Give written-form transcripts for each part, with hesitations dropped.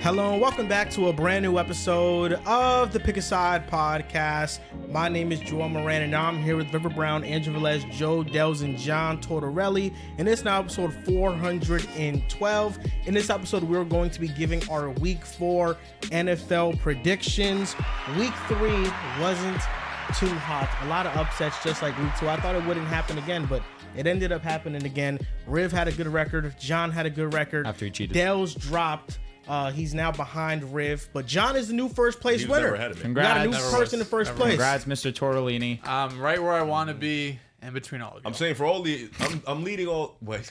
Hello and welcome back to a brand new episode of the Pick a Side podcast. My name is Joel Moran and I'm here with River Brown, Andrew Velez, Joe Dehls, and John Tortorelli. And it's now episode 412. In this episode, we're going to be giving our Week 4 NFL predictions. Week 3 wasn't too hot. A lot of upsets just like Week 2. I thought it wouldn't happen again, but it ended up happening again. Riv had a good record. John had a good record. After he cheated. Dehls dropped. He's now behind Riv, but John is the new first place winner. Congrats. We got a new person in first place. Congrats, Mr. Tortorelli. I'm right where I want to be in between all of you. I'm saying for all the, I'm leading all. Wait,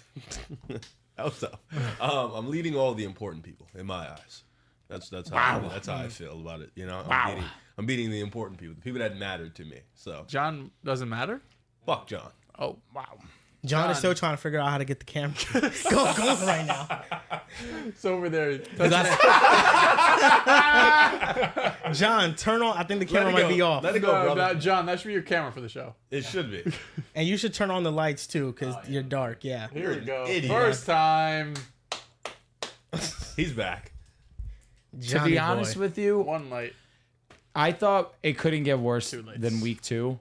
that was tough. I'm leading all the important people in my eyes. That's how I feel about it. You know, I'm beating the important people, the people that matter to me. So John doesn't matter? fuck John. Oh, wow. John is still trying to figure out how to get the camera going right now. It's over there. John, turn on. I think the camera might be off. Let it go, brother. John, that should be your camera for the show. It should be. And you should turn on the lights too, because you're dark. Yeah. Here we go. Idiot. First time. He's back. Johnny To be honest boy. with you, One light. I thought it couldn't get worse Two lights. than Week 2.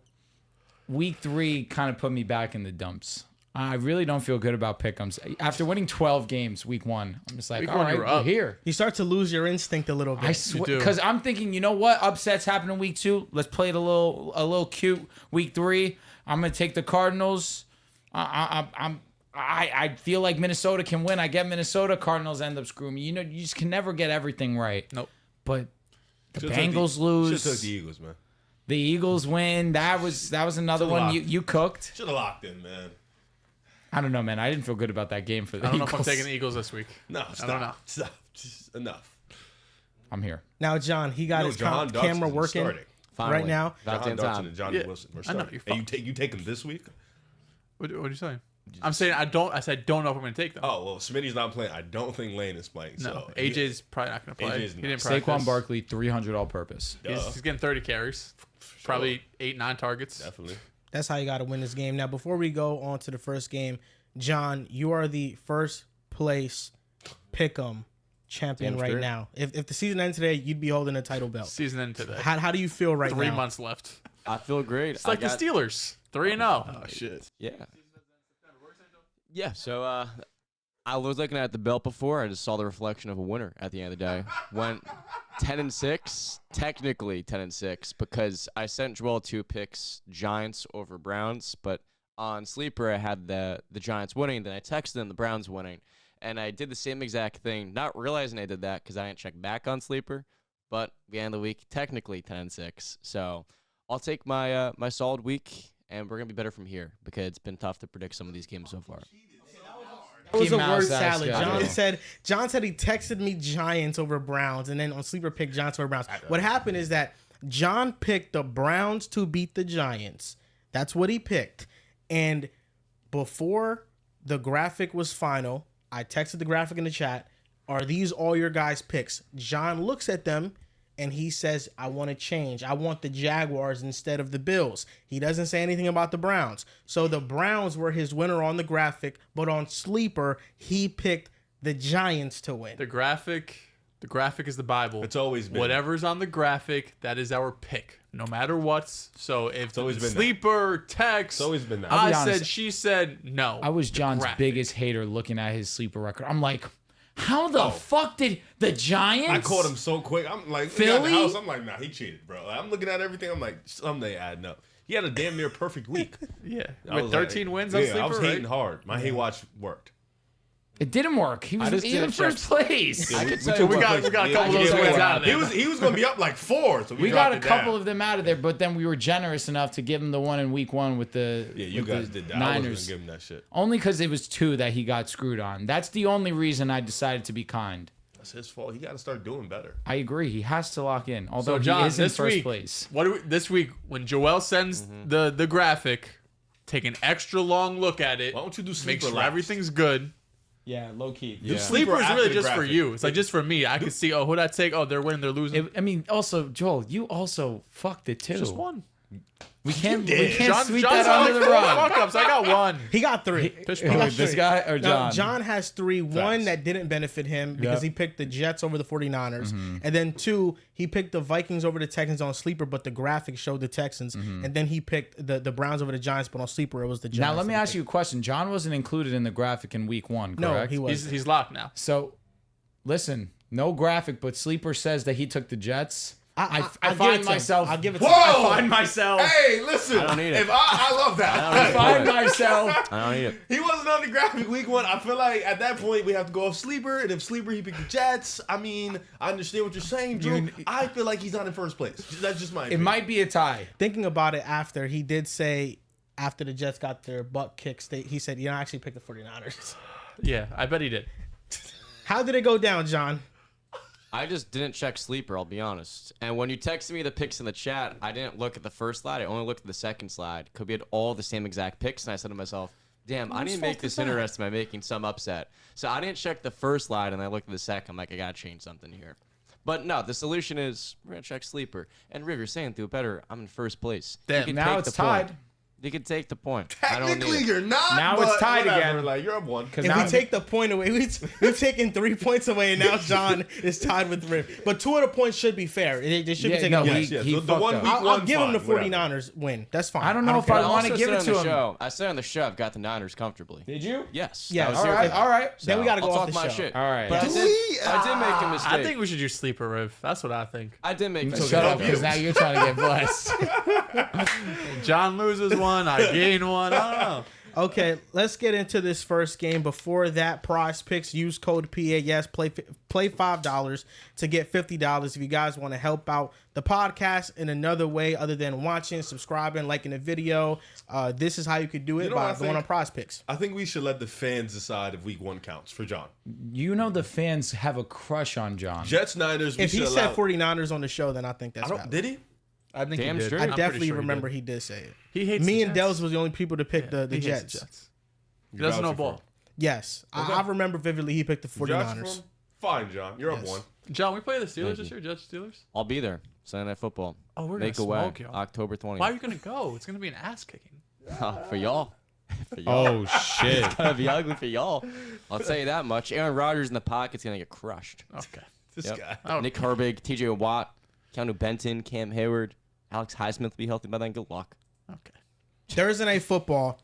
Week 3 kind of put me back in the dumps. I really don't feel good about pick'ems. After winning 12 games Week 1, I'm just like, Week all one, right, you were we're up. here. You start to lose your instinct a little bit. I swear, do. because I'm thinking, you know what? Upsets happen in Week 2. Let's play it a little cute. Week 3, I'm gonna take the Cardinals. I feel like Minnesota can win. I get Minnesota. Cardinals end up screwing me. You know, you just can never get everything right. Nope. But the Should've Bengals Should lose. have took the Eagles, man. The Eagles win. That was another one locked. you cooked. Should have locked in, man. I don't know, man. I didn't feel good about that game for the I don't know Eagles. if I'm taking the Eagles this week. No, stop. don't know. Stop. Just enough. I'm here. Now, John, he got his John camera Dodson working starting. right now. About John damn Dodson time. and Johnny Yeah, Wilson were I know, starting. you're And you take them this week? What are you saying? I'm saying I don't. I said I don't know if I'm going to take them. Oh well, Smitty's not playing. I don't think Lane is playing. no. So AJ's probably not going to play. AJ's He didn't not. practice. Saquon Barkley, 300 all-purpose. He's getting 30 carries. Probably 8-9 targets. Definitely. That's how you got to win this game. Now, before we go on to the first game, John, you are the first place pick'em champion right now. If the season ends today, you'd be holding a title belt. Season end today. How do you feel right 3 now? months left. I feel great. It's like the Steelers. 3-0. Oh shit. Yeah. Yeah. So I was looking at the belt before. I just saw the reflection of a winner at the end of the day. Went 10-6, technically 10-6, because I sent Joel 2 picks, Giants over Browns, but on Sleeper I had the Giants winning. Then I texted them the Browns winning, and I did the same exact thing, not realizing I did that because I didn't check back on Sleeper. But the end of the week, technically 10-6. So I'll take my my solid week, and we're gonna be better from here because it's been tough to predict some of these games so far. It was a Mickey word Mouse salad. guy. John said he texted me Giants over Browns, and then on Sleeper picked Giants over Browns. What happened is that John picked the Browns to beat the Giants. That's what he picked. And before the graphic was final, I texted the graphic in the chat. Are these all your guys' picks? John looks at them and he says, I want to change. I want the Jaguars instead of the Bills. He doesn't say anything about the Browns. So the Browns were his winner on the graphic, but on Sleeper, he picked the Giants to win. The graphic is the Bible. It's always been. Whatever's on the graphic, that is our pick, no matter what. So if it's always been Sleeper, text, It's always been that. I'll be I honest, said, she said, no. I was John's graphic. biggest hater looking at his Sleeper record. I'm like, how the fuck did the Giants? I caught him so quick. I'm like, Philly? Philly? House. I'm like, nah, he cheated, bro. I'm looking at everything. I'm like, someday adding up. He had a damn near perfect week. Yeah, I with was 13 like, wins on Sleeper, I was hating right? hard. My hate watch worked. It didn't work. He was just in didn't first place. I could we tell took you We what, got a couple of those Yeah, wins out of there. He was going to be up like 4. So We got a dropped it couple down. of them out of there, but then we were generous enough to give him the one in Week 1 with the Yeah, you with guys the did that. I wasn't going Niners. to give him that shit. Only because it was 2 that he got screwed on. That's the only reason I decided to be kind. That's his fault. He got to start doing better. I agree. He has to lock in, although So, John, he is in this first week, place. this week, when Joel sends the graphic, take an extra long look at it. Why don't you do Make sleeper sure last? everything's good. Yeah, low key. Yeah. Sleeper is after really the just for graphic. you. It's like just for me. I can see, who'd I take? Oh, they're winning, they're losing. I mean, also, Joel, you also fucked it too. Just one. We can't John, sweep John's that under the rug. fuck ups. I got one. He got 3. Pitch He got punch. This guy or Now, John? John has 3. One Facts. that didn't benefit him because Yep. he picked the Jets over the 49ers. Mm-hmm. And then 2, he picked the Vikings over the Texans on Sleeper, but the graphic showed the Texans. Mm-hmm. And then he picked the Browns over the Giants, but on Sleeper, it was the Giants. Now let me that he ask you a question. John wasn't included in the graphic in week 1, picked. No, correct? he was. He's locked now. So, listen, no graphic, but Sleeper says that he took the Jets. I I'll give it find to him. myself. I'll give it to Whoa! him. I find myself. Hey, listen. I don't need it. If I love that. I find myself. I don't need it. He wasn't on the graphic week 1. I feel like at that point we have to go off Sleeper, and if Sleeper he picked the Jets, I mean, I understand what you're saying, Drew. I feel like he's not in first place. That's just my It opinion. might be a tie. Thinking about it after, he did say after the Jets got their butt kicked, he said, I actually picked the 49ers. Yeah, I bet he did. How did it go down, John? I just didn't check Sleeper, I'll be honest. And when you texted me the picks in the chat, I didn't look at the first slide. I only looked at the second slide. Because we had all the same exact picks. And I said to myself, damn, I didn't make this interesting by making some upset. So I didn't check the first slide, and I looked at the second. I'm like, I got to change something here. But no, the solution is we're going to check Sleeper. And Riv, you're saying through better. I'm in first place. Damn, You can now take it's the point. tied. You can take the point. I don't need Technically, it. you're not. Now but it's tied whatever. again. Like you're up 1. Because If now we take the point away, we've taken 3 points away, and now John is tied with Riv. But 2 of the points should be fair. They should be taken no, away. Yes. he The fucked one up. week I'll 1, give him the fine, 49ers win. That's fine. I don't know if I I want to also give said it on to the him. show. I said on the show I've got the Niners comfortably. Did you? Yes. Yeah, that was all your All right. pick. All right. Then we got to go I'll off talk the my show. shit. All right. But I did make a mistake. I think we should use Sleeper, Riv. That's what I think. I did make a mistake. Shut up, because now you're trying to get blessed. John loses one. I gain one. I don't know. Okay, let's get into this first game. Before that, Prize Picks, use code PAS, play $5 to get $50. If you guys want to help out the podcast in another way other than watching, subscribing, liking the video, this is how you could do it You know what by I going think? on Prize Picks. I think we should let the fans decide if week 1 counts for John. You know the fans have a crush on John. Jets, Niners. We If he should said allow. 49ers on the show, then I think that's I don't. valid. Did he? I think Damn he did. straight. I I'm pretty definitely sure remember He, he did say it. he hates Me the and Jets. Dehls was the only people to pick the He hates Jets. the Jets. He You're doesn't know vouching for ball. him. Yes, Okay. I remember vividly he picked the You vouch for 49ers. him? Fine, John. You're up Yes. 1. John, we play the Steelers this year. Jets Steelers. I'll be there. Sunday Night Football. Oh, we're Make gonna away. smoke y'all. October 20th. Why are you gonna go? It's gonna be an ass kicking. For y'all. For y'all. Oh, shit. It's gonna be ugly for y'all. I'll tell you that much. Aaron Rodgers in the pocket's gonna get crushed. Okay. This Yep. guy. Oh. Nick Herbig, T.J. Watt, Keanu Benton, Cam Hayward, Alex Highsmith will be healthy by then. Good luck. Okay. Thursday Night Football,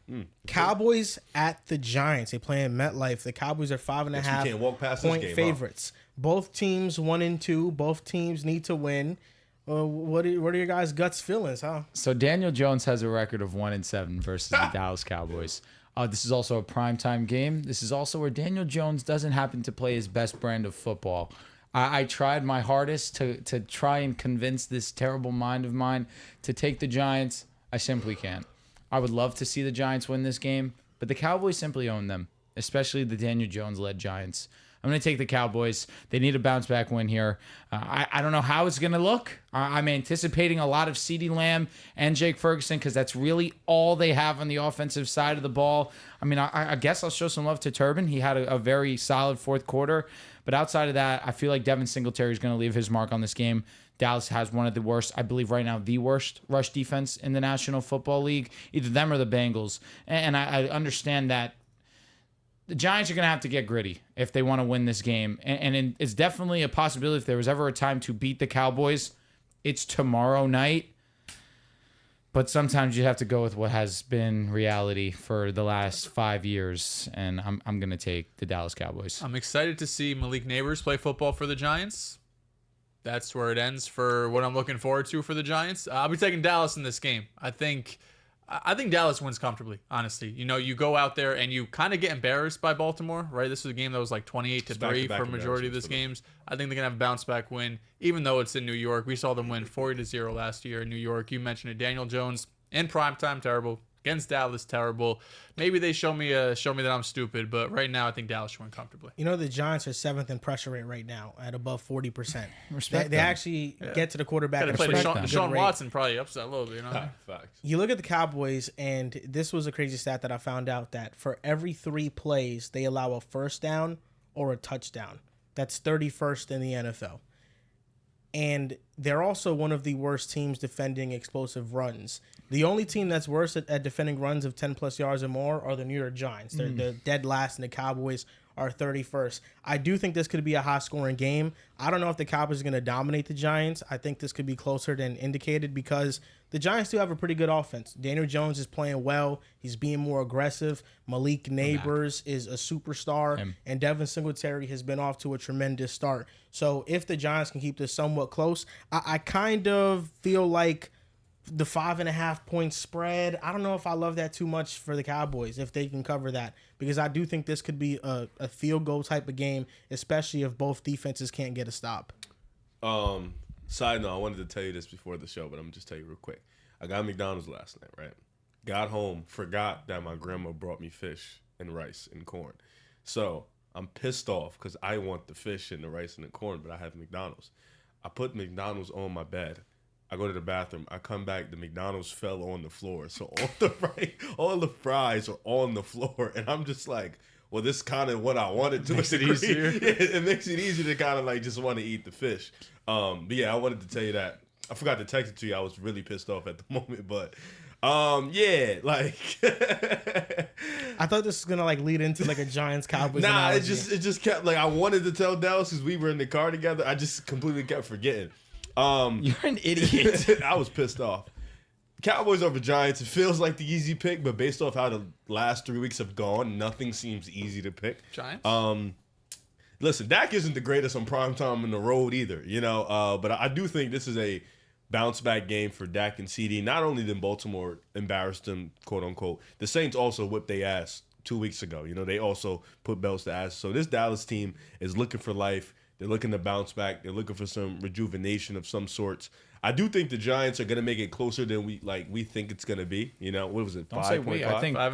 Cowboys at the Giants. They play in MetLife. The Cowboys are 5.5 Guess we can't walk past this point game, huh? favorites. Both teams 1 and 2. Both teams need to win. What are your guys' guts feelings, huh? So Daniel Jones has a record of 1-7 versus the Dallas Cowboys. This is also a primetime game. This is also where Daniel Jones doesn't happen to play his best brand of football. I tried my hardest to try and convince this terrible mind of mine to take the Giants. I simply can't. I would love to see the Giants win this game, but the Cowboys simply own them, especially the Daniel Jones-led Giants. I'm going to take the Cowboys. They need a bounce-back win here. I don't know how it's going to look. I'm anticipating a lot of CeeDee Lamb and Jake Ferguson because that's really all they have on the offensive side of the ball. I mean, I guess I'll show some love to Turbin. He had a very solid fourth quarter. But outside of that, I feel like Devin Singletary is going to leave his mark on this game. Dallas has one of the worst, I believe right now, the worst rush defense in the National Football League. Either them or the Bengals. And I understand that the Giants are going to have to get gritty if they want to win this game. And it's definitely a possibility if there was ever a time to beat the Cowboys, it's tomorrow night. But sometimes you have to go with what has been reality for the last 5 years. And I'm going to take the Dallas Cowboys. I'm excited to see Malik Neighbors play football for the Giants. That's where it ends for what I'm looking forward to for the Giants. I'll be taking Dallas in this game. I think Dallas wins comfortably, honestly. You know, you go out there and you kind of get embarrassed by Baltimore, right? This was a game that was like 28-3 for a majority of this games. I think they're going to have a bounce-back win, even though it's in New York. We saw them win 40-0 last year in New York. You mentioned it. Daniel Jones in primetime, terrible. Against Dallas, terrible. Maybe they show me that I'm stupid, but right now I think Dallas should win comfortably. You know, the Giants are 7th in pressure rate right now at above 40%. Respect They them. actually get to the quarterback Gotta at a play pretty Deshaun, good Deshaun rate. Watson probably upset a little bit, you know? Facts. You look at the Cowboys, and this was a crazy stat that I found out that for every 3 plays, they allow a first down or a touchdown. That's 31st in the NFL. and they're also one of the worst teams defending explosive runs. The only team that's worse at defending runs of 10-plus yards or more are the New York Giants. They're dead last, and the Cowboys are 31st. I do think this could be a high-scoring game. I don't know if the Cowboys are going to dominate the Giants. I think this could be closer than indicated because the Giants do have a pretty good offense. Daniel Jones is playing well. He's being more aggressive. Malik Neighbors is a superstar, and Devin Singletary has been off to a tremendous start. So if the Giants can keep this somewhat close, I kind of feel like the 5.5 point spread, I don't know if I love that too much for the Cowboys if they can cover that, because I do think this could be a field goal type of game, especially if both defenses can't get a stop. Side note, I wanted to tell you this before the show, but I'm going to just tell you real quick. I got McDonald's last night, right? Got home, forgot that my grandma brought me fish and rice and corn. So I'm pissed off because I want the fish and the rice and the corn, but I have McDonald's. I put McDonald's on my bed. I go to the bathroom. I come back. The McDonald's fell on the floor. So all the fries are on the floor. And I'm just like, well, this is kind of what I wanted to. Makes it easier. Yeah, it makes it easier to kind of like just want to eat the fish. But yeah, I wanted to tell you that. I forgot to text it to you. I was really pissed off at the moment. But yeah, like I thought this was gonna like lead into like a Giants Cowboys. nah, analogy. it just kept like I wanted to tell Dehls because we were in the car together. I just completely kept forgetting. You're an idiot. I was pissed off. Cowboys over Giants. It feels like the easy pick, but based off how the last 3 weeks have gone, nothing seems easy to pick. Giants? Listen, Dak isn't the greatest on primetime in the road either, you know. But I do think this is a bounce back game for Dak and CD. Not only did Baltimore embarrass them, quote unquote, the Saints also whipped their ass 2 weeks ago. You know, they also put belts to ass. So this Dallas team is looking for life. They're looking to bounce back. They're looking for some rejuvenation of some sorts. I do think the Giants are going to make it closer than we think it's going to be. You know, what was it? Don't say we. I think 5.5.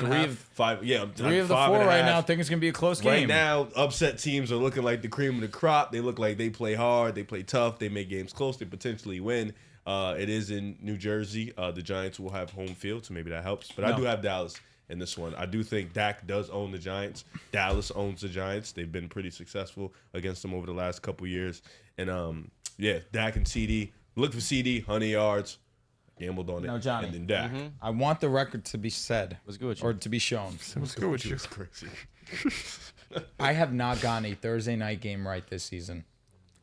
three of the four right now think it's going to be a close game. Right now, upset teams are looking like the cream of the crop. They look like they play hard. They play tough. They make games close. They potentially win. It is in New Jersey. The Giants will have home field, so maybe that helps. But I do have Dallas in this one. I do think Dak does own the Giants. Dallas owns the Giants. They've been pretty successful against them over the last couple years. And yeah, Dak and CD. Look for CD, 100 yards. Gambled on it. Now, Johnny, and then Dak. I want the record to be said. What's good with you? Or to be shown. What's good with you? It's crazy. I have not gotten a Thursday night game right this season.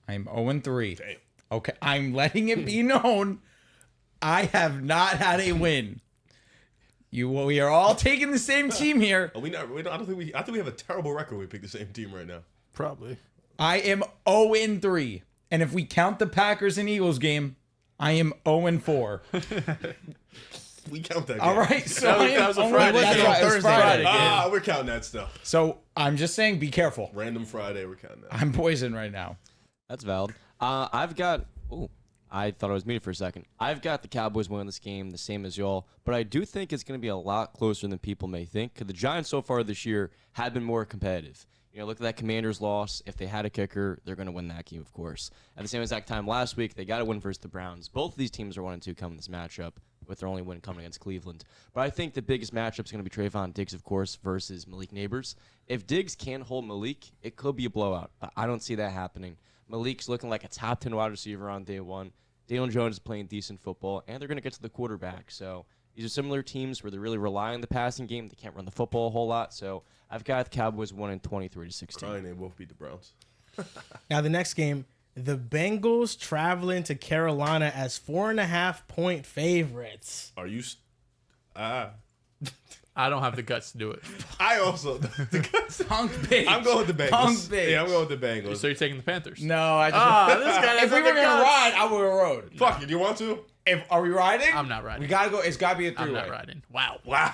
I'm 0-3. Damn. Okay, I'm letting it be known I have not had a win. We are all taking the same team here. I think we have a terrible record. We pick the same team right now. Probably. I am 0-3. And if we count the Packers and Eagles game, I am 0-4. We count that game. All right, so That was a Friday That's game. right, it was Friday. We're counting that stuff. So I'm just saying, be careful. Random Friday, we're counting that. I'm poisoned right now. That's valid. I've got. Oh, I thought I was muted for a second. I've got the Cowboys winning this game, the same as y'all. But I do think it's going to be a lot closer than people may think. Because the Giants so far this year have been more competitive. You know, look at that Commanders loss. If they had a kicker, they're going to win that game, of course. At the same exact time last week, they got to win versus the Browns. Both of these teams are 1-2 coming this matchup, with their only win coming against Cleveland. But I think the biggest matchup is going to be Trayvon Diggs, of course, versus Malik Neighbors. If Diggs can hold Malik, it could be a blowout. But I don't see that happening. Malik's looking like a top 10 wide receiver on day one. Daniel Jones is playing decent football, and they're going to get to the quarterback. So these are similar teams where they really rely on the passing game. They can't run the football a whole lot. So I've got the Cowboys winning 23-16. Crying they both beat the Browns. Now the next game, the Bengals traveling to Carolina as 4.5 point favorites. Are you? I don't have the guts to do it. I also. Punk bitch. I'm going with the Bengals. Punk bitch. Yeah, I'm going with the Bengals. So you're taking the Panthers? No, I just. This guy. If we were going to ride, I would have rode. Fuck it. Do you want to? Are we riding? I'm not riding. We got to go. It's got to be a I'm three-way. not riding. Wow. Wow.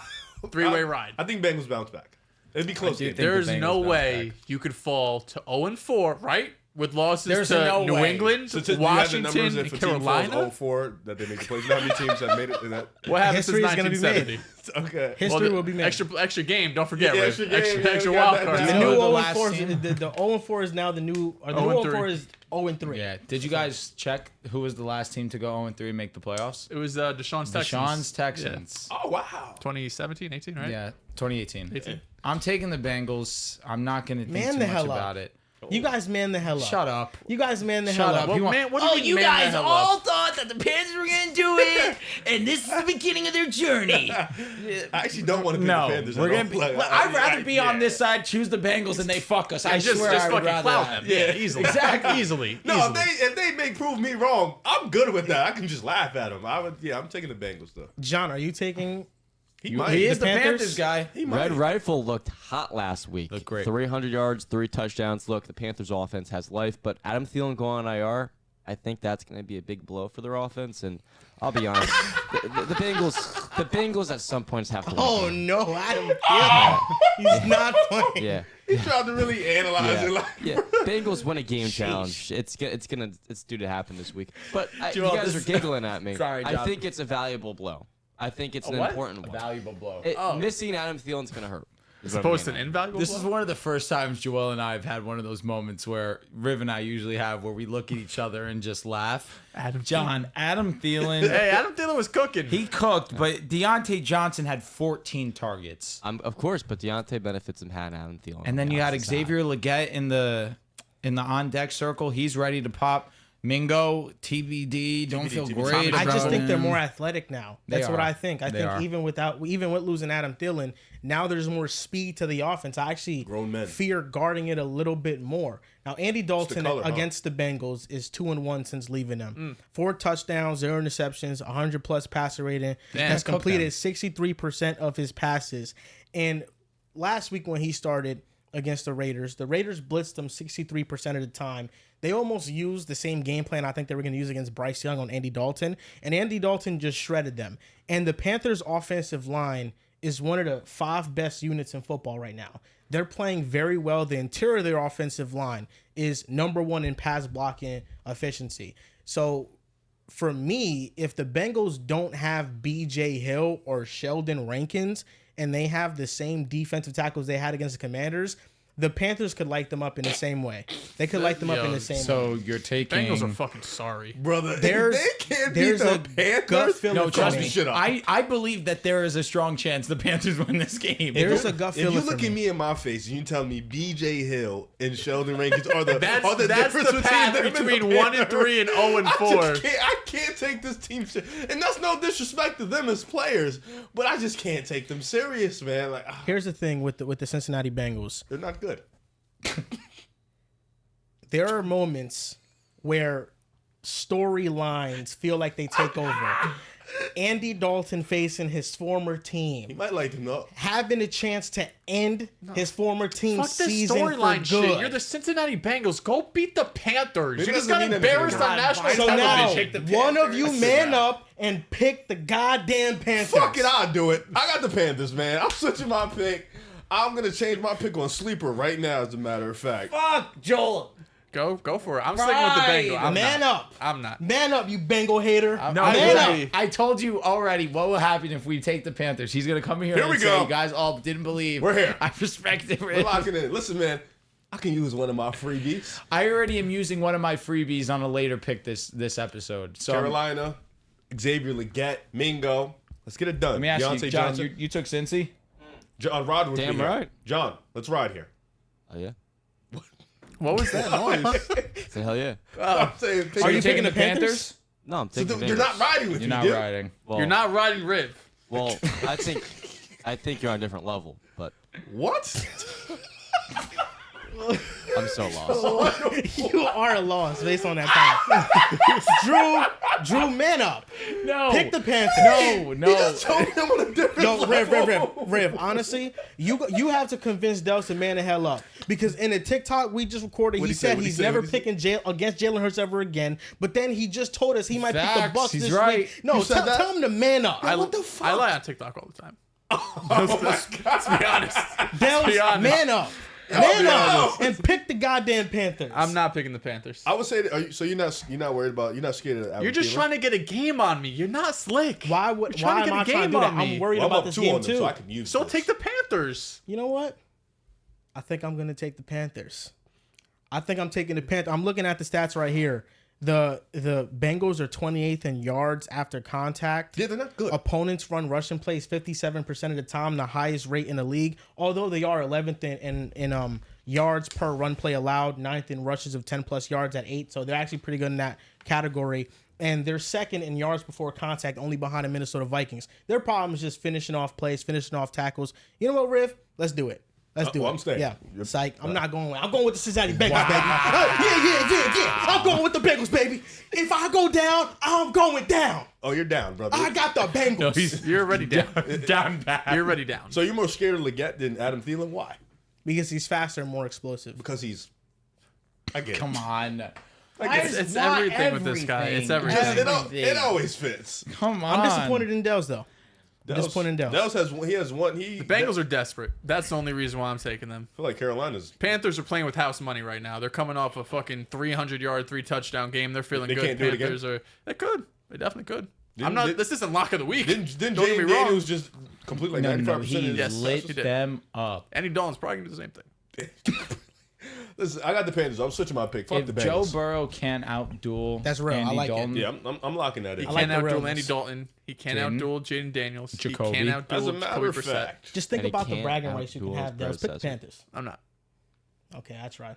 Three-way ride. I think Bengals bounce back. It'd be close. do Game. think- There's the Bengals no bounce way back. you could fall to 0-4, right? With losses There's to no New way. England, So do you have the Washington, numbers and if a team Carolina. falls 0-4 that they make the playoffs? You know how many teams have made it? In that? What happened since History is gonna be made. 1970? Okay. History the will be made. Extra game. Don't forget, Yeah, Rick. extra game, Extra, yeah, extra we got wild that card. down. The You new know the 0 last 4 team? the 0 4 is now the new. Or the new 0 4 is 0 3. Yeah. Did you guys check who was the last team to go 0-3 and make the playoffs? It was Deshaun's Texans. Deshaun's Texans. Oh wow. 2017, 18, right? Yeah, 2018. 18. I'm taking the Bengals. I'm not going to think Man too the much hell up. about it. You guys man the hell up. Shut up. You guys man the Shut hell up. up. You want- Man, what do you mean, man, the hell up? thought that the Panthers were going to do it, and this is the beginning of their journey. I actually don't want to pick No, the Panthers. we're gonna. I'd rather be on yeah. this side, choose the Bengals, and they fuck us. I Just swear, I would fucking rather clout that. them. Yeah, easily. Exactly. Easily. No, Easily. if they make prove me wrong, I'm good with that. I can just laugh at them. I'm taking the Bengals though. John, are you taking? He might. He is The the Panthers? Panthers guy. He might. Red Rifle looked hot last week. Looked great. 300 yards, 3 touchdowns. Look, the Panthers' offense has life, but Adam Thielen going on IR, I think that's going to be a big blow for their offense. And I'll be honest, the Bengals at some points have to win. Oh no, Adam Thielen. He's not playing. Yeah. He tried to really analyze it. Like, Yeah, Bengals win a game challenge. It's due to happen this week. But you Joel, guys this- are giggling at me. Sorry, I John. think it's a valuable blow. I think it's an what? important A one. valuable blow. Missing Adam Thielen's gonna hurt. As opposed to an invaluable This blow? is one of the first times Joel and I have had one of those moments where Riv and I usually have where we look at each other and just laugh. Adam Thielen. Hey, Adam Thielen was cooking. He cooked, but Deontay Johnson had 14 targets. Of course, but Deontay benefits him had Adam Thielen. And then you had That's Xavier Leggett in the on deck circle. He's ready to pop. Mingo, TBD, don't feel great. I just about think they're him. more athletic now. They That's what are. I think. I They think are. even with losing Adam Thielen, now there's more speed to the offense. I actually Grown men. fear guarding it a little bit more. Now Andy Dalton color, huh? against the Bengals is 2-1 since leaving them. 4 touchdowns, 0 interceptions, 100+ passer rating. Damn, Has cook completed 63% of his passes. And last week when he started against the Raiders blitzed them 63% of the time. They almost used the same game plan I think they were going to use against Bryce Young on Andy Dalton, and Andy Dalton just shredded them. And the Panthers' offensive line is one of the 5 best units in football right now. They're playing very well. The interior of their offensive line is number 1 in pass blocking efficiency. So for me, if the Bengals don't have B.J. Hill or Sheldon Rankins, and they have the same defensive tackles they had against the Commanders, the Panthers could light them up in the same way. They could light them up in the same way. So you're taking. Bengals are fucking sorry. brother, There's- they can't beat there's the a gut Panthers. feeling No, for trust me. me. Shut up. I believe that there is a strong chance the Panthers win this game. There's a gut If feeling you for look me. at me in my face and you tell me B.J. Hill and Sheldon Rankins are the That's difference the path them and the between 1 and 3 and 0 and 4. I can't take this team and that's no disrespect to them as players, but I just can't take them serious, man. Like Here's the thing with the Cincinnati Bengals. they're not good. There are moments where storylines feel like they take over. Andy Dalton facing his former He team, might like them though. having a chance to end his former team's Fuck this season for storyline good. shit. You're the Cincinnati Bengals. Go beat the Panthers. It You just doesn't got mean anything. embarrassed on national So now, television. one of you man up and pick the goddamn Panthers. Fuck it, I'll do it. I got the Panthers, man. I'm switching my pick. I'm gonna change my pick on sleeper right now, as a matter of fact. Fuck Joel. Go for it. I'm sticking with the Bengals. I'm Man not. up. I'm not. Man up, you Bengal hater. I'm- No, I'm man ready. up. I told you already what will happen if we take the Panthers. He's gonna come here, Here and we say, go. "You guys all didn't believe." We're here. I respect it. We're locking in. Listen, man, I can use one of my freebies. I already am using one of my freebies on a later pick this episode. So Carolina, Xavier Leggett, Mingo. Let's get it done. let me ask Deontay you, John. Johnson. You took Cincy. John Rod would Damn be here. right. John, let's ride here. Oh yeah. What was that noise? Say hell yeah. I'm saying, Are you you taking picking the the Panthers? Panthers? No, I'm so taking. you're Bengals. not riding with You're me, not dude. riding. Well, You're not riding Riv. Well, I think you're on a different level, but What? I'm so lost. You are lost based on that path. Drew, man up. No. Pick the Panthers. No. He just told me I'm on a different Yo, level. Riv. Honestly, you have to convince Dehls to man the hell up, because in the TikTok we just recorded, What'd he he say? said What'd he he's say? never What'd he picking against Jalen Hurts ever again. But then he just told us he might pick Facts. the Bucs He's this right. week. No, You said that? tell him to man up. What the fuck? I lie on TikTok all the time. Oh my God. Let's be honest. Dehls, honest. man up. Man up and pick the goddamn Panthers. I'm not picking the Panthers. I would say, so you're not worried about, you're not scared of. You're just trying to get a game on me. You're not slick. Why You're trying to am I get a trying to game do that? on me. I'm worried I'm about up this 2 game on them, too. so I can use. So this. take the Panthers. You know what? I think I'm going to take the Panthers. I think I'm taking the Panthers. I'm looking at the stats right here. The Bengals are 28th in yards after contact. Yeah, they're not good. Opponents run rushing plays 57% of the time, the highest rate in the league. Although they are 11th in yards per run play allowed, 9th in rushes of 10 plus yards at 8. So they're actually pretty good in that category. And they're second in yards before contact, only behind the Minnesota Vikings. Their problem is just finishing off plays, finishing off tackles. You know what, Riv? Let's do it. Let's do it. I'm staying. Yeah. Psych. I'm not going with. I'm going with the Cincinnati Bengals, baby. Yeah. I'm going with the Bengals, baby. If I go down, I'm going down. Oh, you're down, brother. I got the Bengals. No, you're already down. Down bad. You're already down. So you're more scared of Leggett than Adam Thielen? Why? Because he's faster and more explosive. Because he's. I get it. Come on. It's everything with this guy. It's everything. It always fits. Come on. I'm disappointed in Dehls, though. Disappointed in Dehls. Dehls has one. The Bengals are desperate. That's the only reason why I'm taking them. I feel like Carolina's. Panthers are playing with house money right now. They're coming off a fucking 300-yard, 3-touchdown game. They're feeling They good. can't do it again? Panthers are. They could. They definitely could. Didn't- This isn't lock of the week. Didn't Don't get me Jaden wrong. Daniels just complete like 95% he of Yes, lit he did. them up. Andy Dalton's probably gonna do the same thing. Listen, I got the Panthers. I'm switching my pick. Fuck If the Joe Bengals. Burrow can't outduel That's real. I Andy like it. Dalton, Yeah, I'm locking that in. He I like can't the outduel realness. Andy Dalton. He can't Jaden. outduel Jaden Daniels. Jacoby. He can't As a outduel matter Jacoby of Brissett. fact, Just think And he about the can't bragging rights you can outduel have, his Dehls. Pick the predecessor. Panthers. I'm not. Okay, that's right.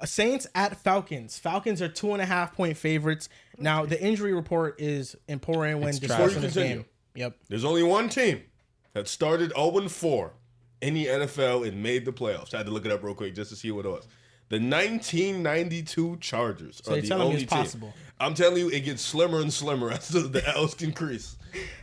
Saints at Falcons. Falcons are 2.5-point favorites. Now, the injury report is important when It's discussing trash. this Before you game. Yep. there's only one team that started 0-4 in the NFL and made the playoffs. I had to look it up real quick just to see what it was. The 1992 Chargers So are you're the telling me only it's team. possible. I'm telling you, it gets slimmer and slimmer as the L's increase.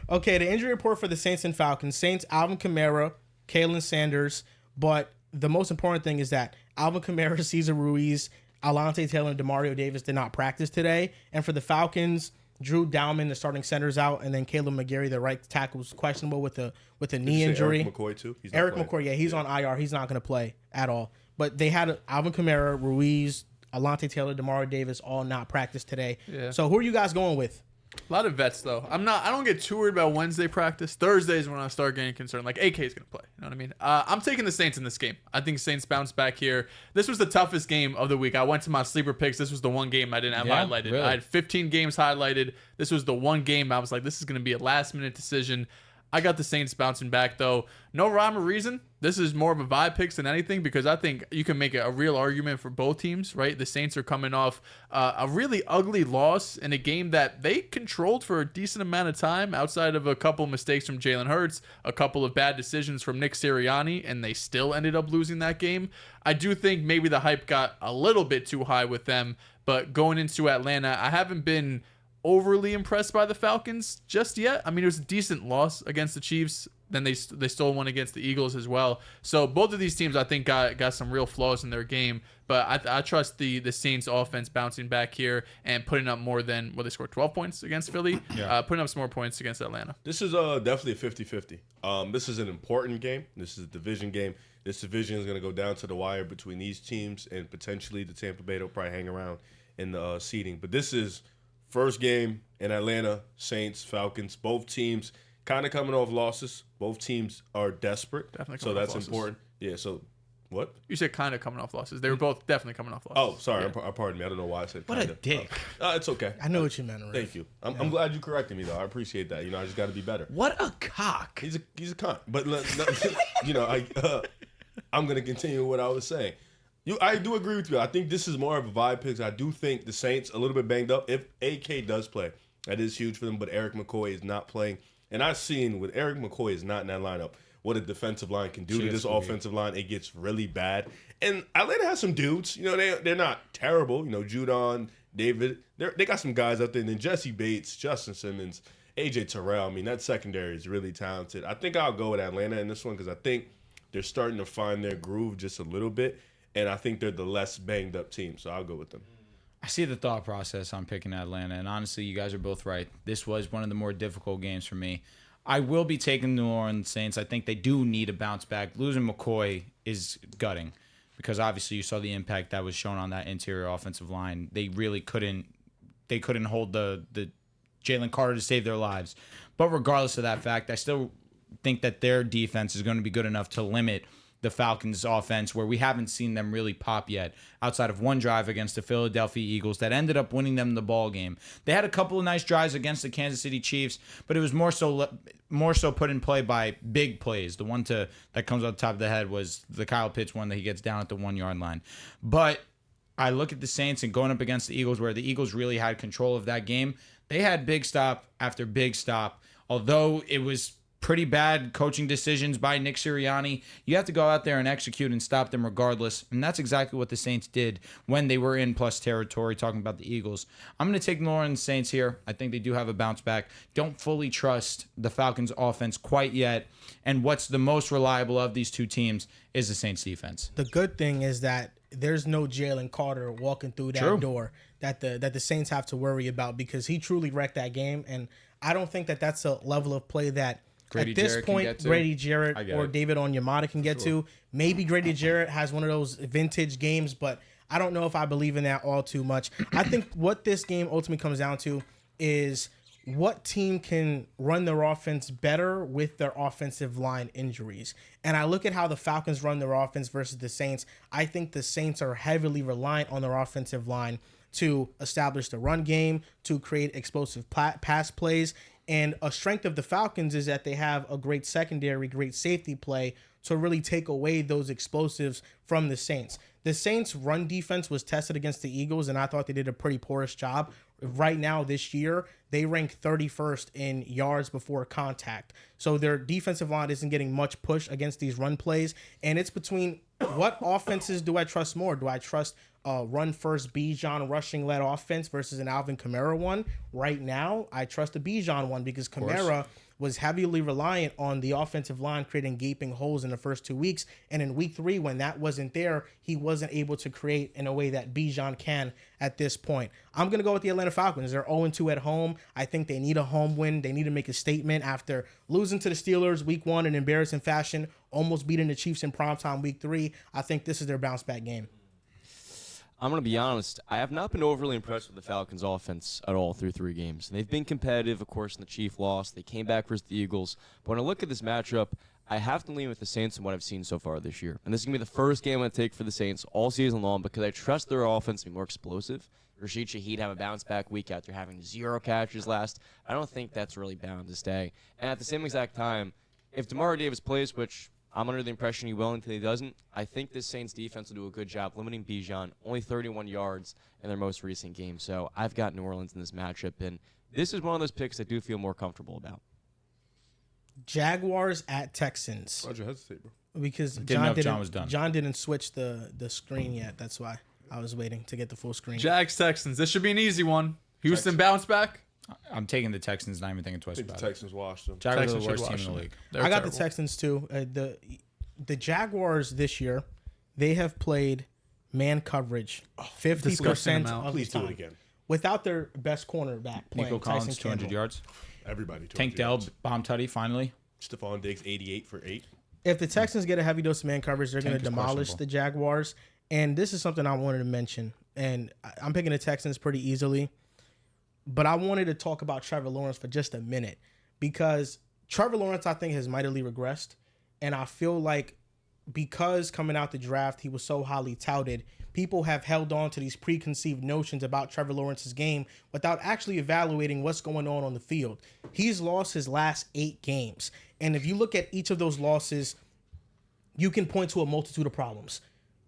Okay, the injury report for the Saints and Falcons. Saints, Alvin Kamara, Kalen Sanders. But the most important thing is that Alvin Kamara, Cesar Ruiz, Alante Taylor, and Demario Davis did not practice today. And for the Falcons, Drew Dowman, the starting center's out, and then Caleb McGarry, the right tackle, was questionable with a knee Say injury. Eric McCoy too. He's not Eric playing. McCoy, yeah, he's on IR. He's not going to play at all. But they had Alvin Kamara, Ruiz, Alante Taylor, Demario Davis all not practice today. Yeah. So who are you guys going with? A lot of vets though. I don't get too worried about Wednesday practice. Thursday is when I start getting concerned. Like AK is gonna play. You know what I mean? I'm taking the Saints in this game. I think Saints bounce back here. This was the toughest game of the week. I went to my sleeper picks. This was the one game I didn't have Yeah, highlighted. really? I had 15 games highlighted. This was the one game I was like, this is gonna be a last minute decision. I got the Saints bouncing back though. No rhyme or reason. This is more of a vibe picks than anything because I think you can make a real argument for both teams, right? The Saints are coming off a really ugly loss in a game that they controlled for a decent amount of time outside of a couple mistakes from Jalen Hurts, a couple of bad decisions from Nick Sirianni, and they still ended up losing that game. I do think maybe the hype got a little bit too high with them, but going into Atlanta, I haven't been overly impressed by the Falcons just yet. I mean, it was a decent loss against the Chiefs. Then they stole one against the Eagles as well. So both of these teams, I think, got some real flaws in their game. But I trust the Saints offense bouncing back here and putting up more than, they scored 12 points against Philly. Yeah. Putting up some more points against Atlanta. This is definitely a 50-50. This is an important game. This is a division game. This division is going to go down to the wire between these teams and potentially the Tampa Bay will probably hang around in the seeding. But this is first game in Atlanta, Saints, Falcons. Both teams kind of coming off losses. Both teams are desperate. Definitely So coming off that's losses. important. Yeah, so what? You said kind of coming off losses. They were both definitely coming off losses. Oh, sorry. Pardon me. I don't know why I said What kinda. a dick. It's okay. I know what you meant, Riv. Thank you. I'm glad you corrected me, though. I appreciate that. I just got to be better. What a cock. He's a cunt. But I'm gonna continue what I was saying. I do agree with you. I think this is more of a vibe pick. I do think the Saints a little bit banged up. If AK does play, that is huge for them. But Eric McCoy is not playing, and I've seen with Eric McCoy is not in that lineup what a defensive line can do to this offensive line. It gets really bad. And Atlanta has some dudes. They're not terrible. Judon, David. They got some guys out there. And then Jesse Bates, Justin Simmons, AJ Terrell. I mean, that secondary is really talented. I think I'll go with Atlanta in this one because I think they're starting to find their groove just a little bit. And I think they're the less banged up team. So I'll go with them. I see the thought process on picking Atlanta, and honestly, you guys are both right. This was one of the more difficult games for me. I will be taking the New Orleans Saints. I think they do need a bounce back. Losing McCoy is gutting because obviously you saw the impact that was shown on that interior offensive line. They really couldn't hold the Jalen Carter to save their lives. But regardless of that fact, I still think that their defense is going to be good enough to limit the Falcons offense, where we haven't seen them really pop yet, outside of one drive against the Philadelphia Eagles that ended up winning them the ball game. They had a couple of nice drives against the Kansas City Chiefs, but it was more so put in play by big plays. The one that comes off the top of the head was the Kyle Pitts one that he gets down at the 1 yard line. But I look at the Saints and going up against the Eagles, where the Eagles really had control of that game. They had big stop after big stop. Although it was pretty bad coaching decisions by Nick Sirianni, you have to go out there and execute and stop them regardless. And that's exactly what the Saints did when they were in plus territory, talking about the Eagles. I'm going to take New Orleans Saints here. I think they do have a bounce back. Don't fully trust the Falcons offense quite yet. And what's the most reliable of these two teams is the Saints defense. The good thing is that there's no Jalen Carter walking through that door that the Saints have to worry about, because he truly wrecked that game. And I don't think that that's a level of play that Grady at this Jarrett point Grady Jarrett or David Onyemata can get to. Maybe Grady Jarrett has one of those vintage games, but I don't know if I believe in that all too much. I think what this game ultimately comes down to is what team can run their offense better with their offensive line injuries. And I look at how the Falcons run their offense versus the Saints. I think the Saints are heavily reliant on their offensive line to establish the run game, to create explosive pass plays. And a strength of the Falcons is that they have a great secondary, great safety play to really take away those explosives from the Saints. The Saints' run defense was tested against the Eagles, and I thought they did a pretty porous job. Right now, this year, they rank 31st in yards before contact. So their defensive line isn't getting much push against these run plays. And it's between what offenses do I trust more? Do I trust a run-first Bijan rushing-led offense versus an Alvin Kamara one? Right now, I trust the Bijan one because Kamara was heavily reliant on the offensive line creating gaping holes in the first 2 weeks. And in week 3, when that wasn't there, he wasn't able to create in a way that Bijan can at this point. I'm going to go with the Atlanta Falcons. They're 0-2 at home. I think they need a home win. They need to make a statement after losing to the Steelers week 1 in embarrassing fashion, almost beating the Chiefs in primetime week 3. I think this is their bounce back game. I'm going to be honest. I have not been overly impressed with the Falcons' offense at all through 3 games. They've been competitive, of course, in the Chiefs loss. They came back versus the Eagles. But when I look at this matchup, I have to lean with the Saints in what I've seen so far this year. And this is going to be the first game I'm going to take for the Saints all season long because I trust their offense to be more explosive. Rashid Shaheed have a bounce-back week after having 0 catches last. I don't think that's really bound to stay. And at the same exact time, if DeMar Davis plays, which I'm under the impression he will until he doesn't, I think this Saints defense will do a good job limiting Bijan, only 31 yards in their most recent game. So I've got New Orleans in this matchup, and this is one of those picks I do feel more comfortable about. Jaguars at Texans. Why'd you hesitate, bro? Because John was done. John didn't switch the screen yet. That's why I was waiting to get the full screen. Jags Texans. This should be an easy one. Houston bounce back. I'm taking the Texans, not even thinking twice I think about the it. Texans washed them. Jaguars are Texans the worst should team wash in the them. league. They're I got terrible. the Texans too. The Jaguars this year, they have played man coverage 50% disgusting of amount. the Please do time it again. without their best cornerback playing. Nico Collins, Tyson 200 Campbell. yards. Everybody. Tank Dell, bomb tutty, finally. Stephon Diggs, 88 for 8. If the Texans get a heavy dose of man coverage, they're going to Tank is demolish questionable. the Jaguars. And this is something I wanted to mention. And I'm picking the Texans pretty easily. But I wanted to talk about Trevor Lawrence for just a minute. Because Trevor Lawrence, I think, has mightily regressed. And I feel like because coming out the draft, he was so highly touted, people have held on to these preconceived notions about Trevor Lawrence's game without actually evaluating what's going on the field. He's lost his last 8 games. And if you look at each of those losses, you can point to a multitude of problems.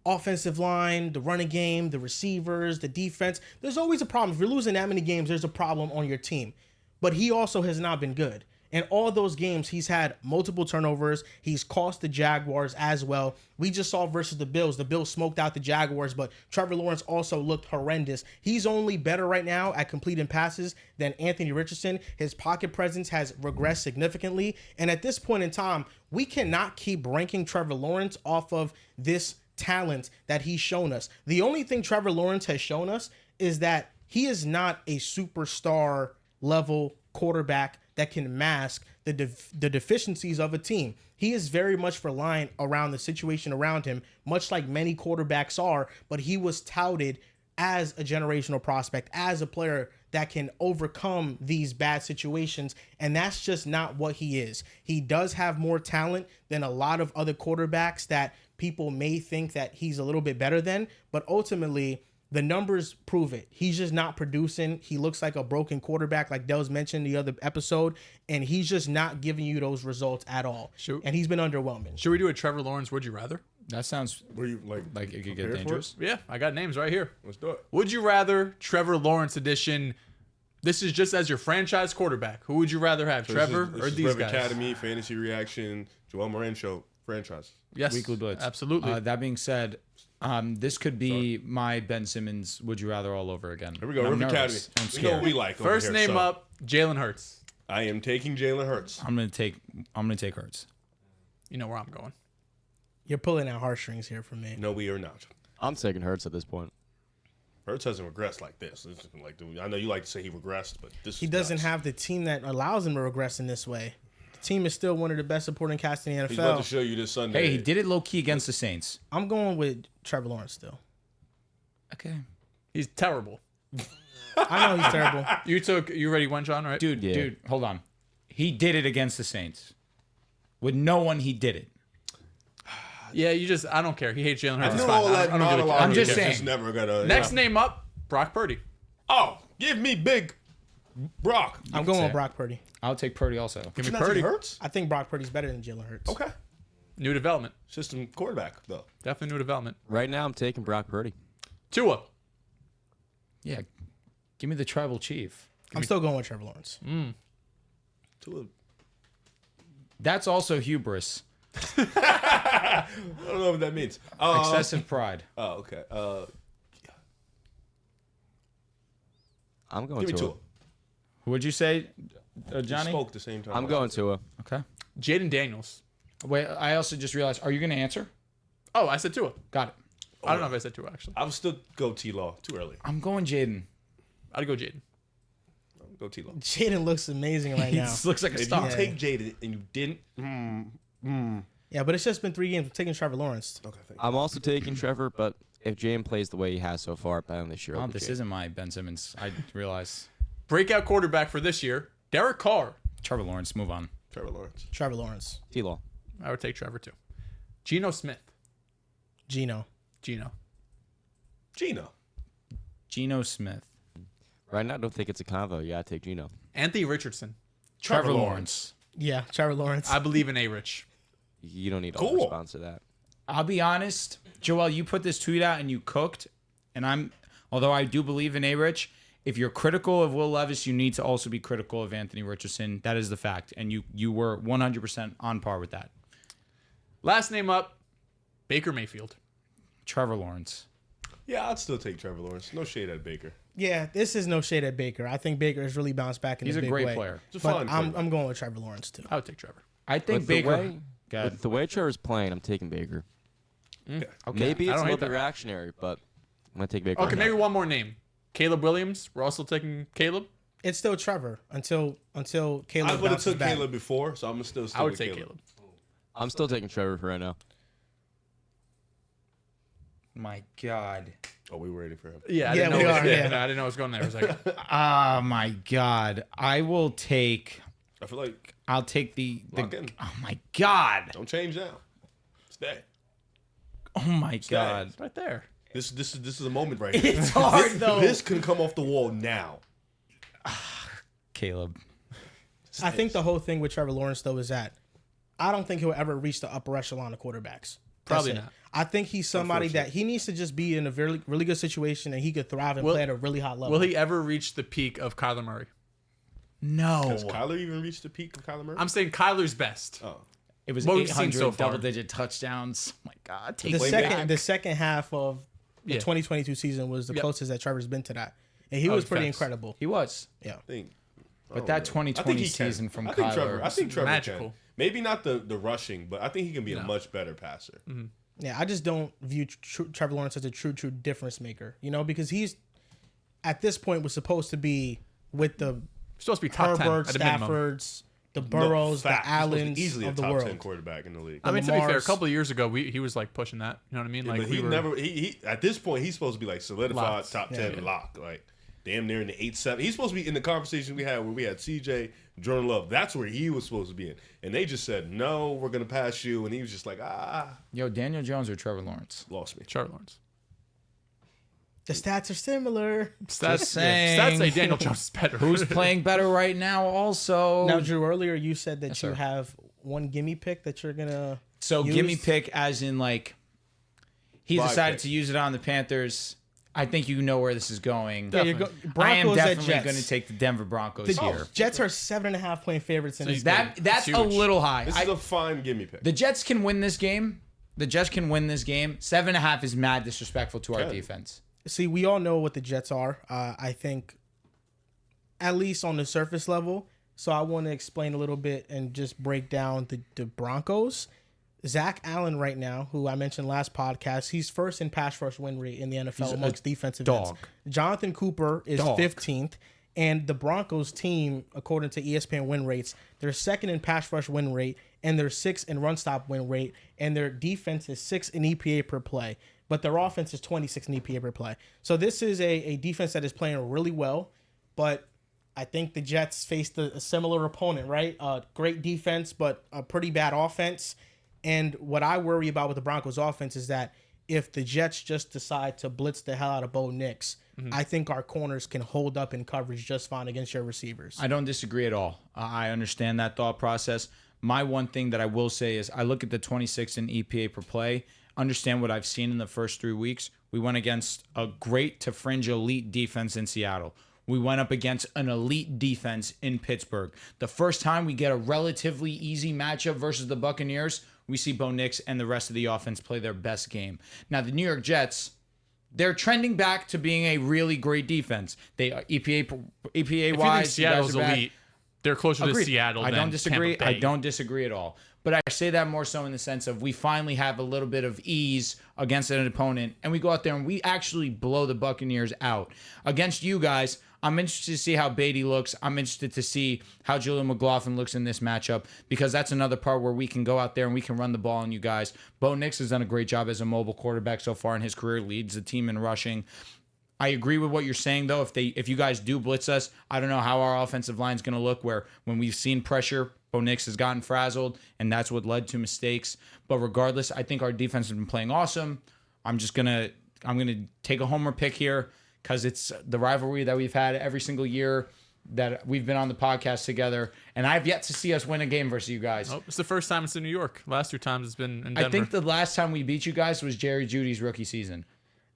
Offensive line, the running game, the receivers, the defense. There's always a problem. If you're losing that many games, there's a problem on your team. But he also has not been good. In all those games, he's had multiple turnovers. He's cost the Jaguars as well. We just saw versus the Bills. The Bills smoked out the Jaguars, but Trevor Lawrence also looked horrendous. He's only better right now at completing passes than Anthony Richardson. His pocket presence has regressed significantly. And at this point in time, we cannot keep ranking Trevor Lawrence off of this talent that he's shown us. The only thing Trevor Lawrence has shown us is that he is not a superstar level quarterback that can mask the deficiencies of a team. He is very much reliant around the situation around him, much like many quarterbacks are, but he was touted as a generational prospect, as a player that can overcome these bad situations, and that's just not what he is. He does have more talent than a lot of other quarterbacks that people may think that he's a little bit better than, but ultimately the numbers prove it. He's just not producing. He looks like a broken quarterback, like Dehls mentioned the other episode, and he's just not giving you those results at all. And he's been underwhelming. Should we do a Trevor Lawrence Would You Rather? That sounds Were you like it could get prepared for dangerous. Yeah, I got names right here. Let's do it. Would you rather Trevor Lawrence edition? This is just as your franchise quarterback. Who would you rather have, Trevor this or is these Rev guys? Academy, Fantasy Reaction, Joel Moran Show, franchise. Yes, Weekly Blitz. Absolutely. That being said, this could be my Ben Simmons Would You Rather all over again. Here we go. And I'm Rev Academy. nervous. I'm We know scared. what we like. over First here, name so up, Jalen Hurts. I am taking Jalen Hurts. I'm gonna take Hurts. You know where I'm going. You're pulling out heartstrings here for me. No, we are not. I'm taking Hurts at this point. Hurts hasn't regressed like this. This is like I know you like to say he regressed, but this He is doesn't nuts. have the team that allows him to regress in this way. The team is still one of the best supporting casts in the He's about to NFL. show you this Sunday. Hey, he did it low key against the Saints. I'm going with Trevor Lawrence still. Okay, He's terrible. I know he's terrible. You already went, John, right? dude, Yeah. dude, hold on. He did it against the Saints. With no one, he did it. Yeah, I don't care. He hates Jalen Hurts. I It's know fine. all that I don't give a monologue. care. I'm just is saying. never gonna. Next yeah. name up, Brock Purdy. Oh, give me big Brock. I'm going say with it. Brock Purdy. I'll take Purdy also. Give me Not Purdy. Hurts. I think Brock Purdy's better than Jalen Hurts. Okay, New development. system quarterback though. Definitely new development. Right now, I'm taking Brock Purdy. Tua. Yeah, give me the tribal chief. I'm still going with Trevor Lawrence. That's also hubris, I don't know what that means. excessive pride. Oh, okay. I'm going Give me Tua. Tua. What'd you say, Johnny? Spoke at the same time. I'm going Tua. Okay. Jaden Daniels. Wait, I also just realized. Are you going to answer? Oh, I said Tua. Got it. I don't know if I said Tua, actually. I would still go T-Law. Too early. I'm going Jaden. I'd go Jaden. Go T-Law. Jaden looks amazing right He now. looks like a If star. you take Jaden and you didn't, Yeah, but it's just been 3 games. I'm taking Trevor Lawrence. okay, thank you. I'm also taking Trevor, but if Jalen plays the way he has so far, bet on this year. Oh, over this Jalen. isn't my Ben Simmons. I realize. Breakout quarterback for this year, Derek Carr. Trevor Lawrence, move on. Trevor Lawrence. Trevor Lawrence. T-Law. I would take Trevor, too. Geno Smith. Geno. Geno. Geno Smith. Right now, I don't think it's a convo. You gotta take Geno. Anthony Richardson. Trevor Lawrence. Yeah, Trevor Lawrence. I believe in A-Rich. You don't need a Cool. response to that. I'll be honest, Joel, you put this tweet out and you cooked, and although I do believe in A-Rich, if you're critical of Will Levis, you need to also be critical of Anthony Richardson. That is the fact, and you were 100% on par with that. Last name up, Baker Mayfield. Trevor Lawrence. Yeah, I'd still take Trevor Lawrence. No shade at Baker. Yeah, this is no shade at Baker. I think Baker has really bounced back in He's a a big great way. player. He's a But fine quarterback. I'm going with Trevor Lawrence too. I would take Trevor. I think With the Baker. way- Go ahead. With the way Trevor's playing, I'm taking Baker. Okay. Maybe I it's don't a little hate bit that. reactionary, but I'm gonna take Baker. Okay, on maybe that. one more name. Caleb Williams. We're also taking Caleb. It's still Trevor until Caleb I would have bounces took back. Caleb before, so I'm gonna still stick I would with take Caleb. I'm still taking Trevor for right now. My God. Oh, we were waiting for him. Yeah, I Yeah, didn't know we it was- are, yeah. I didn't know it was going there. I was like, Oh my God. I will take. I feel like I'll take the. Lock in. Oh my God. don't change now. Stay. Oh my God. it's right there. This is a moment right here. It's hard though. This can come off the wall now. Caleb. I think the whole thing with Trevor Lawrence though is that I don't think he'll ever reach the upper echelon of quarterbacks. Probably That's it. not. I think he's somebody that he needs to just be in a really good situation and he could thrive and Will- play at a really high level. Will he ever reach the peak of Kyler Murray? No. Has Kyler even reached the peak of Kyler Murray? I'm saying Kyler's best. Oh, It was What we've seen 800 so far. double-digit touchdowns. Oh my God. Take the it second back. the second half of the Yeah. 2022 season was the Yep. closest that Trevor's been to that. And he Oh, was pretty facts. incredible. He was. Yeah. I think. But that I think 2020 he can. season from I think Kyler. Trevor. I think Trevor magical. can. Maybe not the rushing, but I think he can be a No. much better passer. Yeah, I just don't view Trevor Lawrence as a true difference maker, you know, because he's at this point was supposed to be with the Supposed to be top 10 Herbert, at a minimum. Staffords, the Burrows, No, the fact. He's supposed to be Allens easily of a the top 10 world. quarterback in the league. I mean, to be fair, a Lamar's- couple of years ago, he was like pushing that. You know what I mean? Like but we he were, never. He at this point he's supposed to be like solidified Locked. top 10 lock. Like damn near in the 8-7. He's supposed to be in the conversation we had where we had CJ, Jordan Love. That's where he was supposed to be in. And they just said, no, we're going to pass you. And he was just like, Yo, Daniel Jones or Trevor Lawrence? Lost me. Trevor Lawrence. The stats are similar. Stats saying. say Daniel Jones is better. Who's playing better right now also? Now, Drew, earlier you said that Yes, you sir. have one gimme pick that you're going to So use. gimme pick as in like he's Buy decided pick. to use it on the Panthers. I think you know where this is going. Yeah, I am Broncos at definitely Jets. going to take the Denver Broncos The here. Jets are 7.5 point favorites in this game. That's Huge. a little high. This is a fine gimme pick. The Jets can win this game. 7.5 is mad disrespectful to our Good. defense. See, we all know what the Jets are. I think, at least on the surface level. So I want to explain a little bit and just break down the Broncos. Zach Allen right now, who I mentioned last podcast, he's first in pass rush win rate in the NFL amongst defensive ends. dog. Jonathan Cooper is Dog. 15th. And the Broncos team, according to ESPN win rates, they're second in pass rush win rate, and they're sixth in run stop win rate, and their defense is 6th in EPA per play. But their offense is 26 in EPA per play. So this is a defense that is playing really well. But I think the Jets faced a similar opponent, right? Great defense, but a pretty bad offense. And what I worry about with the Broncos offense is that if the Jets just decide to blitz the hell out of Bo Nix, I think our corners can hold up in coverage just fine against your receivers. I don't disagree at all. I understand that thought process. My one thing that I will say is I look at the 26 in EPA per play, understand what I've seen in the first 3 weeks. We went against a great to fringe elite defense in Seattle. We went up against an elite defense in Pittsburgh. The first time we get a relatively easy matchup versus the Buccaneers, we see Bo Nix and the rest of the offense play their best game. Now, the New York Jets, they're trending back to being a really great defense. They EPA If you think wise, Seattle's you guys are bad. elite, they're closer to Agreed. Seattle I than don't disagree. Tampa Bay. I don't disagree at all. But I say that more so in the sense of we finally have a little bit of ease against an opponent, and we go out there and we actually blow the Buccaneers out. Against you guys, I'm interested to see how Beatty looks. I'm interested to see how Julian McLaughlin looks in this matchup, because that's another part where we can go out there and we can run the ball on you guys. Bo Nix has done a great job as a mobile quarterback so far in his career, leads the team in rushing. I agree with what you're saying, though. If you guys do blitz us, I don't know how our offensive line is going to look, where when we've seen pressure, Bo Nix has gotten frazzled, and that's what led to mistakes. But regardless, I think our defense has been playing awesome. I'm gonna take a homer pick here because it's the rivalry that we've had every single year that we've been on the podcast together, and I've yet to see us win a game versus you guys. Oh, it's the first time it's in New York. Last 2 times it's been in Denver. I think the last time we beat you guys was Jerry Jeudy's rookie season.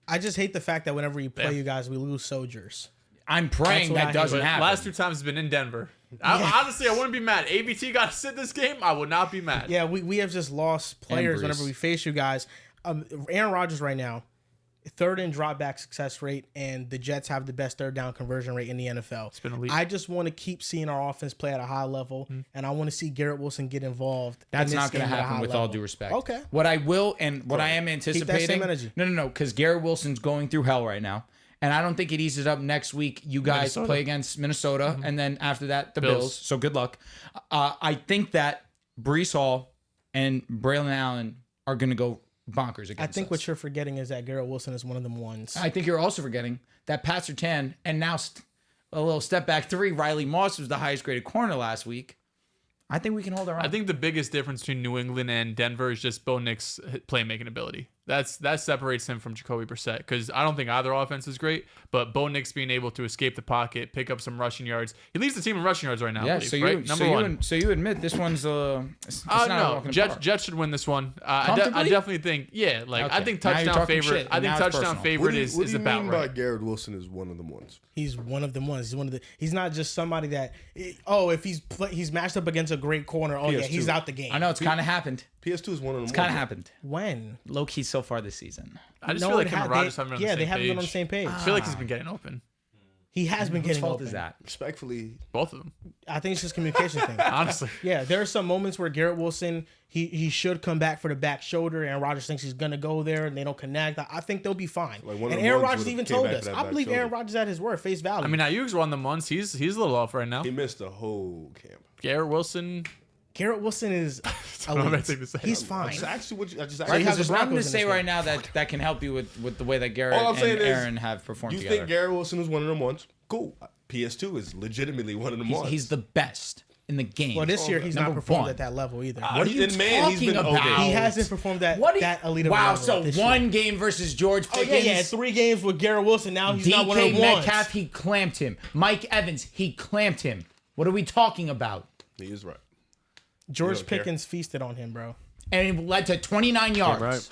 I just hate the fact that whenever you play you guys, we lose soldiers. I'm praying That's what I that hate. doesn't But happen. last 2 times it's been in Denver. Honestly, I wouldn't be mad. ABT got to sit this game. I would not be mad. Yeah, we have just lost players Brees. whenever we face you guys. Aaron Rodgers right now, third in drop back success rate, and the Jets have the best third down conversion rate in the NFL. It's been elite. I just want to keep seeing our offense play at a high level, and I want to see Garrett Wilson get involved. That's in this not going to game at a happen high with all level. due respect. Okay. What I will and what I am anticipating. same energy. No, because Garrett Wilson's going through hell right now. And I don't think it eases up next week. You guys Minnesota. play against Minnesota, and then after that, the Bills. So good luck. I think that Brees Hall and Braylon Allen are going to go bonkers against I think us. what you're forgetting is that Garrett Wilson is one of them ones. I think you're also forgetting that Pat Surtain, and now a little step back 3, Riley Moss was the highest graded corner last week. I think we can hold our own. I think the biggest difference between New England and Denver is just Bo Nix' playmaking ability. That separates him from Jacoby Brissett, because I don't think either offense is great, but Bo Nix being able to escape the pocket, pick up some rushing yards. He leads the team in rushing yards right now. I believe, right? Number one. So you admit this one's it's not a No, walk in the park. Jets should win this one. I Comfortably? definitely think, I Okay. think Now you're touchdown talking favorite. shit, I and think now it's touchdown personal. favorite is What do you about mean right. by Garrett Wilson is one of them ones? He's one of them ones. He's one of the. He's not just somebody that. If he's matched up against a great corner. Oh yeah, PS2. he's out the game. I know it's kind of happened. PS2 is one of them. It's kind of happened. When. Low key so far this season. I just feel like him and Rodgers haven't been on the same they haven't page. been on the same page. I feel like he's been getting open. He has been Whose getting fault open. is that? Respectfully, Both of them. I think it's just communication thing. Honestly. Yeah, there are some moments where Garrett Wilson he should come back for the back shoulder, and Rodgers thinks he's gonna go there, and they don't connect. I think they'll be fine. Like one of and the Aaron ones Rodgers would've even came told back us. to that I back believe Aaron shoulder. Rodgers at his word, face value. I mean, Ayuk's one of the months. He's a little off right now. he missed the whole camp. Garrett Wilson. Garrett Wilson is don't know elite. anything to say. He's fine. Just actually, I just So he Because has there's the nothing to Broncos in say this right game. now that can help you with the way that Garrett All I'm saying and is, Aaron have performed You together. think Garrett Wilson is one of them ones? Cool. PS2 is legitimately one of them ones. He's the best in the game. Well, this year he's not Number performed one. at that level either. What are you He's been talking about? He hasn't performed that elite of a Wow, level so this one year. game versus George Oh Pickens. yeah, 3 games with Garrett Wilson. Now he's not one of DK the ones. Metcalf, he clamped him. Mike Evans, he clamped him. What are we talking about? He is right. George don't care. Pickens feasted on him, bro. And it led to 29 yards. right.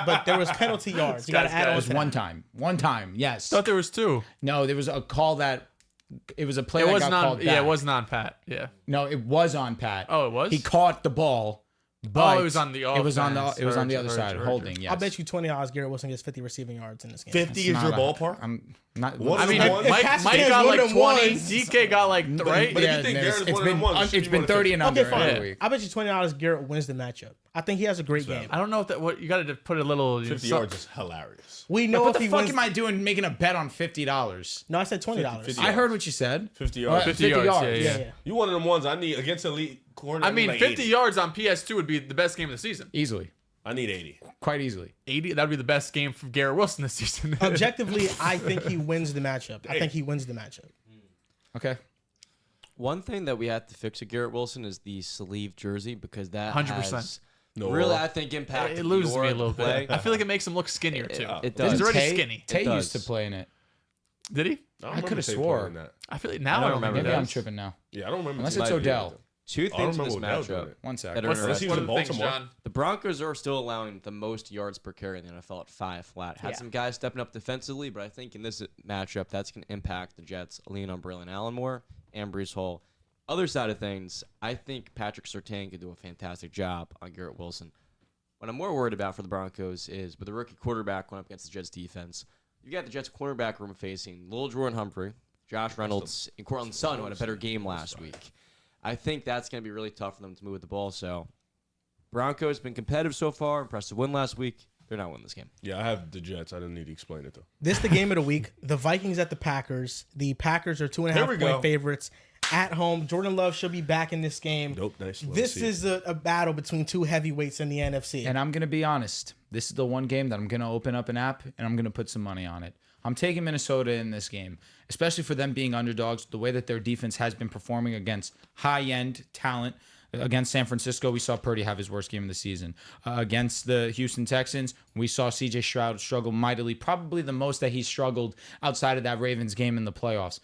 But there was penalty yards. You got to add on It was to one that. time. One time, yes. Thought there was 2. No, there was a call that it was a play It that was got not. called back. Yeah, it was non Pat. Yeah. No, it was on Pat. Oh, it was? He caught the ball, but it was on the It was on the offense. it was on the Heard other you, side, heard you. holding. Yes. I'll bet you $20 Garrett Wilson gets 50 receiving yards in this game. 50 is your Not a- ballpark? I'm not. What I is mean, the if one- Mike Pass got against like one of 20. them ones. DK got like right. but if Yeah, you think there's- Garrett's one of them ones, it's been 30 and under Okay, fine. every week. I bet you $20 Garrett wins the matchup. I think he has a great game. I don't know if that. What you got to put a little. 50 yards is hilarious. We know What if the he fuck wins. am I doing making a bet on $50? No, I said $20. 50 I heard what you said. 50 yards. 50 yards, Yeah, yeah. You one of them ones I need against elite corner. I mean, like 50 80. yards on PS2 would be the best game of the season. Easily. I need 80. Quite easily. 80. That would be the best game from Garrett Wilson this season. Objectively, I think he wins the matchup. I think he wins the matchup. Okay. One thing that we have to fix at Garrett Wilson is the sleeve jersey because that 100%. has No, really, I think, impacted It loses your me a little play. bit. I feel like it makes him look skinnier too. It does. He's already Tay- skinny. Tay It used to does. play in it. Did he? I coulda remember Tay swore. playing that. I feel like now I don't don't remember remember Maybe that. I'm tripping now. Yeah, I don't remember. Unless Tay it's Might be. Odell. Two I don't things in remember this Odell doing matchup it. One sec. that are What's Unless he interesting. was one in of the things, Baltimore. John? The Broncos are still allowing the most yards per carry in the NFL at 5 flat. Had some guys stepping up defensively, but I think in this matchup, that's going to impact the Jets leaning on Braylon Allen more and Breece Hall. Other side of things, I think Patrick Surtain could do a fantastic job on Garrett Wilson. What I'm more worried about for the Broncos is with the rookie quarterback going up against the Jets defense, you got the Jets cornerback room facing Lil Jordan Humphrey, Josh Reynolds, and Cortland Sutton, who had a better game last week. I think that's going to be really tough for them to move with the ball. So Broncos been competitive so far. Impressive win last week. They're not winning this game. Yeah, I have the Jets. I didn't need to explain it though. This is the game of the week. The Vikings at the Packers. The Packers are 2.5 Here we go. point favorites at home. Jordan Love should be back in this game. Nope, nice. Love This to see is a battle between two heavyweights in the NFC. And I'm going to be honest. This is the one game that I'm going to open up an app and I'm going to put some money on it. I'm taking Minnesota in this game, especially for them being underdogs, the way that their defense has been performing against high-end talent. Against San Francisco, we saw Purdy have his worst game of the season. Against the Houston Texans, we saw C.J. Stroud struggle mightily, probably the most that he struggled outside of that Ravens game in the playoffs.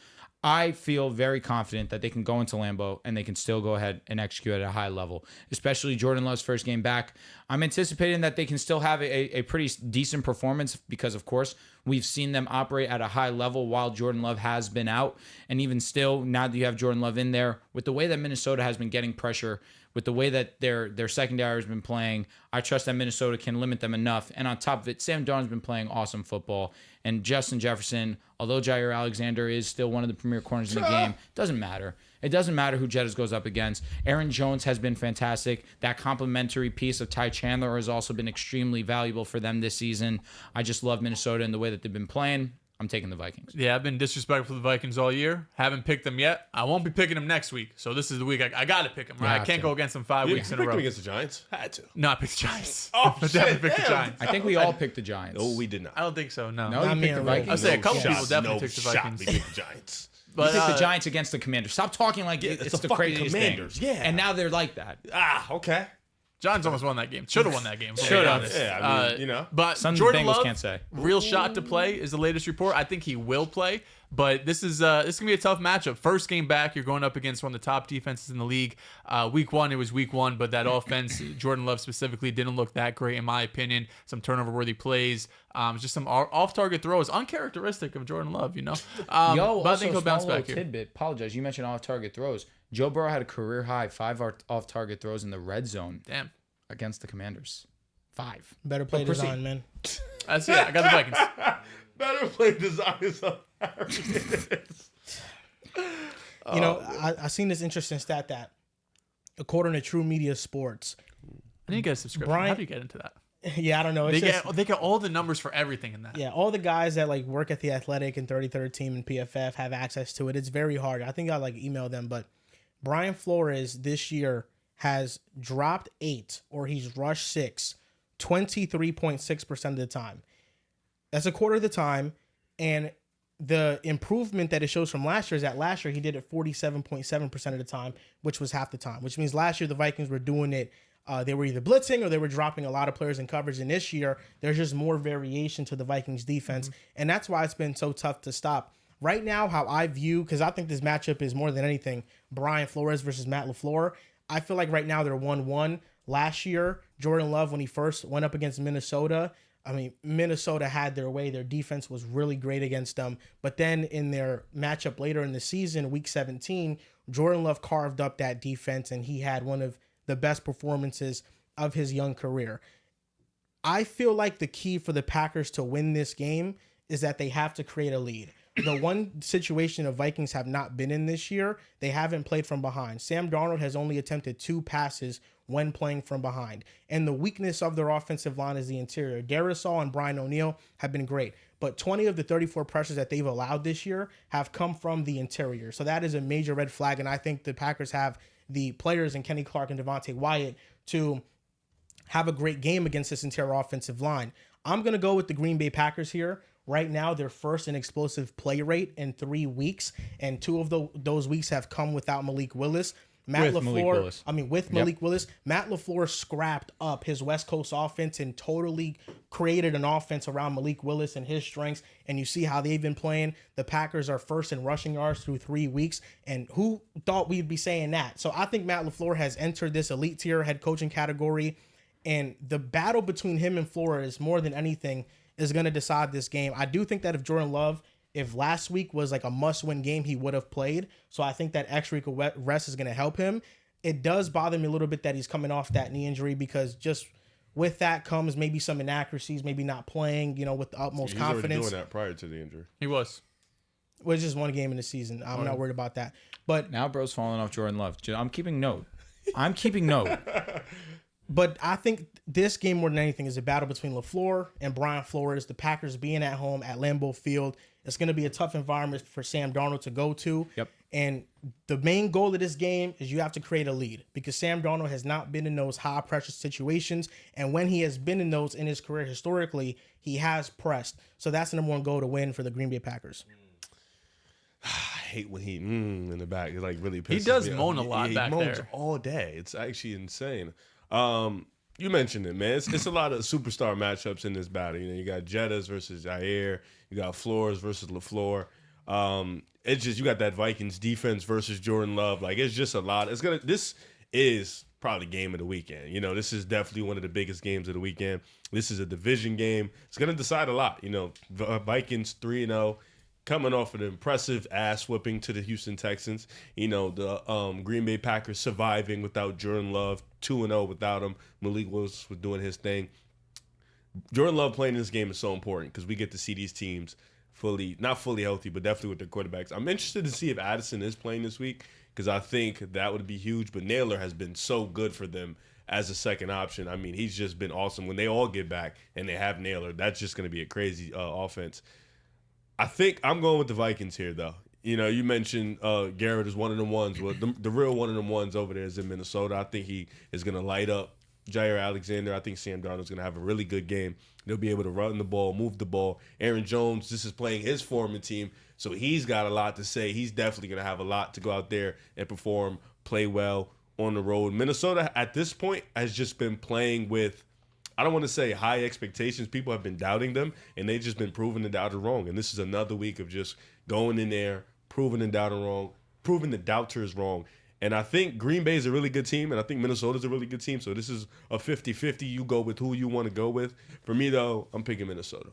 I feel very confident that they can go into Lambeau and they can still go ahead and execute at a high level, especially Jordan Love's first game back. I'm anticipating that they can still have a pretty decent performance because, of course, we've seen them operate at a high level while Jordan Love has been out. And even still, now that you have Jordan Love in there, with the way that Minnesota has been getting pressure, with the way that their secondary has been playing, I trust that Minnesota can limit them enough. And on top of it, Sam Darnold's been playing awesome football. And Justin Jefferson, although Jair Alexander is still one of the premier corners in the game, doesn't matter. It doesn't matter who Jettas goes up against. Aaron Jones has been fantastic. That complementary piece of Ty Chandler has also been extremely valuable for them this season. I just love Minnesota and the way that they've been playing. I'm taking the Vikings. Yeah, I've been disrespectful to the Vikings all year. Haven't picked them yet. I won't be picking them next week. So this is the week I got to pick them. Right? I have can't to. go against them 5 You weeks in a picked row. them against the Giants. Had to. No, I picked the Giants. Oh, I definitely shit, picked the damn. Giants. I think we all picked the Giants. No, we did not. I don't think so. No. No, Not you me picked the and Ray. Vikings. I'll say a couple shot, people definitely no picked the shot. Vikings. We picked the Giants. You But picked the Giants against the Commanders. Stop talking like it's it's the the fucking craziest Commanders, thing. yeah. And now they're like that. Okay. John's almost won that game. Should have won that game. Should have. Yeah, I mean, you know. But Some Jordan Bengals Love, can't say. real shot to play is the latest report. I think he will play, but this is gonna be a tough matchup. First game back, you're going up against one of the top defenses in the league. Week 1, it was week 1, but that offense, Jordan Love specifically, didn't look that great in my opinion. Some turnover-worthy plays, just some off-target throws, uncharacteristic of Jordan Love, you know. Yo, But I also think he'll bounce back here. tidbit. Apologize. You mentioned off-target throws. Joe Burrow had a career high 5 off-target throws in the red zone Damn, against the Commanders. 5. Better play But proceed. design, man. that's it. I got the Vikings. Better play design is hilarious. You know, I seen this interesting stat that, according to True Media Sports, I need to get a subscription. Brian- How do you get into that? yeah, I don't know. It's They just, get all the numbers for everything in that. yeah, all the guys that like work at the Athletic and 33rd team and PFF have access to it. It's very hard. I think I like email them, but Brian Flores this year has dropped 8 or he's rushed 6, 23.6% of the time. That's a quarter of the time. And the improvement that it shows from last year is that last year he did it 47.7% of the time, which was half the time, which means last year the Vikings were doing it. They were either blitzing or they were dropping a lot of players in coverage. And this year, there's just more variation to the Vikings defense. And that's why it's been so tough to stop. Right now, how I view, because I think this matchup is more than anything, Brian Flores versus Matt LaFleur. I feel like right now they're 1-1. Last year, Jordan Love, when he first went up against Minnesota, I mean, Minnesota had their way. Their defense was really great against them. But then in their matchup later in the season, week 17, Jordan Love carved up that defense, and he had one of the best performances of his young career. I feel like the key for the Packers to win this game is that they have to create a lead. The one situation the Vikings have not been in this year, they haven't played from behind. Sam Darnold has only attempted 2 passes when playing from behind. And the weakness of their offensive line is the interior. Darisaw and Brian O'Neill have been great, but 20 of the 34 pressures that they've allowed this year have come from the interior. So that is a major red flag, and I think the Packers have the players in Kenny Clark and Devontae Wyatt to have a great game against this interior offensive line. I'm going to go with the Green Bay Packers here. Right now, they're first in explosive play rate in 3 weeks, and 2 of those weeks have come without Malik Willis. Malik Willis. Matt LaFleur scrapped up his West Coast offense and totally created an offense around Malik Willis and his strengths. And you see how they've been playing. The Packers are first in rushing yards through 3 weeks. And who thought we'd be saying that? So I think Matt LaFleur has entered this elite tier head coaching category. And the battle between him and Flores, more than anything, is going to decide this game. I do think that if last week was like a must-win game, he would have played. So I think that extra week of rest is going to help him. It does bother me a little bit that he's coming off that knee injury, because just with that comes maybe some inaccuracies, maybe not playing, with the utmost confidence. He was already doing that prior to the injury. He was. Well, it's just one game in the season. I'm not worried about that. But now bro's falling off Jordan Love. I'm keeping note. But I think this game more than anything is a battle between LaFleur and Brian Flores. The Packers being at home at Lambeau Field. It's going to be a tough environment for Sam Darnold to go to. Yep. And the main goal of this game is you have to create a lead, because Sam Darnold has not been in those high pressure situations. And when he has been in those in his career historically, he has pressed. So that's the number one goal to win for the Green Bay Packers. I hate when he in the back. It like really pisses me off. He does moan a lot back there. He moans all day. It's actually insane. You mentioned it, man. It's a lot of superstar matchups in this battle. You got Jettas versus Jair. You got Flores versus LaFleur. It's just, you got that Vikings defense versus Jordan Love. Like, it's just a lot. This is probably game of the weekend. This is definitely one of the biggest games of the weekend. This is a division game. It's gonna decide a lot. Vikings 3-0. Coming off an impressive ass whipping to the Houston Texans. The Green Bay Packers surviving without Jordan Love, 2-0 without him. Malik Willis was doing his thing. Jordan Love playing in this game is so important, because we get to see these teams not fully healthy, but definitely with their quarterbacks. I'm interested to see if Addison is playing this week, because I think that would be huge. But Naylor has been so good for them as a second option. I mean, he's just been awesome. When they all get back and they have Naylor, that's just going to be a crazy offense. I think I'm going with the Vikings here, though. You mentioned Garrett is one of them ones. Well, the real one of them ones over there is in Minnesota. I think he is going to light up Jair Alexander. I think Sam Darnold's going to have a really good game. They'll be able to run the ball, move the ball. Aaron Jones, this is playing his former team, so he's got a lot to say. He's definitely going to have a lot to go out there and perform, play well on the road. Minnesota, at this point, has just been playing with, I don't want to say high expectations. People have been doubting them, and they've just been proven the doubter wrong. And this is another week of just going in there, proving the doubter wrong, proving the doubters wrong. And I think Green Bay is a really good team, and I think Minnesota's a really good team. So this is a 50-50. You go with who you want to go with. For me, though, I'm picking Minnesota.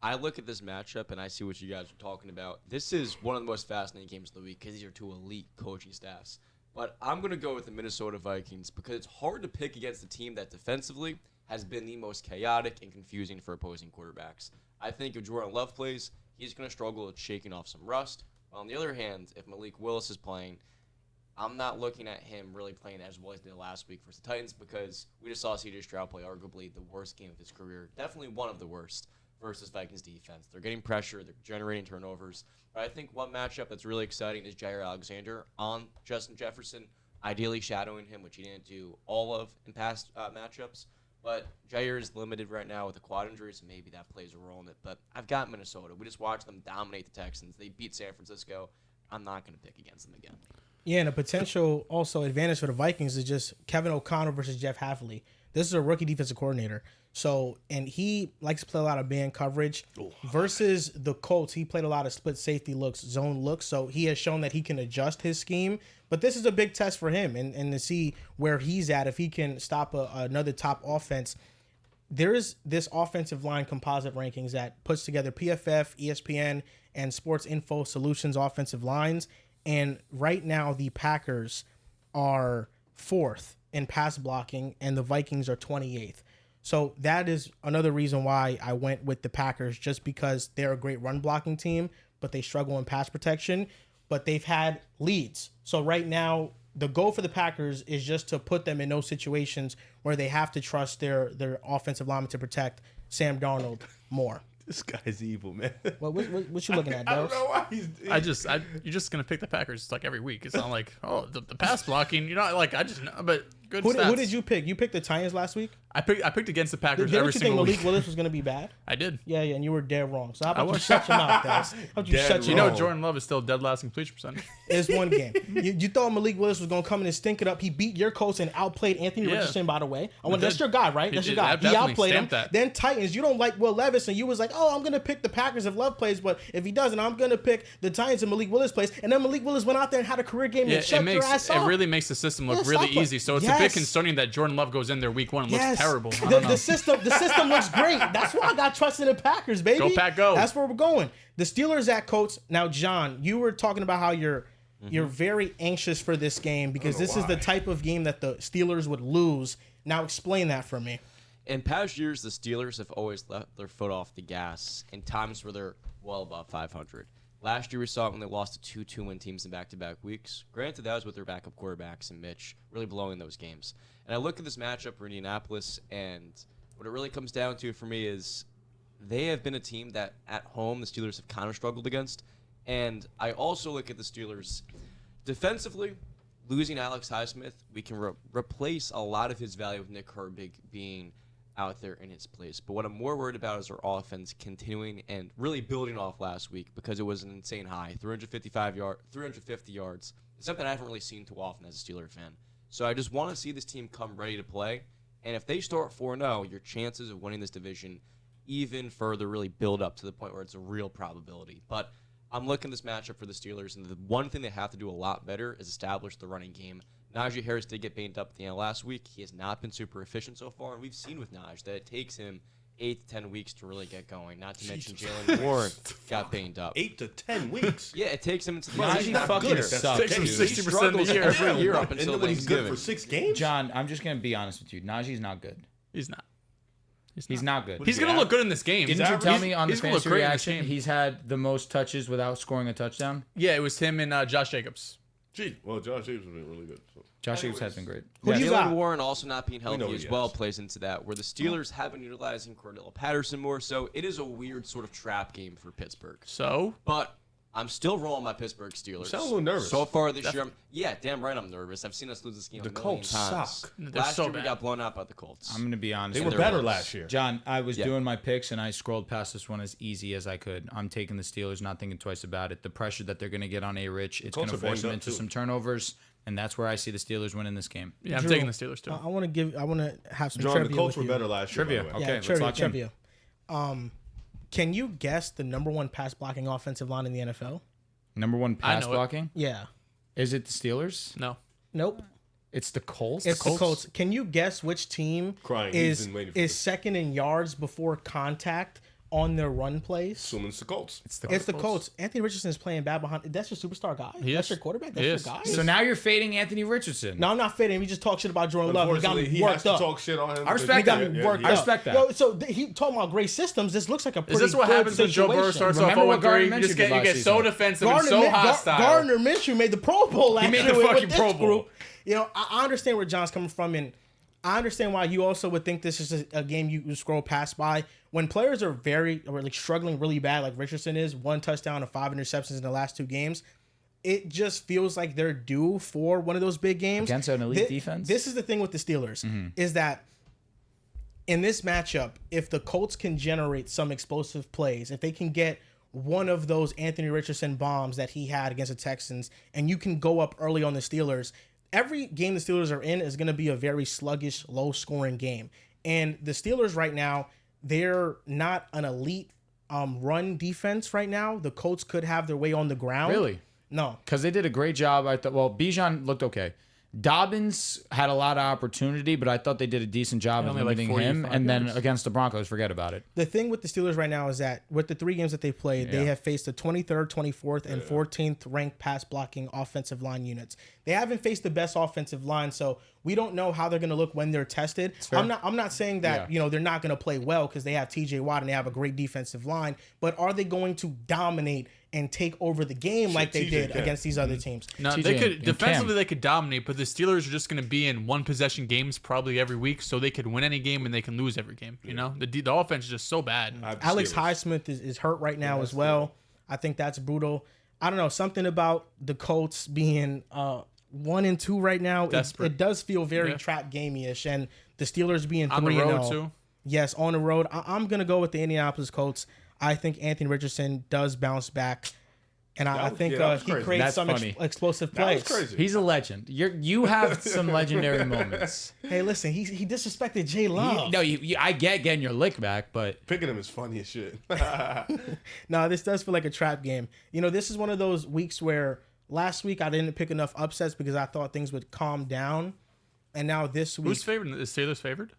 I look at this matchup, and I see what you guys are talking about. This is one of the most fascinating games of the week, because these are 2 elite coaching staffs. But I'm going to go with the Minnesota Vikings, because it's hard to pick against a team that defensively has been the most chaotic and confusing for opposing quarterbacks. I think if Jordan Love plays, he's going to struggle with shaking off some rust. While on the other hand, if Malik Willis is playing, I'm not looking at him really playing as well as he did last week versus the Titans, because we just saw C.J. Stroud play arguably the worst game of his career, definitely one of the worst, versus Vikings defense. They're getting pressure, they're generating turnovers. But I think one matchup that's really exciting is Jair Alexander on Justin Jefferson, ideally shadowing him, which he didn't do all of in past matchups. But Jair is limited right now with a quad injury, so maybe that plays a role in it. But I've got Minnesota. We just watched them dominate the Texans. They beat San Francisco. I'm not going to pick against them again. Yeah, and a potential also advantage for the Vikings is just Kevin O'Connell versus Jeff Hafley. This is a rookie defensive coordinator. So, and he likes to play a lot of man coverage versus the Colts. He played a lot of split safety looks, zone looks. So he has shown that he can adjust his scheme. But this is a big test for him and to see where he's at, if he can stop another top offense. There is this offensive line composite rankings that puts together PFF, ESPN, and Sports Info Solutions offensive lines. And right now, the Packers are 4th in pass blocking, and the Vikings are 28th. So that is another reason why I went with the Packers, just because they're a great run blocking team, but they struggle in pass protection. But they've had leads. So right now, the goal for the Packers is just to put them in those situations where they have to trust their offensive lineman to protect Sam Darnold more. This guy's evil, man. What you looking at, I don't Dehls? know why he's. You're just gonna pick the Packers like every week. It's not like, oh, the pass blocking. You're not like, I just know, but good stats. Who did you pick? You picked the Titans last week? I picked against the Packers Didn't every you think single Malik week. Willis was going to be bad? I did. Yeah, and you were dead wrong. So how about you shut your mouth, Dehls? How about you Dead shut You your know mouth? Jordan Love is still dead last completion percentage. It's one game. You thought Malik Willis was going to come in and stink it up. He beat your Colts and outplayed Anthony Yeah. Richardson, by the way. That's did. your guy, right? That's He your guy. did. He Definitely outplayed him. stamped that. Then Titans, you don't like Will Levis, and you was like, oh, I'm going to pick the Packers if Love plays, but if he doesn't, I'm going to pick the Titans and Malik Willis plays. And then Malik Willis went out there and had a career game and shut your ass it up. really makes the system look Yeah, really stop it. easy. So it's a Yes. bit concerning that Jordan Love goes in there week 1 and looks terrible. I don't know. The system looks great. That's why I got trust in the Packers, baby. Go Pack, go. That's where we're going. The Steelers at Colts. Now, John, you were talking about how you're very anxious for this game because this is the type of game that the Steelers would lose. Now, explain that for me. In past years, the Steelers have always left their foot off the gas in times where they're well above 500. Last year, we saw it when they lost to 2 2-win teams in back-to-back weeks. Granted, that was with their backup quarterbacks and Mitch really blowing those games. And I look at this matchup for Indianapolis, and what it really comes down to for me is they have been a team that at home the Steelers have kind of struggled against. And I also look at the Steelers defensively. Losing Alex Highsmith, we can replace a lot of his value with Nick Herbig being out there in his place. But what I'm more worried about is our offense continuing and really building off last week because it was an insane high, 350 yards. It's something I haven't really seen too often as a Steeler fan. So I just want to see this team come ready to play. And if they start 4-0, your chances of winning this division even further really build up to the point where it's a real probability. But I'm looking at this matchup for the Steelers, and the one thing they have to do a lot better is establish the running game. Najee Harris did get banged up at the end of last week. He has not been super efficient so far, and we've seen with Najee that it takes him 8 to 10 weeks to really get going. Not to mention Jalen Warren got banged up. 8 to 10 weeks. Yeah, it takes him into the Najee fucking good. sucks. Takes him dude. 60% of the year. every year up And until then when he's good Thanksgiving. for 6 games. John, I'm just going to be honest with you. Najee's not good. He's not. He's not good. He's going to look good in this game. Didn't you tell me on the he's gonna look fantasy great in this reaction game. he's had the most touches without scoring a touchdown? Yeah, it was him and Josh Jacobs. Gee, well, Josh Jacobs has been really good. So. Josh Jacobs has been great. Who do you got? Jalen Warren also not being know healthy he as well is. plays into that, where the Steelers have been utilizing Cordell Patterson more. So it is a weird sort of trap game for Pittsburgh. So, But I'm still rolling my Pittsburgh Steelers. sound a little nervous. So far this year, yeah, damn right I'm nervous. I've seen us lose this game The a million Colts times. suck. They're Last so year we bad. got blown out by the Colts. I'm going to be honest. They with were you. better worse. last year. John, I was Yeah. doing my picks and I scrolled past this one as easy as I could. I'm taking the Steelers, not thinking twice about it. The pressure that they're going to get on A-Rich, it's going Colts to are force banged them up, into too. some turnovers, and that's where I see the Steelers winning this game. yeah, I'm Drew, taking the Steelers too. I want to have some John, trivia the Colts with were you. better last year. Trivia. by the way. Okay, Yeah, let's trivia, lock in. trivia. Can you guess the number 1 pass blocking offensive line in the NFL? Number 1 pass know it. blocking? Yeah. Is it the Steelers? No. Nope. It's the Colts? It's the Colts. Can you guess which team Crying. He's is been waiting for is this. second in yards before contact on their run plays? Assuming it's the Colts. It's the It's the Colts. Anthony Richardson is playing bad behind. That's your superstar guy. He That's is. your quarterback. He That's is. your guy. So now you're fading Anthony Richardson. No, I'm not fitting. We just talk shit about Jordan Love. He got Unfortunately, me he has worked to up. talk shit on him. I respect He got that. me worked I up. respect that. Yo, so he talking about great systems. This looks like a pretty Is this what good happens when Joe Burrow situation. starts off Remember what 0-3? Gardner You Minshew just did get last so season. defensive and so hostile. Gardner Minshew made the Pro Bowl last made year the with fucking this Pro Bowl. group. You know, I understand where John's coming from, and I understand why you also would think this is a game you scroll past by. When players are like struggling really bad, like Richardson is, 1 touchdown and 5 interceptions in the last 2 games, it just feels like they're due for one of those big games. Against an elite defense? This is the thing with the Steelers, is that in this matchup, if the Colts can generate some explosive plays, if they can get one of those Anthony Richardson bombs that he had against the Texans, and you can go up early on the Steelers, every game the Steelers are in is going to be a very sluggish, low-scoring game. And the Steelers right now, they're not an elite run defense right now. The Colts could have their way on the ground. Really? No. Because they did a great job. I thought. Well, Bijan looked okay. Dobbins had a lot of opportunity, but I thought they did a decent job of only like limiting 45 him. And then yards. against the Broncos, forget about it. The thing with the Steelers right now is that with the 3 games that they played, they have faced the 23rd, 24th, and 14th ranked pass blocking offensive line units. They haven't faced the best offensive line, so we don't know how they're going to look when they're tested. I'm not saying that they're not going to play well because they have TJ Watt and they have a great defensive line, but are they going to dominate and take over the game like they did against these other teams? No, TJ they could and defensively Cam. they could dominate, but the Steelers are just going to be in one possession games probably every week, so they could win any game and they can lose every game. You know, the offense is just so bad. Alex Highsmith is hurt right now as well. I think that's brutal. I don't know, something about the Colts being 1-2 right now. It does feel very trap gamey-ish, and the Steelers being 3-0 On the road too. Yes, on the road. I'm gonna go with the Indianapolis Colts. I think Anthony Richardson does bounce back, and I think he creates That's some funny. explosive That was plays. crazy. He's a legend. You have some legendary moments. Hey, listen, he disrespected Jay Love. I get getting your lick back, but Picking him is funny as shit. No, this does feel like a trap game. You know, this is one of those weeks where last week I didn't pick enough upsets because I thought things would calm down, and now this week Who's favored? Is Steelers favored?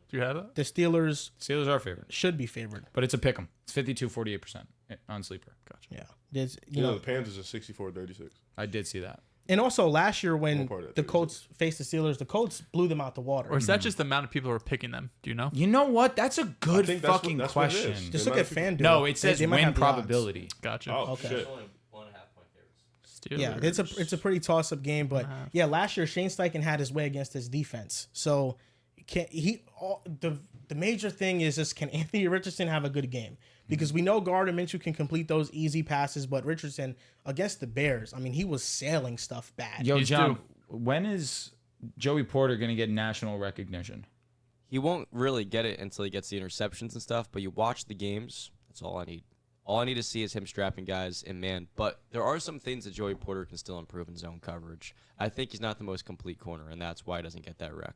Do you have that? the Steelers Steelers are favored. should be favored. But it's a pick 'em. It's 48% on Sleeper. Gotcha. Yeah, there's You know, the Panthers are 64-36. I did see that. and also last year when One part of that the too, Colts faced the Steelers, the Colts blew them out the water. Or is that just the amount of people who are picking them? Do you know? You know what? That's a good think that's fucking what it is. question. Just They look might at have FanDuel. No, it says They might win have the odds. probability. Gotcha. Oh, Okay. shit. Only 1.5 point favorites. Steelers. Yeah, it's a pretty toss up game, but yeah, last year Shane Steichen had his way against his defense. So the major thing is just, can Anthony Richardson have a good game? Because we know Gardner Minshew can complete those easy passes, but Richardson against the Bears, I mean, he was sailing stuff bad. Yo, He's John, due. when is Joey Porter going to get national recognition? He won't really get it until he gets the interceptions and stuff, but you watch the games, that's all I need. All I need to see is him strapping guys in man. But there are some things that Joey Porter can still improve in zone coverage. I think he's not the most complete corner, and that's why he doesn't get that rec.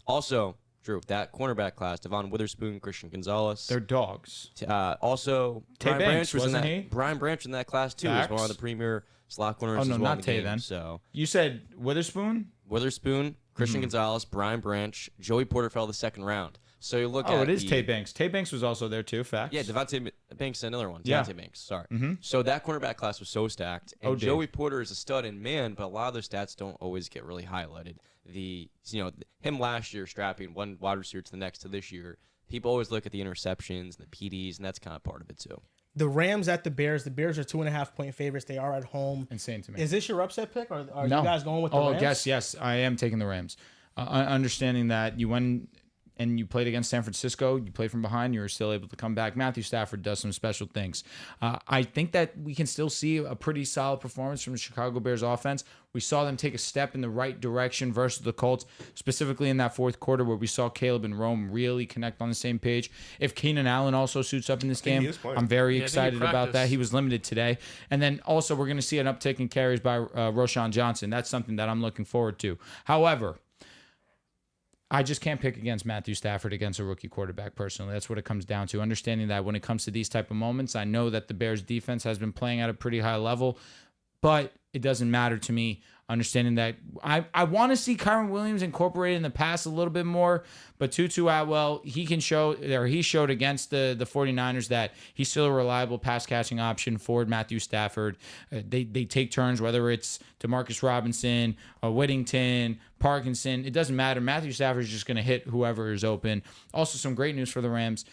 Also, Drew, that cornerback class, Devon Witherspoon, Christian Gonzalez. They're dogs. Also, Tay Brian Banks, Branch was in wasn't that. he? Brian Branch in that class too. Was one Facts. of the premier slot corners. Oh, no, as well not in the Tay game. then. So You said Witherspoon? Witherspoon, Christian Gonzalez, Brian Branch, Joey Porter fell the second round. So you look at Oh, it is the, Tay Banks. Tay Banks was also there too. Facts. Yeah, Devontae Banks, another one. Yeah. Devontae Banks, sorry. So that cornerback class was so stacked. And Oh, dude. Joey Porter is a stud in man, but a lot of their stats don't always get really highlighted. Him last year strapping one wide receiver to the next to this year, people always look at the interceptions and the PDs, and that's kind of part of it too. The Rams at the Bears. The Bears are 2.5 point favorites. They are at home. Insane to me. Is this your upset pick, or are No. you guys going with the Rams? Yes, I am taking the Rams. Understanding that you went and you played against San Francisco, you played from behind, you were still able to come back. Matthew Stafford does some special things. I think that we can still see a pretty solid performance from the Chicago Bears offense. We saw them take a step in the right direction versus the Colts, specifically in that fourth quarter where we saw Caleb and Rome really connect on the same page. If Keenan Allen also suits up in this think he game, is playing. I'm very Yeah, I think he excited about that. practiced. He was limited today. And then also we're going to see an uptick in carries by Roshan Johnson. That's something that I'm looking forward to. However, I just can't pick against Matthew Stafford against a rookie quarterback personally. That's what it comes down to. Understanding that when it comes to these type of moments, I know that the Bears defense has been playing at a pretty high level, but it doesn't matter to me. Understanding that I want to see Kyron Williams incorporated in the pass a little bit more, but Tutu Atwell, he showed against the 49ers that he's still a reliable pass catching option for Matthew Stafford. They take turns, whether it's Demarcus Robinson, Whittington, Parkinson. It doesn't matter. Matthew Stafford is just going to hit whoever is open. Also, some great news for the Rams.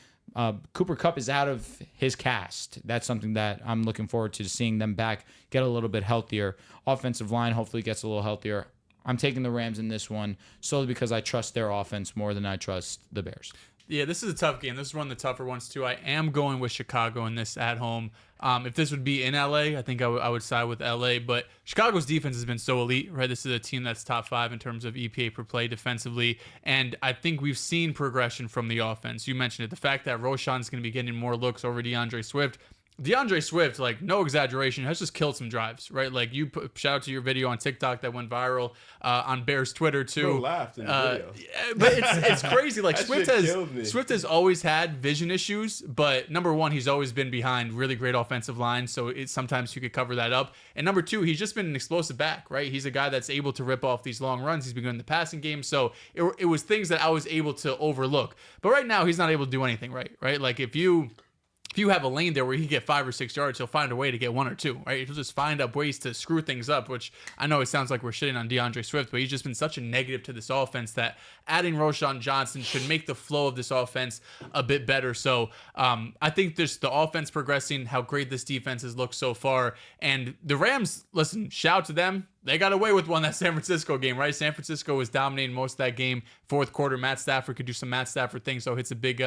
Cooper Kupp is out of his cast. That's something that I'm looking forward to seeing them back, get a little bit healthier. Offensive line hopefully gets a little healthier. I'm taking the Rams in this one solely because I trust their offense more than I trust the Bears. Yeah, this is a tough game. This is one of the tougher ones, too. I am going with Chicago in this at home. If this would be in LA, I think I would side with LA. But Chicago's defense has been so elite, right? This is a team that's top 5 in terms of EPA per play defensively. And I think we've seen progression from the offense. You mentioned it. The fact that Roshan's going to be getting more looks over DeAndre Swift. DeAndre Swift, like, no exaggeration, has just killed some drives, right? Like, shout out to your video on TikTok that went viral on Bears Twitter too. Bro laughed in the video. Yeah, but it's crazy. Like, That Swift has always had vision issues, but number one, he's always been behind really great offensive lines, so sometimes you could cover that up. And number two, he's just been an explosive back, right? He's a guy that's able to rip off these long runs. He's been good in the passing game, so it was things that I was able to overlook. But right now, he's not able to do anything right? Like, if you have a lane there where he can get 5 or 6 yards, he'll find a way to get 1 or 2, right? He'll just find up ways to screw things up, which I know it sounds like we're shitting on DeAndre Swift, but he's just been such a negative to this offense that adding Roshan Johnson should make the flow of this offense a bit better. So I think there's the offense progressing, how great this defense has looked so far. And the Rams, listen, shout out to them. They got away with one that San Francisco game, right? San Francisco was dominating most of that game. Fourth quarter, Matt Stafford could do some Matt Stafford things, so hits a big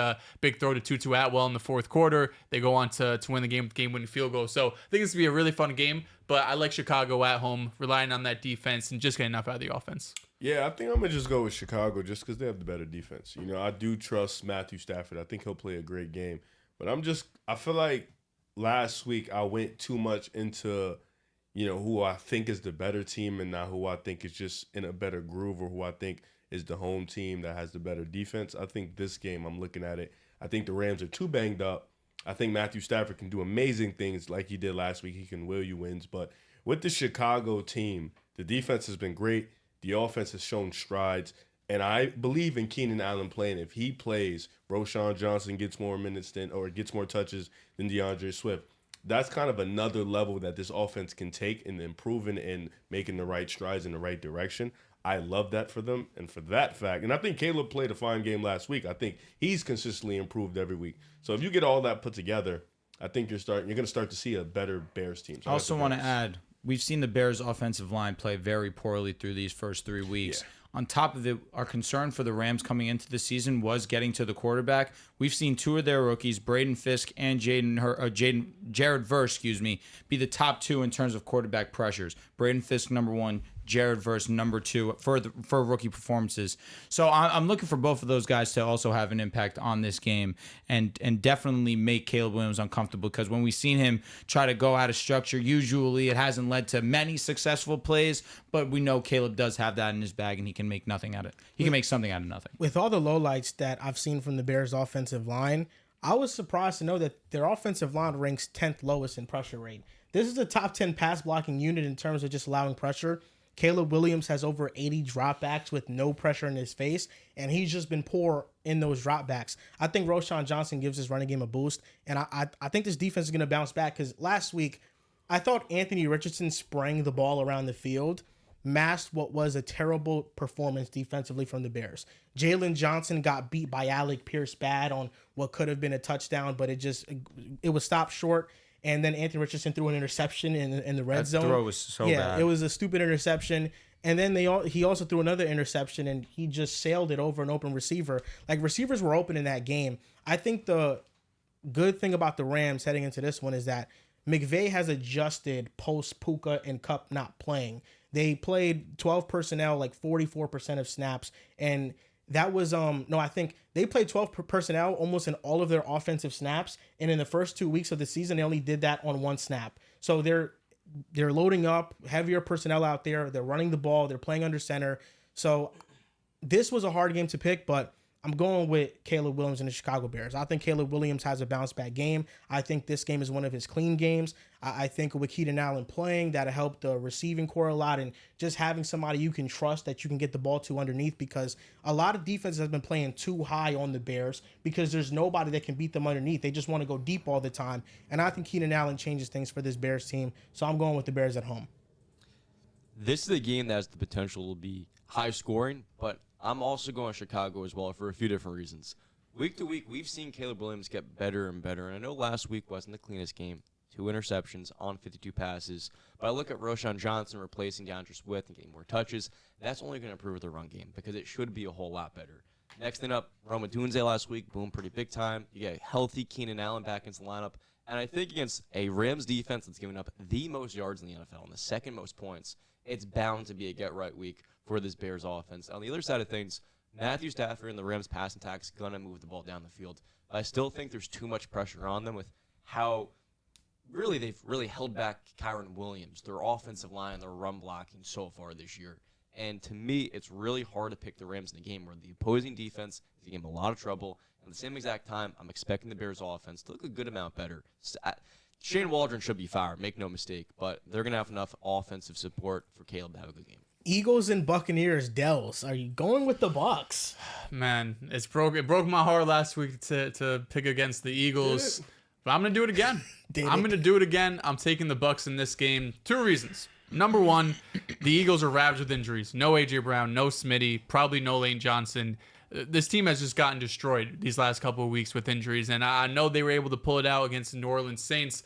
throw to Tutu Atwell in the fourth quarter. They go on to win the game with game-winning field goal. So I think it's going to be a really fun game, but I like Chicago at home, relying on that defense and just getting enough out of the offense. Yeah, I think I'm going to just go with Chicago just because they have the better defense. You know, I do trust Matthew Stafford. I think he'll play a great game. But I feel like last week I went too much into – who I think is the better team and not who I think is just in a better groove or who I think is the home team that has the better defense. I think this game, I'm looking at it, I think the Rams are too banged up. I think Matthew Stafford can do amazing things like he did last week. He can will you wins. But with the Chicago team, the defense has been great. The offense has shown strides. And I believe in Keenan Allen playing. If he plays, Roshan Johnson gets more minutes gets more touches than DeAndre Swift. That's kind of another level that this offense can take in improving and making the right strides in the right direction. I love that for them and for that fact. And I think Caleb played a fine game last week. I think he's consistently improved every week. So if you get all that put together, I think you're going to start to see a better Bears team. So I also want to add, we've seen the Bears offensive line play very poorly through these first 3 weeks. Yeah. On top of it, our concern for the Rams coming into the season was getting to the quarterback. We've seen 2 of their rookies, Braden Fisk and Jared Verse, be the top 2 in terms of quarterback pressures. Braden Fisk, number 1, Jared Verse, number 2 for rookie performances. So I'm looking for both of those guys to also have an impact on this game and definitely make Caleb Williams uncomfortable, because when we've seen him try to go out of structure, usually it hasn't led to many successful plays, but we know Caleb does have that in his bag and he can make nothing out of it. He can make something out of nothing. With all the lowlights that I've seen from the Bears offensive line, I was surprised to know that their offensive line ranks 10th lowest in pressure rate. This is a top 10 pass blocking unit in terms of just allowing pressure. Caleb Williams has over 80 dropbacks with no pressure in his face, and he's just been poor in those dropbacks. I think Roshan Johnson gives his running game a boost, and I think this defense is going to bounce back, because last week I thought Anthony Richardson spraying the ball around the field masked what was a terrible performance defensively from the Bears. Jalen Johnson got beat by Alec Pierce bad on what could have been a touchdown, but it was stopped short. And then Anthony Richardson threw an interception in the red zone. That throw was so bad. It was a stupid interception. And then he also threw another interception, and he just sailed it over an open receiver. Like, receivers were open in that game. I think the good thing about the Rams heading into this one is that McVay has adjusted post Puka and Kupp not playing. They played 12 personnel, like 44% of snaps, and that was I think they played 12 personnel almost in all of their offensive snaps, and in the first 2 weeks of the season they only did that on 1 snap. So they're loading up heavier personnel out there. They're running the ball. They're playing under center. So this was a hard game to pick, but I'm going with Caleb Williams and the Chicago Bears. I think Caleb Williams has a bounce-back game. I think this game is one of his clean games. I think with Keenan Allen playing, that'll help the receiving core a lot, and just having somebody you can trust that you can get the ball to underneath, because a lot of defenses have been playing too high on the Bears because there's nobody that can beat them underneath. They just want to go deep all the time, and I think Keenan Allen changes things for this Bears team, so I'm going with the Bears at home. This is a game that has the potential to be high scoring, but I'm also going Chicago as well for a few different reasons. Week to week, we've seen Caleb Williams get better and better, and I know last week wasn't the cleanest game. 2 interceptions on 52 passes. But I look at Roshan Johnson replacing DeAndre Swift and getting more touches. That's only going to improve the run game because it should be a whole lot better. Next thing up, Roma Dunze last week, boom, pretty big time. You get healthy Keenan Allen back into the lineup. And I think against a Rams defense that's giving up the most yards in the NFL and the second most points, it's bound to be a get-right week for this Bears offense. On the other side of things, Matthew Stafford and the Rams passing attack is going to move the ball down the field. But I still think there's too much pressure on them with how really they've really held back Kyron Williams, their offensive line, their run blocking so far this year. And to me, it's really hard to pick the Rams in a game where the opposing defense is giving them a lot of trouble. At the same exact time, I'm expecting the Bears offense to look a good amount better. Shane Waldron should be fired, make no mistake, but they're going to have enough offensive support for Caleb to have a good game. Eagles and Buccaneers, Dehls. Are you going with the Bucs? Man, it broke my heart last week to pick against the Eagles. But I'm going to do it again. I'm going to do it again. I'm taking the Bucs in this game. 2 reasons. Number 1, the Eagles are ravaged with injuries. No A.J. Brown, no Smitty, probably no Lane Johnson. This team has just gotten destroyed these last couple of weeks with injuries, and I know they were able to pull it out against the New Orleans Saints,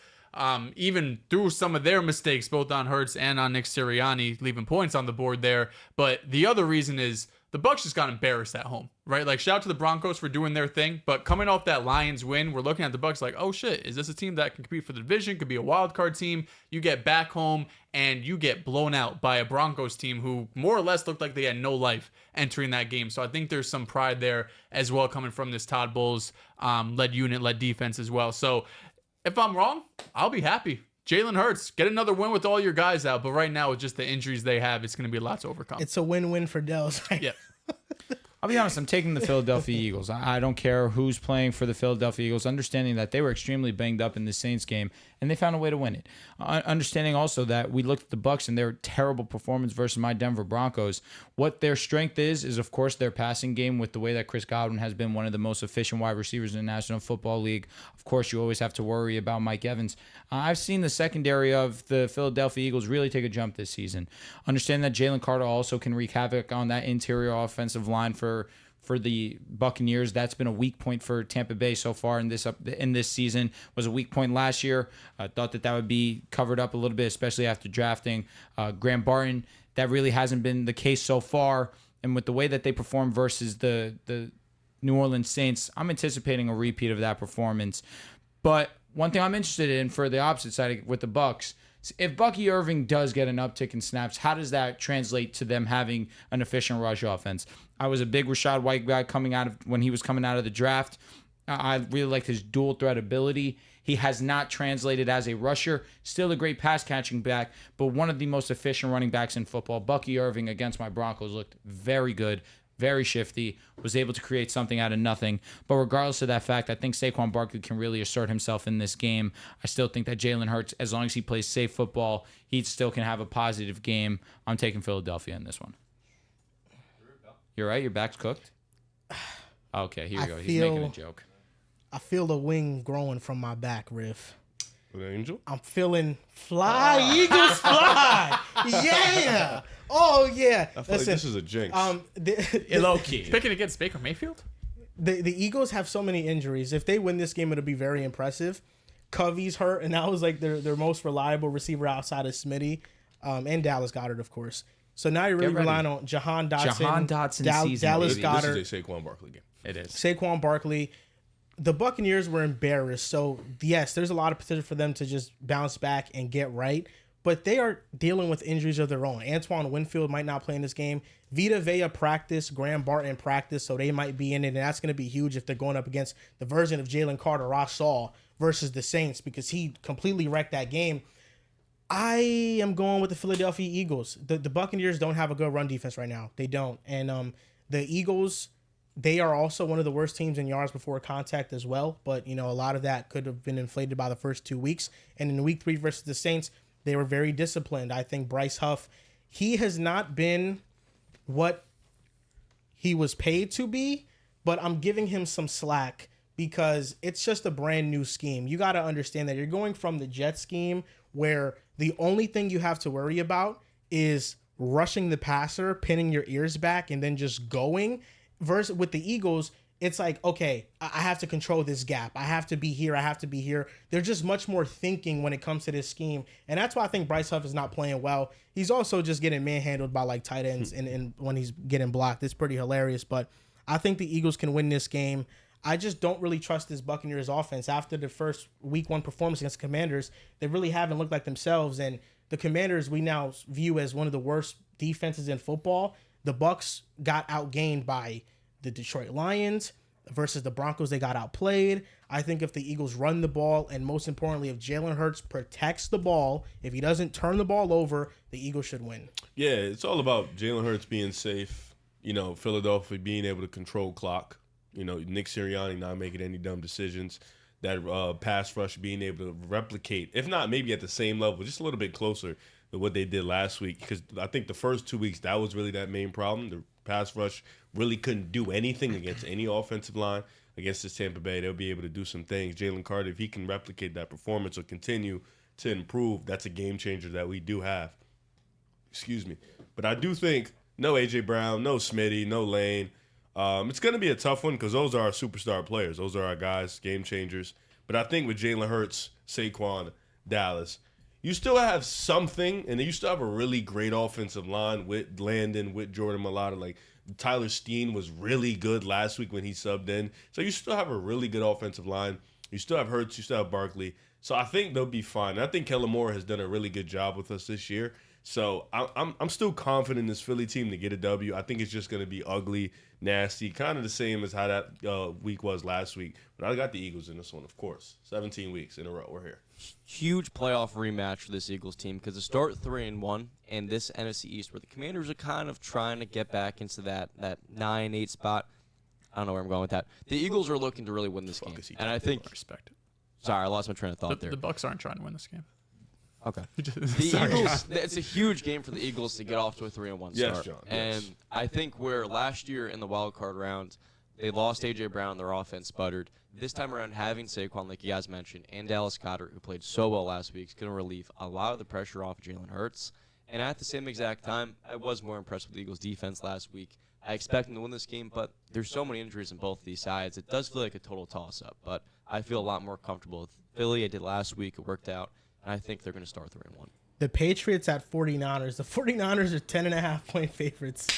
even through some of their mistakes, both on Hurts and on Nick Sirianni, leaving points on the board there. But the other reason is the Bucs just got embarrassed at home, right? Like, shout out to the Broncos for doing their thing, but coming off that Lions win, we're looking at the Bucs like, oh shit, is this a team that can compete for the division? Could be a wild card team. You get back home and you get blown out by a Broncos team who more or less looked like they had no life entering that game. So I think there's some pride there as well coming from this Todd Bowles led unit, led defense as well. So if I'm wrong, I'll be happy. Jalen Hurts, get another win with all your guys out. But right now, with just the injuries they have, it's going to be a lot to overcome. It's a win-win for Dehls. Yeah. I'll be honest, I'm taking the Philadelphia Eagles. I don't care who's playing for the Philadelphia Eagles, understanding that they were extremely banged up in the Saints game, and they found a way to win it. Understanding also that we looked at the Bucs and their terrible performance versus my Denver Broncos. What their strength is of course, their passing game with the way that Chris Godwin has been one of the most efficient wide receivers in the National Football League. Of course, you always have to worry about Mike Evans. I've seen the secondary of the Philadelphia Eagles really take a jump this season. Understand that Jalen Carter also can wreak havoc on that interior offensive line for the Buccaneers. That's been a weak point for Tampa Bay so far in this season. Was a weak point last year. I thought that would be covered up a little bit, especially after drafting Graham Barton. That really hasn't been the case so far. And with the way that they perform versus the New Orleans Saints, I'm anticipating a repeat of that performance. But one thing I'm interested in for the opposite side with the Bucs, if Bucky Irving does get an uptick in snaps, how does that translate to them having an efficient rush offense? I was a big Rachaad White guy when he was coming out of the draft. I really liked his dual threat ability. He has not translated as a rusher. Still a great pass catching back, but one of the most efficient running backs in football. Bucky Irving against my Broncos looked very good, very shifty, was able to create something out of nothing. But regardless of that fact, I think Saquon Barkley can really assert himself in this game. I still think that Jalen Hurts, as long as he plays safe football, he still can have a positive game. I'm taking Philadelphia in this one. You're right? Your back's cooked? Okay, here we go. He's making a joke. I feel the wing growing from my back, Riff. An angel? I'm feeling fly, Eagles fly. Yeah. Oh, yeah. I feel like this is a jinx. Low key. Picking against Baker Mayfield? The Eagles have so many injuries. If they win this game, it'll be very impressive. Covey's hurt, and that was like their most reliable receiver outside of Smitty, and Dallas Goedert, of course. So now you're really relying on Jahan Dotson season, Dallas baby. Goedert. This is a Saquon Barkley game. It is. Saquon Barkley. The Buccaneers were embarrassed. So, yes, there's a lot of potential for them to just bounce back and get right. But they are dealing with injuries of their own. Antoine Winfield might not play in this game. Vita Vea practice, Graham Barton practice, so they might be in it. And that's going to be huge if they're going up against the version of Jalen Carter I saw versus the Saints, because he completely wrecked that game. I am going with the Philadelphia Eagles. The Buccaneers don't have a good run defense right now. They don't. And the Eagles, they are also one of the worst teams in yards before contact as well. But, a lot of that could have been inflated by the first 2 weeks. And in week 3 versus the Saints, they were very disciplined. I think Bryce Huff, he has not been what he was paid to be, but I'm giving him some slack because it's just a brand new scheme. You got to understand that you're going from the jet scheme where the only thing you have to worry about is rushing the passer, pinning your ears back, and then just going. Versus with the Eagles, it's like, okay, I have to control this gap. I have to be here. I have to be here. They're just much more thinking when it comes to this scheme. And that's why I think Bryce Huff is not playing well. He's also just getting manhandled by like tight ends and when he's getting blocked. It's pretty hilarious. But I think the Eagles can win this game. I just don't really trust this Buccaneers offense. After the first week 1 performance against the Commanders, they really haven't looked like themselves. And the Commanders we now view as one of the worst defenses in football. The Bucs got outgained by the Detroit Lions versus the Broncos. They got outplayed. I think if the Eagles run the ball, and most importantly, if Jalen Hurts protects the ball, if he doesn't turn the ball over, the Eagles should win. Yeah, it's all about Jalen Hurts being safe. Philadelphia being able to control clock. Nick Sirianni not making any dumb decisions. That pass rush being able to replicate, if not maybe at the same level, just a little bit closer to what they did last week. Because I think the first 2 weeks, that was really that main problem. The pass rush really couldn't do anything against any offensive line. Against this Tampa Bay, they'll be able to do some things. Jalen Carter, if he can replicate that performance or continue to improve, that's a game changer that we do have. Excuse me. But I do think no A.J. Brown, no Smitty, no Lane. It's going to be a tough one because those are our superstar players. Those are our guys, game changers. But I think with Jalen Hurts, Saquon, Dallas, you still have something, and you still have a really great offensive line with Landon, with Jordan Mailata. Like, Tyler Steen was really good last week when he subbed in. So you still have a really good offensive line. You still have Hurts. You still have Barkley. So I think they'll be fine. And I think Kellen Moore has done a really good job with us this year. So I'm still confident in this Philly team to get a W. I think it's just going to be ugly, nasty, kind of the same as how that week was last week. But I got the Eagles in this one, of course. 17 weeks in a row. We're here. Huge playoff rematch for this Eagles team because to start 3-1 and this NFC East where the Commanders are kind of trying to get back into that 9-8 spot. I don't know where I'm going with that. The Eagles are looking to really win this game. And I think respect it. Sorry, I lost my train of thought there. The Bucs aren't trying to win this game. Okay. The Eagles, it's a huge game for the Eagles to get off to a 3-1 start. Yes, John. And I think where last year in the wild card round, they lost A.J. Brown, their offense sputtered. This time around, having Saquon, like you guys mentioned, and Dallas Goedert, who played so well last week, is going to relieve a lot of the pressure off of Jalen Hurts. And at the same exact time, I was more impressed with the Eagles' defense last week. I expect them to win this game, but there's so many injuries on both of these sides. It does feel like a total toss-up, but I feel a lot more comfortable with Philly. I did last week. It worked out. And I think they're going to start 3-1. The Patriots at 49ers. The 49ers are 10.5-point favorites.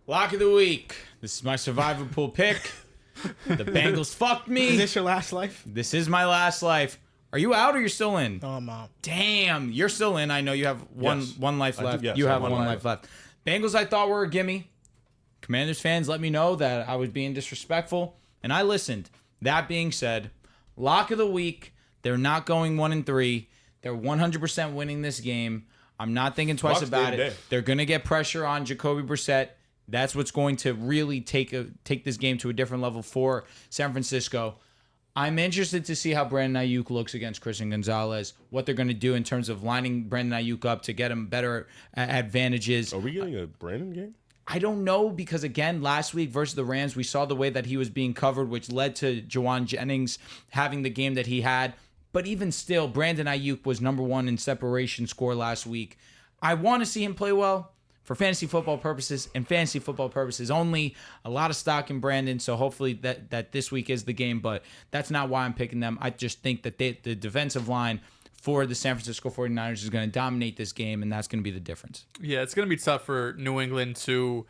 Lock of the week. This is my survivor pool pick. The Bengals fucked me. Is this your last life? This is my last life. Are you out or you're still in? Oh, I'm out. Damn, you're still in. I know you have one life left. Yes, you I have have one one life left. Bengals I thought were a gimme. Commanders fans let me know that I was being disrespectful, and I listened. That being said, lock of the week. They're not going 1-3. They're 100% winning this game. I'm not thinking twice about it. They're going to get pressure on Jacoby Brissett. That's what's going to really take this game to a different level for San Francisco. I'm interested to see how Brandon Ayuk looks against Christian Gonzalez, what they're going to do in terms of lining Brandon Ayuk up to get him better advantages. Are we getting a Brandon game? I don't know because, again, last week versus the Rams, we saw the way that he was being covered, which led to Juwan Jennings having the game that he had. But even still, Brandon Ayuk was number 1 in separation score last week. I want to see him play well for fantasy football purposes and fantasy football purposes only. A lot of stock in Brandon, so hopefully that this week is the game, but that's not why I'm picking them. I just think that the defensive line for the San Francisco 49ers is going to dominate this game, and that's going to be the difference. Yeah, it's going to be tough for New England to,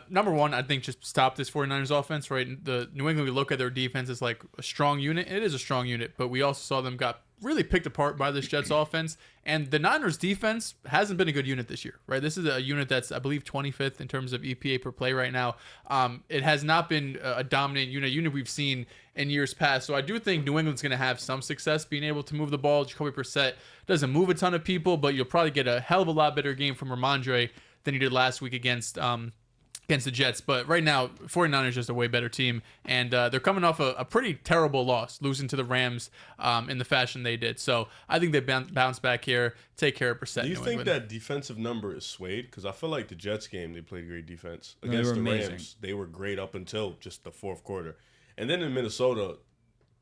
number one, I think just stop this 49ers offense, right? The New England, we look at their defense as like a strong unit. It is a strong unit, but we also saw them got really picked apart by this Jets offense. And the Niners defense hasn't been a good unit this year, right? This is a unit that's, I believe, 25th in terms of EPA per play right now. It has not been a dominant unit we've seen in years past. So I do think New England's going to have some success being able to move the ball. Jacoby Brissett doesn't move a ton of people, but you'll probably get a hell of a lot better game from Ramondre than you did last week against the Jets. But right now, 49ers just a way better team, and they're coming off a pretty terrible loss, losing to the Rams in the fashion they did. So I think they bounce back here, take care of Brissett. Do you think that defensive number is swayed? Because I feel like the Jets game, they played great defense. They Against were the amazing. Rams, they were great up until just the fourth quarter. And then in Minnesota,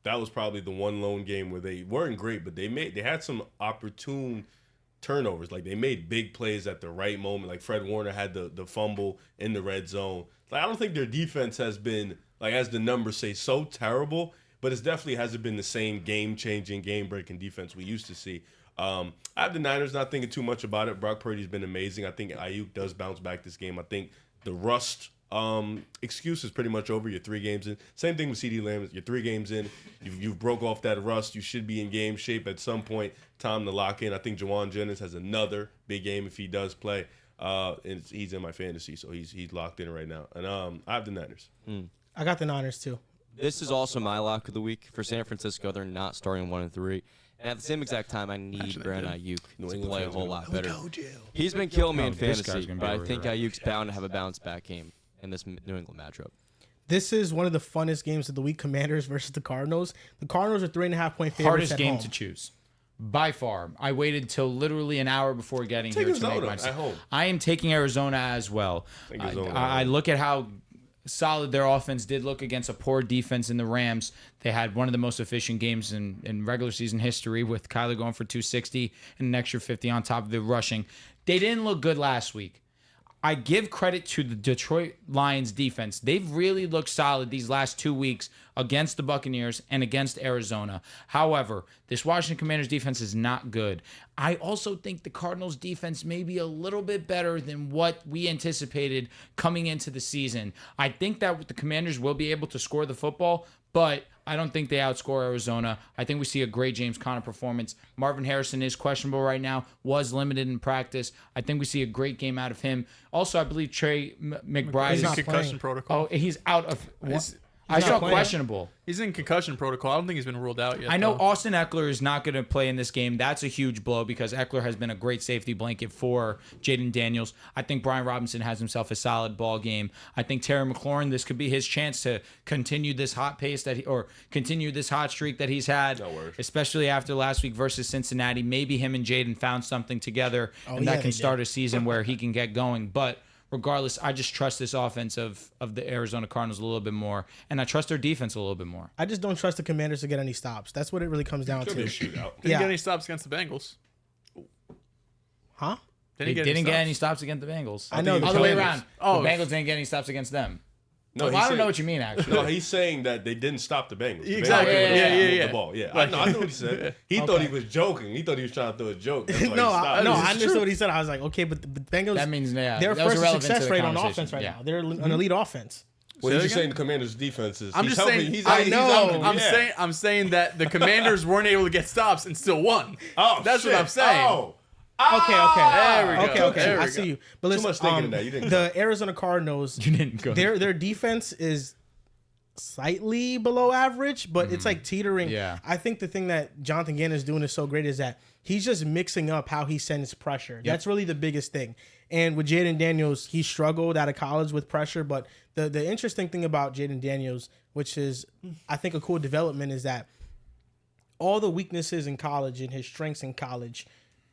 that was probably the one lone game where they weren't great, but they had some opportune turnovers. Like, they made big plays at the right moment. Like, Fred Warner had the fumble in the red zone. Like, I don't think their defense has been, like, as the numbers say, so terrible, but it definitely hasn't been the same game-changing, game-breaking defense we used to see. I have the Niners not thinking too much about it. Brock Purdy's been amazing. I think Ayuk does bounce back this game. I think the rust excuse is pretty much over. You're 3 games in. Same thing with CeeDee Lamb. You're 3 games in. You've broke off that rust. You should be in game shape at some point. Time to lock in. I think Jawan Jennings has another big game if he does play. And he's in my fantasy, so he's locked in right now. And I have the Niners. I got the Niners too. This is also my lock of the week for San Francisco. They're not starting 1-3. And at the same exact time, I need Brandon Ayuk to play a whole lot better. He's been killing me in fantasy, but I think Ayuk's bound to have a bounce-back game in this New England matchup. This is one of the funnest games of the week, Commanders versus the Cardinals. The Cardinals are 3.5-point favorites Hardest at game home. to choose. By far. I waited till literally an hour before getting here to make Arizona my at decision. home. I am taking Arizona as well. I look at how solid their offense did look against a poor defense in the Rams. They had one of the most efficient games in regular season history with Kyler going for 260 and an extra 50 on top of the rushing. They didn't look good last week. I give credit to the Detroit Lions defense. They've really looked solid these last 2 weeks against the Buccaneers and against Arizona. However, this Washington Commanders defense is not good. I also think the Cardinals defense may be a little bit better than what we anticipated coming into the season. I think that the Commanders will be able to score the football, but I don't think they outscore Arizona. I think we see a great James Conner performance. Marvin Harrison is questionable right now, was limited in practice. I think we see a great game out of him. Also, I believe Trey McBride He's is in concussion protocol. Oh, he's out of. I not saw playing. questionable. He's in concussion protocol. I don't think he's been ruled out yet. I know though. Austin Eckler is not going to play in this game. That's a huge blow because Eckler has been a great safety blanket for Jaden Daniels. I think Brian Robinson has himself a solid ball game. I think Terry McLaurin, this could be his chance to continue this hot pace or continue this hot streak that he's had, especially after last week versus Cincinnati. Maybe him and Jaden found something together, and that can start a season where he can get going. But regardless, I just trust this offense of the Arizona Cardinals a little bit more, and I trust their defense a little bit more. I just don't trust the Commanders to get any stops. That's what it really comes down Could be a to. shootout. Didn't get any stops against the Bengals. Huh? They didn't get any stops against the Bengals. I know. Other way Commanders. around. Oh. The Bengals didn't get any stops against them. No, Well, I don't know what you mean, actually. No, he's saying that they didn't stop the Bengals. The Exactly. Bengals Yeah. moved the ball. Yeah, I know what he said. He thought he was joking. He thought he was trying to throw a joke. That's why he No, stopped. I understood what he said. I was like, okay, but the Bengals, That means, yeah, their that was first irrelevant to success the rate on conversation. offense right Yeah. now. They're an elite offense. Well, Say he's that just saying the Commanders' defense is. I'm he's just helping, saying. He's, I he's know. helping, I'm saying that the Commanders weren't able to get stops and still won. Oh, That's shit. what I'm saying. Oh. Okay. There we go. Okay. There we I go. see you. But listen, much thinking in that. You didn't the Arizona Cardinals, You didn't go. their defense is slightly below average, but it's like teetering. Yeah. I think the thing that Jonathan Gannon is doing is so great is that he's just mixing up how he sends pressure. That's really the biggest thing. And with Jaden Daniels, he struggled out of college with pressure, but the interesting thing about Jaden Daniels, which is I think a cool development, is that all the weaknesses in college and his strengths in college,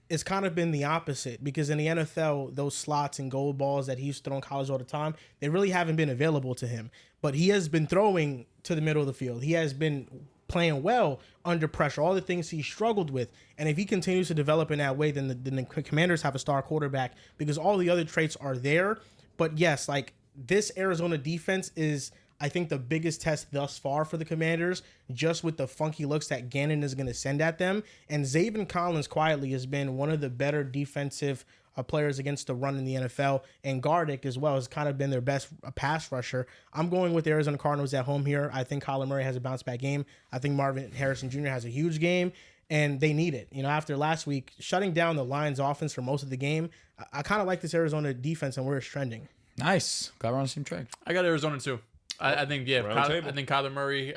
it's kind of been the opposite, because in the NFL, those slots and gold balls that he used to throw in college all the time, they really haven't been available to him. But he has been throwing to the middle of the field. He has been playing well under pressure, all the things he struggled with. And if he continues to develop in that way, then the Commanders have a star quarterback, because all the other traits are there. But yes, like this Arizona defense is, I think, the biggest test thus far for the Commanders, just with the funky looks that Gannon is going to send at them. And Zaven Collins quietly has been one of the better defensive players against the run in the NFL. And Gardick as well has kind of been their best pass rusher. I'm going with the Arizona Cardinals at home here. I think Kyler Murray has a bounce back game. I think Marvin Harrison Jr. has a huge game, and they need it. You know, after last week, shutting down the Lions offense for most of the game, I kind of like this Arizona defense and where it's trending. Nice. Glad we're on the same track. I got Arizona too. I think I think Kyler Murray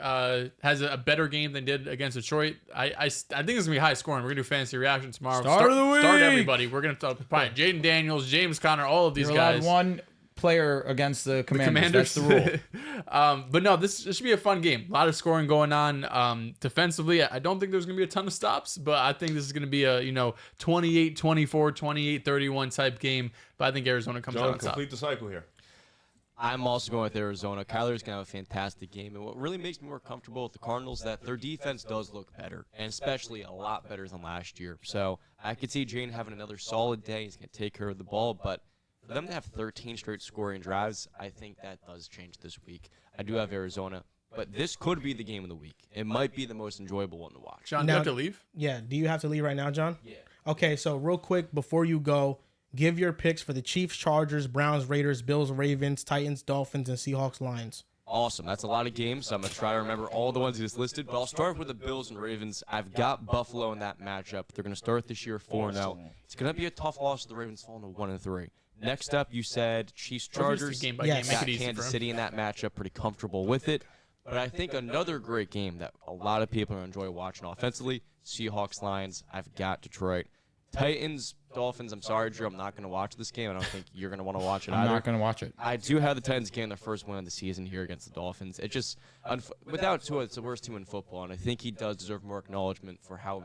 has a better game than did against Detroit. I think it's gonna be high scoring. We're gonna do fantasy reaction tomorrow. Start of the week. Start everybody. We're gonna talk Jaden Daniels, James Conner, all of these You're guys. allowed one player against the Commanders. That's the rule. But no, this should be a fun game. A lot of scoring going on. Defensively, I don't think there's going to be a ton of stops, but I think this is going to be a 28-24, 28-31 type game. But I think Arizona comes out on top. Complete the cycle here. I'm also going with Arizona. Kyler's going to have a fantastic game. And what really makes me more comfortable with the Cardinals is that their defense does look better, and especially a lot better than last year. So I could see Jane having another solid day. He's going to take care of the ball. But for them to have 13 straight scoring drives, I think that does change this week. I do have Arizona. But this could be the game of the week. It might be the most enjoyable one to watch. John, do you have to leave? Yeah. Do you have to leave right now, John? Yeah. Okay, so real quick, before you go, Give your picks for the Chiefs, Chargers, Browns, Raiders, Bills, Ravens, Titans, Dolphins, and Seahawks-Lions. Awesome. That's a lot of games. So I'm going to try to remember all the ones you just listed. But I'll start with the Bills and Ravens. I've got Buffalo in that matchup. They're going to start this year 4-0. It's going to be a tough loss to the Ravens falling to 1-3. Next up, you said Chiefs, Chargers. Game by Yes. game. Make Got it easy Kansas for him. City in that matchup. Pretty comfortable with it. But I think another great game that a lot of people enjoy watching offensively, Seahawks-Lions. I've got Detroit. Titans, Dolphins. I'm sorry, Drew. I'm not going to watch this game. I don't think you're going to want to watch it I'm either. not going to watch it. I do have the Titans getting their first win of the season here against the Dolphins. It just, without Tua, it's the worst team in football, and I think he does deserve more acknowledgement for how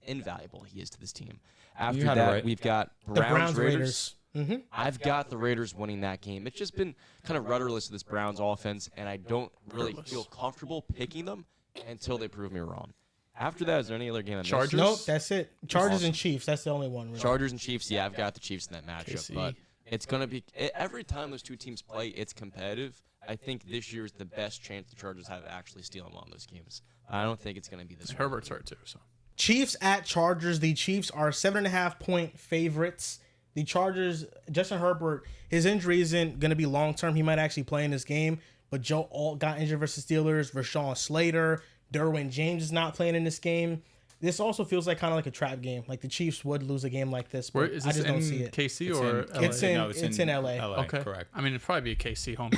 invaluable he is to this team. After had it that, right. we've got The Browns, Raiders. Mm-hmm. I've got the Raiders winning that game. It's just been kind of rudderless with this Browns offense, and I don't really feel comfortable picking them until they prove me wrong. After that, is there any other game I missed? Chargers? Nope, that's it. Chargers Awesome. and Chiefs. That's the only one. Really. Chargers and Chiefs, yeah, I've got the Chiefs in that matchup. KC. But it's going to be every time those two teams play, it's competitive. I think this year is the best chance the Chargers have of actually stealing one of those games. I don't think it's going to be this one. Herbert's hurt too. So Chiefs at Chargers. The Chiefs are 7.5-point favorites. The Chargers, Justin Herbert, his injury isn't going to be long term. He might actually play in this game. But Joe Alt got injured versus Steelers. Rashawn Slater, Derwin James is not playing in this game. This also feels like kind of like a trap game. Like the Chiefs would lose a game like this, but where is I this just in don't see it. KC It's or in- LA? It's in LA. Okay, Correct. I mean, it'd probably be a KC home.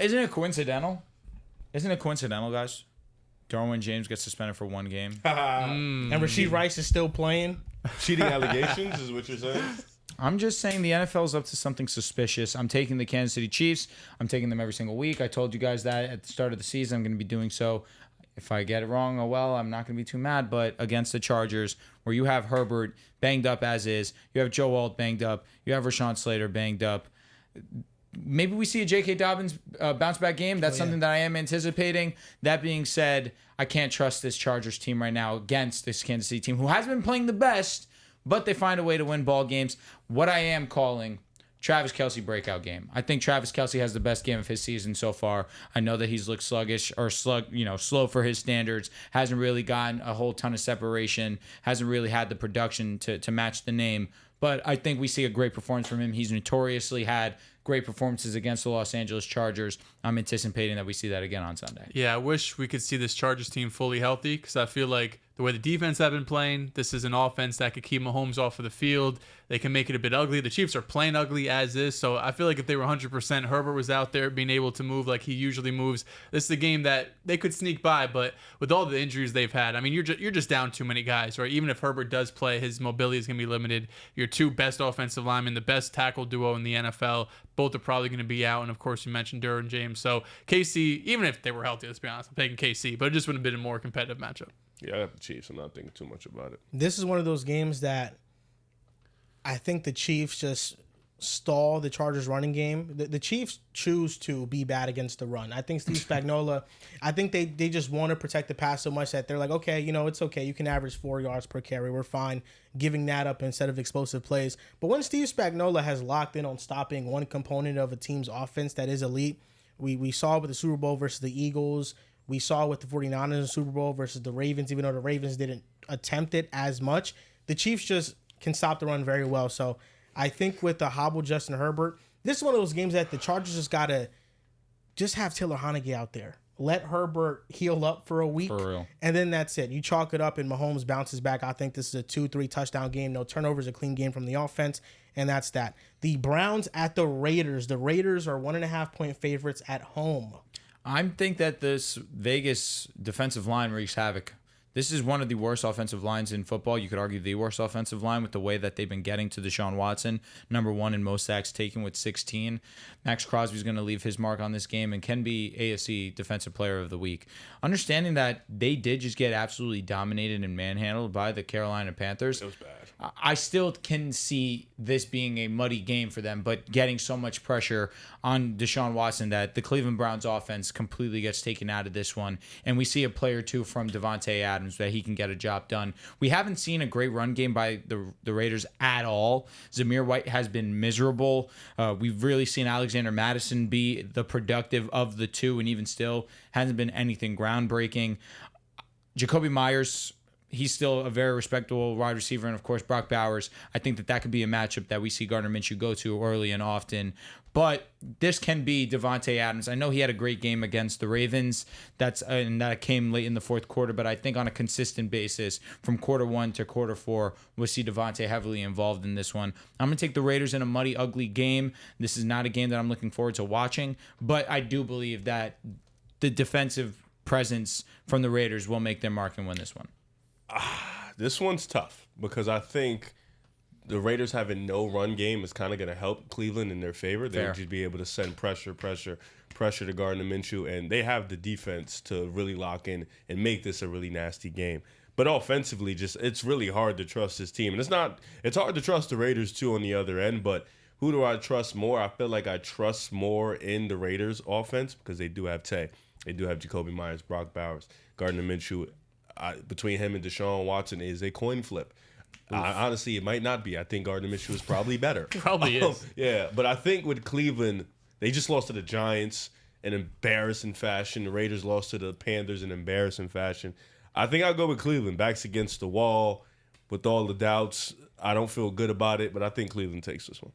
Isn't it coincidental? Isn't it coincidental, guys? Derwin James gets suspended for one game. And Rasheed Rice is still playing. Cheating allegations is what you're saying? I'm just saying the NFL's up to something suspicious. I'm taking the Kansas City Chiefs. I'm taking them every single week. I told you guys that at the start of the season. I'm going to be doing so. If I get it wrong, oh well, I'm not going to be too mad. But against the Chargers, where you have Herbert banged up as is, you have Joe Alt banged up, you have Rashawn Slater banged up. Maybe we see a J.K. Dobbins bounce back game. That's something that I am anticipating. That being said, I can't trust this Chargers team right now against this Kansas City team, who has been playing the best, but they find a way to win ball games. What I am calling Travis Kelce breakout game. I think Travis Kelce has the best game of his season so far. I know that he's looked sluggish or slow for his standards. Hasn't really gotten a whole ton of separation. Hasn't really had the production to match the name. But I think we see a great performance from him. He's notoriously had great performances against the Los Angeles Chargers. I'm anticipating that we see that again on Sunday. Yeah, I wish we could see this Chargers team fully healthy because I feel like the way the defense have been playing, this is an offense that could keep Mahomes off of the field. They can make it a bit ugly. The Chiefs are playing ugly as is, so I feel like if they were 100%, Herbert was out there being able to move like he usually moves. This is a game that they could sneak by, but with all the injuries they've had, I mean, you're just down too many guys, right? Even if Herbert does play, his mobility is going to be limited. Your two best offensive linemen, the best tackle duo in the NFL, both are probably going to be out, and of course you mentioned Derwin James. So KC, even if they were healthy, let's be honest, I'm taking KC, but it just would have been a more competitive matchup. Yeah, I got the Chiefs. I'm not thinking too much about it. This is one of those games that I think the Chiefs just stall the Chargers running game. The Chiefs choose to be bad against the run. I think Steve Spagnuolo, I think they just want to protect the pass so much that they're like, okay, it's okay. You can average 4 yards per carry. We're fine giving that up instead of explosive plays. But when Steve Spagnuolo has locked in on stopping one component of a team's offense that is elite, we saw with the Super Bowl versus the Eagles. We saw with the 49ers in the Super Bowl versus the Ravens, even though the Ravens didn't attempt it as much. The Chiefs just can stop the run very well. So I think with the hobble Justin Herbert, this is one of those games that the Chargers just got to just have Taylor Heinicke out there. Let Herbert heal up for a week. For real. And then that's it. You chalk it up and Mahomes bounces back. I think this is a 2-3 touchdown game. No turnovers, a clean game from the offense. And that's that. The Browns at the Raiders. The Raiders are 1.5-point favorites at home. I think that this Vegas defensive line wreaks havoc. This is one of the worst offensive lines in football. You could argue the worst offensive line with the way that they've been getting to Deshaun Watson. Number 1 in most sacks taken with 16. Max Crosby's going to leave his mark on this game and can be AFC Defensive Player of the Week. Understanding that they did just get absolutely dominated and manhandled by the Carolina Panthers. It was bad. I still can see this being a muddy game for them, but getting so much pressure on Deshaun Watson that the Cleveland Browns offense completely gets taken out of this one. And we see a play or two from Devontae Adams that he can get a job done. We haven't seen a great run game by the Raiders at all. Zamir White has been miserable. We've really seen Alexander Mattison be the productive of the two, and even still hasn't been anything groundbreaking. Jacoby Myers, he's still a very respectable wide receiver. And, of course, Brock Bowers. I think that could be a matchup that we see Gardner Minshew go to early and often. But this can be Devontae Adams. I know he had a great game against the Ravens. And that came late in the fourth quarter. But I think on a consistent basis, from quarter 1 to quarter 4, we'll see Devontae heavily involved in this one. I'm going to take the Raiders in a muddy, ugly game. This is not a game that I'm looking forward to watching. But I do believe that the defensive presence from the Raiders will make their mark and win this one. This one's tough because I think the Raiders having no run game is kind of going to help Cleveland in their favor. They'll just be able to send pressure to Gardner Minshew, and they have the defense to really lock in and make this a really nasty game. But offensively, it's really hard to trust this team. And it's hard to trust the Raiders too on the other end, but who do I trust more? I feel like I trust more in the Raiders offense because they do have Tay. They do have Jacoby Myers, Brock Bowers, Gardner Minshew. Between him and Deshaun Watson is a coin flip. Honestly, it might not be. I think Gardner Minshew is probably better. Probably is. Yeah, but I think with Cleveland, they just lost to the Giants in embarrassing fashion. The Raiders lost to the Panthers in embarrassing fashion. I think I'll go with Cleveland. Backs against the wall with all the doubts. I don't feel good about it, but I think Cleveland takes this one.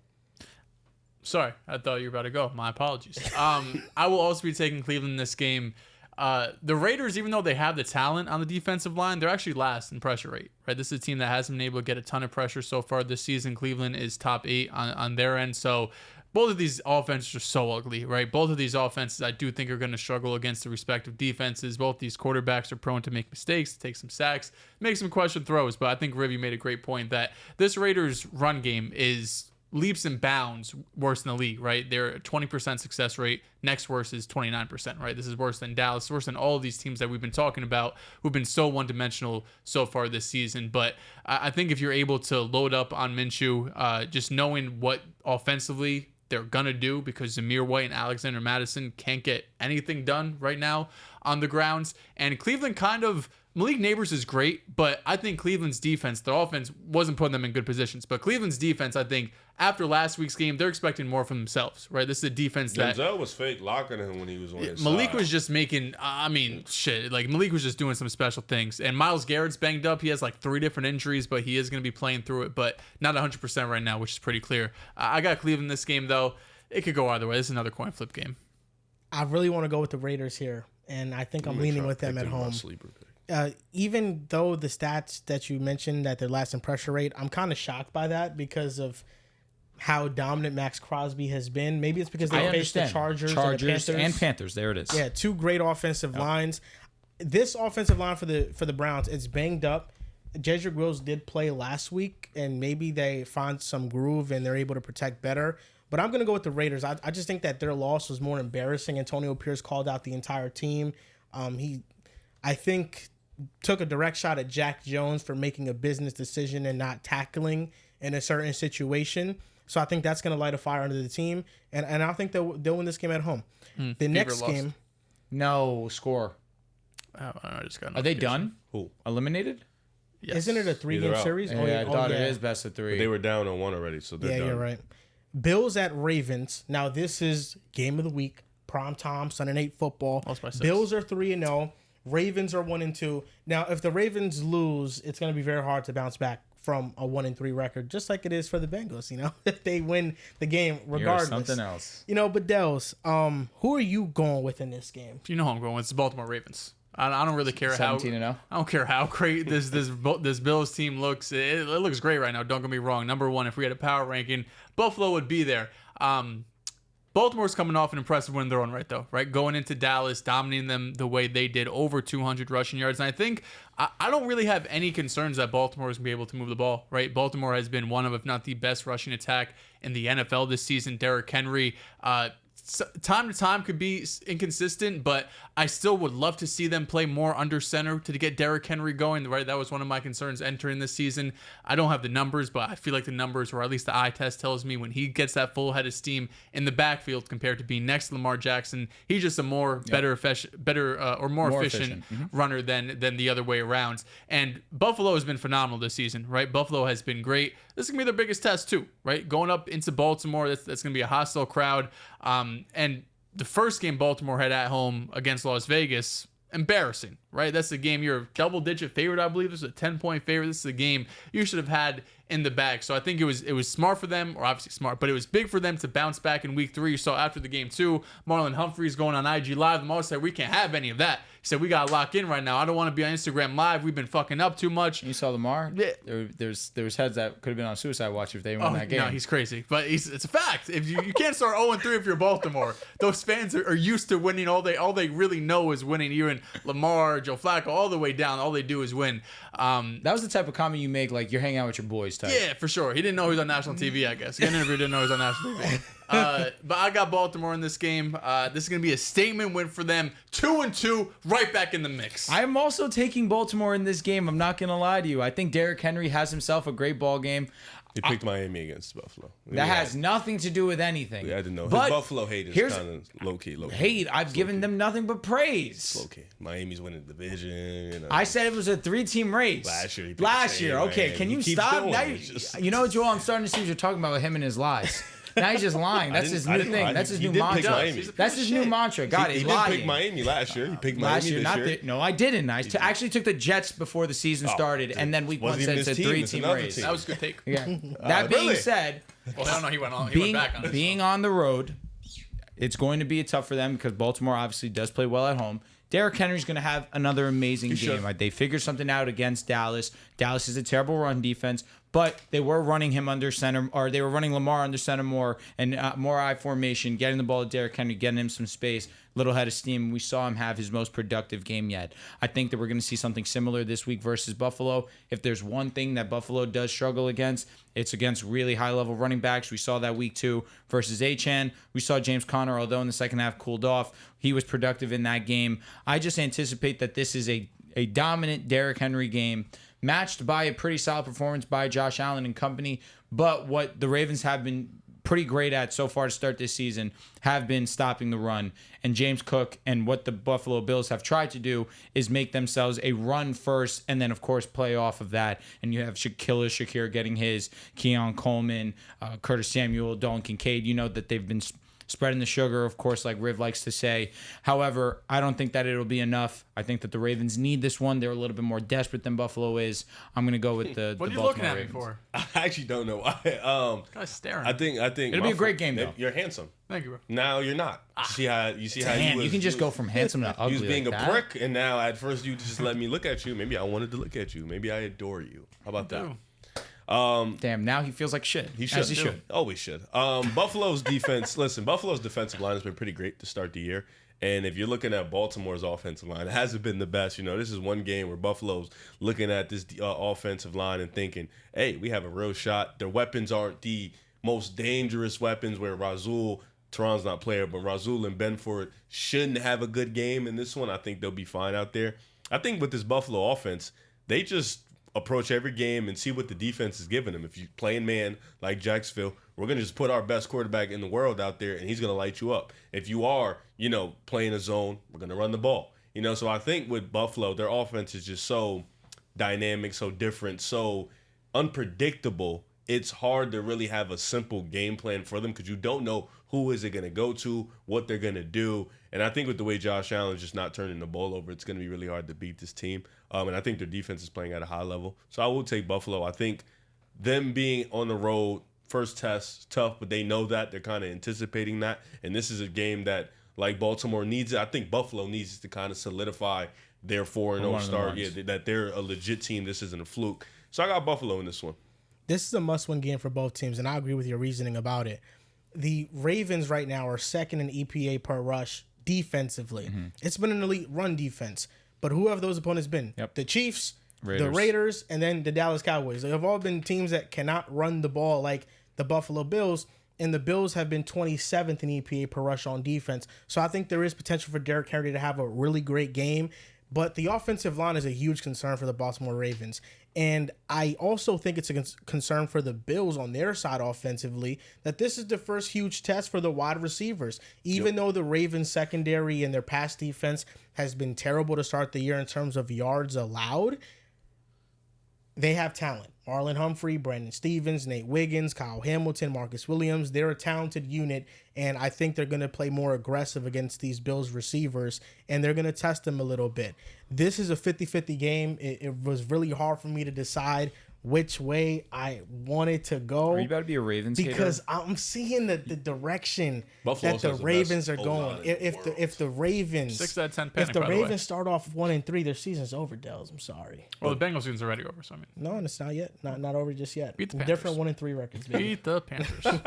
Sorry, I thought you were about to go. My apologies. I will also be taking Cleveland in this game. The Raiders, even though they have the talent on the defensive line, they're actually last in pressure rate, right? This is a team that hasn't been able to get a ton of pressure so far this season. Cleveland is top 8 on their end. So both of these offenses are so ugly, right? Both of these offenses I do think are going to struggle against the respective defenses. Both these quarterbacks are prone to make mistakes, take some sacks, make some question throws. But I think Rivy made a great point that this Raiders run game is leaps and bounds worse than the league, right? They're 20% success rate. Next worst is 29%, right? This is worse than Dallas, worse than all of these teams that we've been talking about who've been so one-dimensional so far this season. But I think if you're able to load up on Minshew, just knowing what offensively they're going to do, because Zamir White and Alexander Mattison can't get anything done right now on the grounds. And Cleveland Malik Neighbors is great, but I think Cleveland's defense, their offense wasn't putting them in good positions. But Cleveland's defense, I think, after last week's game, they're expecting more from themselves, right? This is a defense that Denzel was fake locking him when he was on his Malik side. was just making, Malik was just doing some special things. And Myles Garrett's banged up. He has like 3 different injuries, but he is going to be playing through it, but not 100% right now, which is pretty clear. I got Cleveland in this game, though. It could go either way. This is another coin flip game. I really want to go with the Raiders here, and I think I'm leaning with them at home. Even though the stats that you mentioned that they're last in pressure rate, I'm kind of shocked by that because of how dominant Max Crosby has been. Maybe it's because they faced the Chargers and Panthers. There it is. Yeah, 2 great offensive lines. This offensive line for the Browns, it's banged up. Jedrick Wills did play last week, and maybe they find some groove and they're able to protect better. But I'm going to go with the Raiders. I just think that their loss was more embarrassing. Antonio Pierce called out the entire team. I think took a direct shot at Jack Jones for making a business decision and not tackling in a certain situation. So I think that's going to light a fire under the team. And I think they'll win this game at home. The next game. No score. I just got Are they done? Who? Eliminated? Yes. Isn't it a 3-game series? Yeah, I thought it is best of 3. But they were down on 1 already, so they're done. You're right. Bills at Ravens. Now, this is game of the week. Prime time, Sunday night football. Bills are 3-0. Ravens are 1-2. Now, if the Ravens lose, it's going to be very hard to bounce back from a 1-3 record, just like it is for the Bengals. If they win the game, regardless. Here's something else. But Dehls, who are you going with in this game? You know who I'm going with. It's the Baltimore Ravens. I don't really care 17-0. I don't care how great this Bills team looks. It looks great right now. Don't get me wrong. Number 1, if we had a power ranking, Buffalo would be there. Baltimore's coming off an impressive win in their own right, though, right? Going into Dallas, dominating them the way they did, over 200 rushing yards. And I think I don't really have any concerns that Baltimore is going to be able to move the ball, right? Baltimore has been one of, if not the best rushing attack in the NFL this season. Derrick Henry, time to time could be inconsistent, but I still would love to see them play more under center to get Derrick Henry going, right? That was one of my concerns entering this season. I don't have the numbers, but I feel like the numbers, or at least the eye test tells me, when he gets that full head of steam in the backfield compared to being next to Lamar Jackson, he's just a more more efficient runner than the other way around. And Buffalo has been phenomenal this season, right? Buffalo has been great. This is going to be their biggest test too, right? Going up into Baltimore, that's going to be a hostile crowd. And the first game Baltimore had at home against Las Vegas, embarrassing, right? That's the game you're a double-digit favorite, I believe. This is a 10-point favorite. This is a game you should have had in the bag. So I think it was smart for them, or obviously smart, but it was big for them to bounce back in week 3. You saw after the game too, Marlon Humphrey's going on IG Live. The said we can't have any of that. He said we got to lock in right now. I don't want to be on Instagram Live. We've been fucking up too much. You saw Lamar? Yeah. There was heads that could have been on suicide watch if they won that game. No, he's crazy. But it's a fact. If you can't start 0-3 if you're Baltimore. Those fans are used to winning. All they really know is winning. You and Lamar, Joe Flacco, all the way down. All they do is win. That was the type of comment you make, like you're hanging out with your boys type. Yeah, for sure. He didn't know he was on national TV, I guess. He got an interview, didn't know he was on national TV. But I got Baltimore in this game. This is going to be a statement win for them. 2-2, right back in the mix. I am also taking Baltimore in this game. I'm not going to lie to you. I think Derrick Henry has himself a great ball game. He picked Miami against Buffalo. That has nothing to do with anything. Yeah, I didn't know. His But Buffalo hate is kind of low-key. Hate, I've given them nothing but praise. Low-key. Miami's winning the division. You know. I said it was a 3-team race. Last year, Okay, man. can you He keeps stop? doing Now it. you know, Joel, I'm starting to see what you're talking about with him and his lies. Now he's just lying. That's his new thing. That's his new mantra. That's his new mantra. God, he he's did lying. pick Miami last year. He picked Last Miami year, this not year. no, I didn't. I actually took the Jets before the season started, and then week 1 wasn't said even it's a his team, it's 3-team another race. team. That was a good take. Yeah. That being Really? said, Well, I don't know. He went back on it. being on the road, it's going to be tough for them because Baltimore obviously does play well at home. Derrick Henry's going to have another amazing game. They figured something out against Dallas. Dallas is a terrible run defense, but they were running him under center, or they were running Lamar under center more and more I formation, getting the ball to Derrick Henry, getting him some space, little head of steam. We saw him have his most productive game yet. I think that we're going to see something similar this week versus Buffalo. If there's one thing that Buffalo does struggle against, it's against really high-level running backs. We saw that week 2 versus Achane. We saw James Conner, although in the second half cooled off, he was productive in that game. I just anticipate that this is a dominant Derrick Henry game, matched by a pretty solid performance by Josh Allen and company. But what the Ravens have been pretty great at so far to start this season have been stopping the run. And James Cook and what the Buffalo Bills have tried to do is make themselves a run first and then, of course, play off of that. And you have Shakir getting his, Keon Coleman, Curtis Samuel, Dalton Kincaid. You know that they've been spreading the sugar, of course, like Riv likes to say. However, I don't think that it'll be enough. I think that the Ravens need this one. They're a little bit more desperate than Buffalo is. I'm going to go with the What are you Baltimore looking at me Ravens. for? I actually don't know why. Guy's staring. I think It'll be a great game, though. You're handsome. Thank you, bro. Now you're not. You see how Damn, you was, you can just go from handsome to ugly. You was being like a that. prick, and now at first you just let me look at you. Maybe I wanted to look at you. Maybe I adore you. How about that? Damn, now he feels like shit. He should. As he should. Always should. Buffalo's defense. Listen, Buffalo's defensive line has been pretty great to start the year. And if you're looking at Baltimore's offensive line, it hasn't been the best. You know, this is one game where Buffalo's looking at this offensive line and thinking, hey, we have a real shot. Their weapons aren't the most dangerous weapons where Teron's not player, but Rasul and Benford shouldn't have a good game in this one. I think they'll be fine out there. I think with this Buffalo offense, they just approach every game and see what the defense is giving them. If you playing man like Jacksonville, we're going to just put our best quarterback in the world out there and he's going to light you up. If you are, playing a zone, we're going to run the ball. So I think with Buffalo, their offense is just so dynamic, so different, so unpredictable. It's hard to really have a simple game plan for them because you don't know who is it going to go to, what they're going to do. And I think with the way Josh Allen is just not turning the ball over, it's going to be really hard to beat this team. And I think their defense is playing at a high level. So I will take Buffalo. I think them being on the road, first test, tough, but they know that. They're kind of anticipating that. And this is a game that, like Baltimore needs it. I think Buffalo needs to kind of solidify their 4-0 start. Yeah, that they're a legit team. This isn't a fluke. So I got Buffalo in this one. This is a must-win game for both teams, and I agree with your reasoning about it. The Ravens right now are second in EPA per rush defensively. Mm-hmm. It's been an elite run defense. But who have those opponents been? Yep. The Chiefs, the Raiders, and then the Dallas Cowboys. They have all been teams that cannot run the ball like the Buffalo Bills, and the Bills have been 27th in EPA per rush on defense. So I think there is potential for Derrick Henry to have a really great game. But the offensive line is a huge concern for the Baltimore Ravens. And I also think it's a concern for the Bills on their side offensively that this is the first huge test for the wide receivers. Even though the Ravens secondary and their pass defense has been terrible to start the year in terms of yards allowed, they have talent. Marlon Humphrey, Brandon Stevens, Nate Wiggins, Kyle Hamilton, Marcus Williams. They're a talented unit, and I think they're going to play more aggressive against these Bills receivers, and they're going to test them a little bit. This is a 50-50 game. It was really hard for me to decide which way I wanted to go. Are you about to be a Ravens hater? Because I'm seeing the direction Buffalo that the has the Ravens best are O-line going. in the If the Ravens 6 out of 10 if panic, the by the way. Ravens start off 1-3, their season's over, Dehls. I'm sorry. Well, the Bengals season's already over, so I mean. No, and it's not yet. Not over just yet. Beat the Different Panthers. 1-3 records, baby. Beat the Panthers.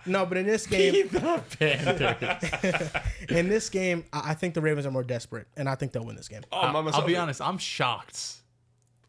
No, but in this game, Panthers. I think the Ravens are more desperate, and I think they'll win this game. Oh, I'll be honest, I'm shocked.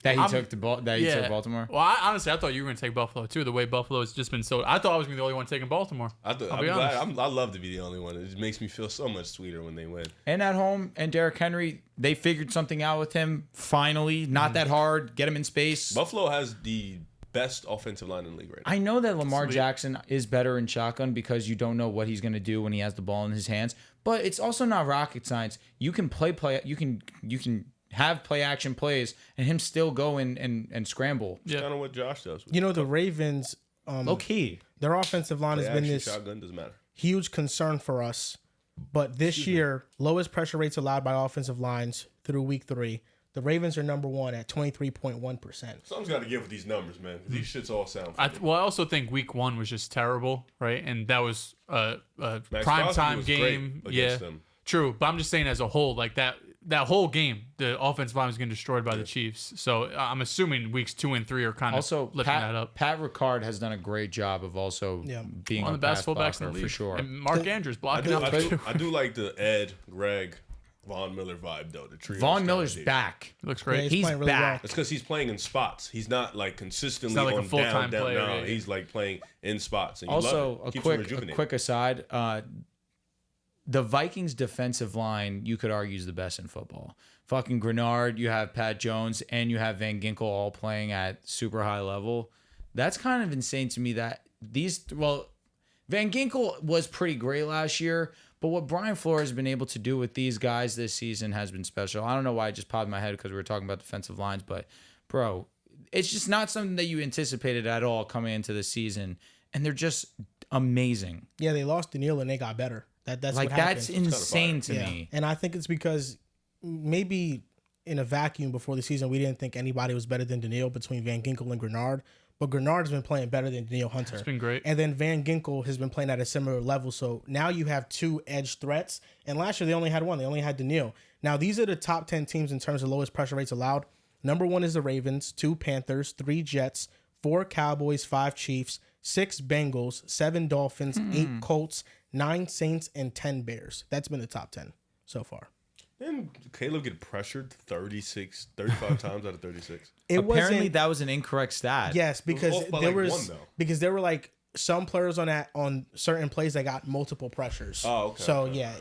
that he I'm- took took Baltimore. Well, honestly, I thought you were going to take Buffalo, too. The way Buffalo has just been so... I thought I was going to be the only one taking Baltimore. I'll be honest. I love to be the only one. It just makes me feel so much sweeter when they win. And at home, and Derrick Henry, they figured something out with him. Finally, not that hard. Get him in space. Buffalo has the best offensive line in the league right now. I know that Lamar Sweet. Jackson is better in shotgun because you don't know what he's going to do when he has the ball in his hands. But it's also not rocket science. You can play. You can have play action plays and him still go and scramble. Yeah. Kind of what Josh does. You know, the Ravens, Low key. their offensive line has been this shotgun doesn't matter. huge concern for us. But this year, lowest pressure rates allowed by offensive lines through week 3. The Ravens are number 1 at 23.1%. Something's got to give with these numbers, man. 'Cause these shits all sound. I also think week 1 was just terrible, right? And that was a Max prime Crosby time was game. great Yeah, against them. true. But I'm just saying as a whole, like that whole game, the offensive line was getting destroyed by the Chiefs. So I'm assuming weeks 2 and 3 are kind of Also, lifting that up. Pat Ricard has done a great job of also being One a of the best pass fullbacks in blocker the league. for sure. And Mark Andrews blocking out. I do like the Ed, Greg, Von Miller vibe though. The trio. Von Miller's back. Looks Yeah, great. he's He's playing really back. It's because he's playing in spots. He's not like consistently He's not like a on full-time down. player, No, yeah. he's like playing in spots. And you Also, love it. a Keeps him quick rejuvenated. aside. The Vikings defensive line, you could argue, is the best in football. Fucking Grenard, you have Pat Jones, and you have Van Ginkel all playing at super high level. That's kind of insane to me that Van Ginkel was pretty great last year, but what Brian Flores has been able to do with these guys this season has been special. I don't know why it just popped in my head because we were talking about defensive lines, but bro, it's just not something that you anticipated at all coming into the season, and they're just amazing. Yeah, they lost Daniil and they got better. That's Like what happened. that's insane to Yeah, me. and I think it's because maybe in a vacuum before the season, we didn't think anybody was better than Daniil between Van Ginkel and Grenard. But Grenard has been playing better than Daniil Hunter. It's been great. And then Van Ginkel has been playing at a similar level. So now you have 2 edge threats. And last year they only had 1. They only had Daniil. Now these are the top 10 teams in terms of lowest pressure rates allowed. Number 1 is the Ravens, 2 Panthers, 3 Jets, 4 Cowboys, 5 Chiefs, 6 Bengals, 7 Dolphins, 8 Colts, 9 Saints, and 10 Bears. That's been the top 10 so far. Didn't Caleb get pressured 35 times out of 36? Apparently, that was an incorrect stat. Yes, because off by there like was 1, though. because there were like some players on certain plays that got multiple pressures. Oh, okay, So okay. yeah,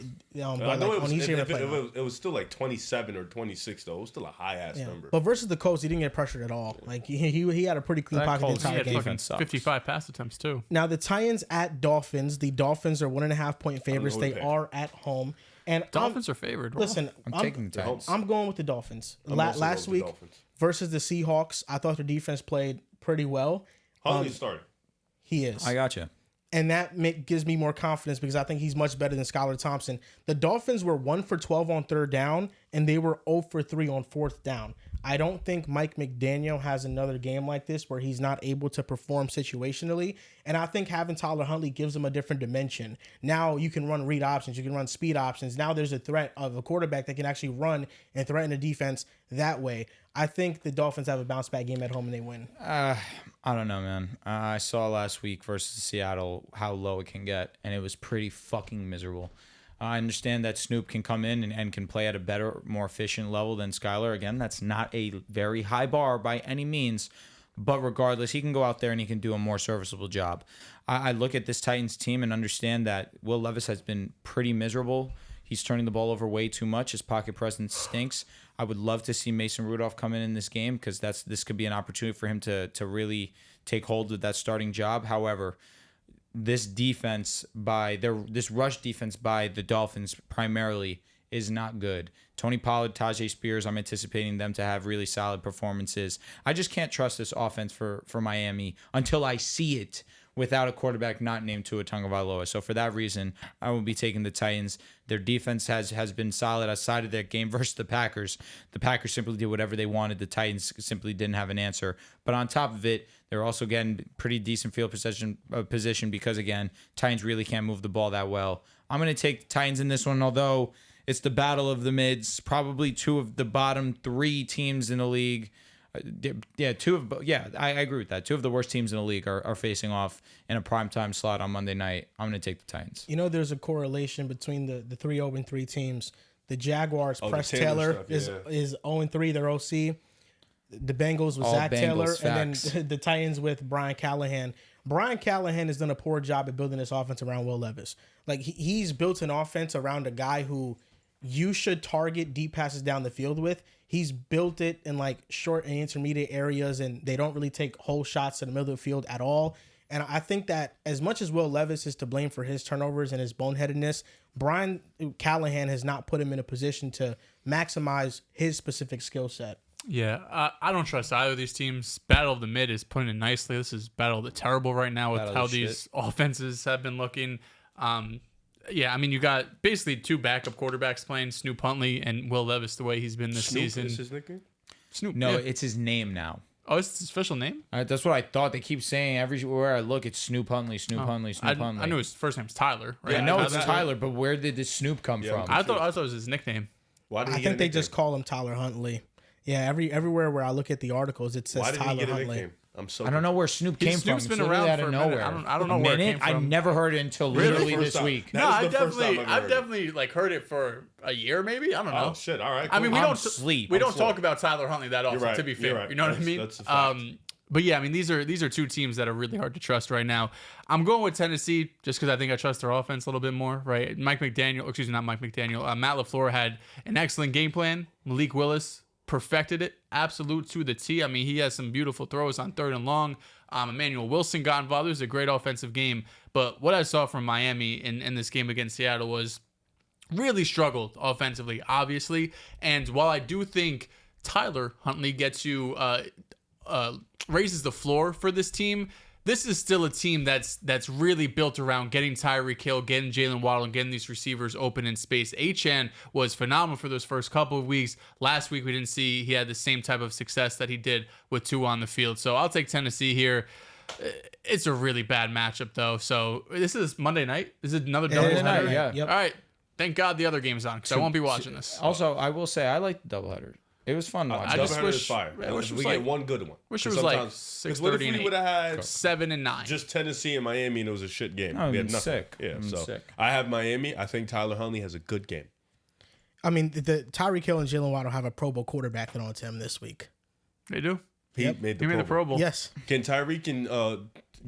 I but know like it was, on each game it, they played. it was still like 27 or 26 though. It was still a high ass Yeah. number. But versus the Colts, he didn't get pressured at all. Like he had a pretty clean That pocket the Colts entire He had game. fucking defense sucks. 55 pass attempts, too. Now the Titans at Dolphins. The Dolphins are 1.5 point favorites. who They they pick. are at home. And Dolphins are favored. Bro. listen, I'm taking the Titans. I'm going with the Dolphins. I'm also going Last with the week Dolphins. versus the Seahawks, I thought the defense played pretty well. Huntley started. He is. I got you. And that gives me more confidence because I think he's much better than Skylar Thompson. The Dolphins were 1 for 12 on 3rd down, and they were 0 for 3 on 4th down. I don't think Mike McDaniel has another game like this where he's not able to perform situationally. And I think having Tyler Huntley gives him a different dimension. Now you can run read options. You can run speed options. Now there's a threat of a quarterback that can actually run and threaten the defense that way. I think the Dolphins have a bounce back game at home and they win. I don't know, man. I saw last week versus Seattle how low it can get, and it was pretty fucking miserable. I understand that Snoop can come in and can play at a better, more efficient level than Skylar. Again, that's not a very high bar by any means. But regardless, he can go out there and he can do a more serviceable job. I look at this Titans team and understand that Will Levis has been pretty miserable. He's turning the ball over way too much. His pocket presence stinks. I would love to see Mason Rudolph come in this game because this could be an opportunity for him to really take hold of that starting job. However, this rush defense by the Dolphins primarily is not good. Tony Pollard, Tajay Spears, I'm anticipating them to have really solid performances. I just can't trust this offense for Miami until I see it without a quarterback not named Tua Tagovailoa. So for that reason, I will be taking the Titans. Their defense has been solid outside of their game versus the Packers. The Packers simply did whatever they wanted. The Titans simply didn't have an answer. But on top of it, they're also getting pretty decent field position because, again, Titans really can't move the ball that well. I'm going to take the Titans in this one, although it's the battle of the mids, probably two of the bottom 3 teams in the league. I agree with that. 2 of the worst teams in the league are facing off in a primetime slot on Monday night. I'm going to take the Titans. You know, there's a correlation between the 3-0-3 teams. The Jaguars, Press the Taylor stuff, is 0-3, their OC. The Bengals with All Zach Bengals, Taylor, facts. and then the Titans with Brian Callahan. Brian Callahan has done a poor job at building this offense around Will Levis. Like, he's built an offense around a guy who you should target deep passes down the field with. He's built it in like short and intermediate areas, and they don't really take whole shots to the middle of the field at all. And I think that as much as Will Levis is to blame for his turnovers and his boneheadedness, Brian Callahan has not put him in a position to maximize his specific skill set. Yeah, I don't trust either of these teams. Battle of the mid is putting it nicely. This is battle of the terrible right now with Battle how of these offenses have been looking. Yeah, I mean, you got basically 2 backup quarterbacks playing, Snoop Huntley and Will Levis, the way he's been this season. Is his nickname? Snoop. No, yeah. it's his name now. Oh, it's his official name? That's what I thought. They keep saying everywhere I look, it's Snoop Huntley, Snoop Huntley, Snoop Huntley. I knew his first name's Tyler. Right? I know it's that- Tyler, but where did this Snoop come from? I thought it was his nickname. Why did I he get think a they nickname? just call him Tyler Huntley. Yeah, everywhere where I look at the articles, it says Why did he Tyler get a Huntley. nickname? I'm so I don't know where Snoop came Snoop's from. been It's around literally out for of a minute. nowhere. I don't know where it came I from. never heard it until Really? literally First this time. week. That No, is I've the first time definitely, I've ever heard it. like heard it for a year, maybe. I don't know. Oh shit! All right. I mean, cool. we I'm don't sleep. we I'm don't full. talk about Tyler Huntley that often. right. To be You're fair, right. you know what I mean. That's a fact. But yeah, I mean, these are 2 teams that are really hard to trust right now. I'm going with Tennessee just because I think I trust their offense a little bit more. Right, Matt LaFleur had an excellent game plan. Malik Willis perfected it, absolute to the T. I mean, he has some beautiful throws on 3rd and long. Emmanuel Wilson got involved. It was a great offensive game. But what I saw from Miami in this game against Seattle was really struggled offensively, obviously. And while I do think Tyler Huntley gets you raises the floor for this team, this is still a team that's really built around getting Tyreek Hill, getting Jalen Waddle, and getting these receivers open in space. Achane was phenomenal for those first couple of weeks. Last week, we didn't see he had the same type of success that he did with 2 on the field. So I'll take Tennessee here. It's a really bad matchup, though. So this is Monday night. This is another Monday night, doubleheader. yeah. Yep. All right. Thank God the other game's on because I won't be watching this. Also, I will say I like the doubleheader. It was fun to watch. I just Doubleheader wish- is fire. I wish it was we get like- one good one. wish it was Because like sometimes- what if 6:30 and we would have had 7 and 9. just Tennessee and Miami and it was a shit game? Oh, we I'm had nothing. sick. Yeah, I'm so sick. I have Miami. I think Tyler Huntley has a good game. I mean, the Tyreek Hill and Jalen Waddle have a Pro Bowl quarterback on to him this week. They do. He made the He made the Pro Bowl. Yes. Can Tyreek and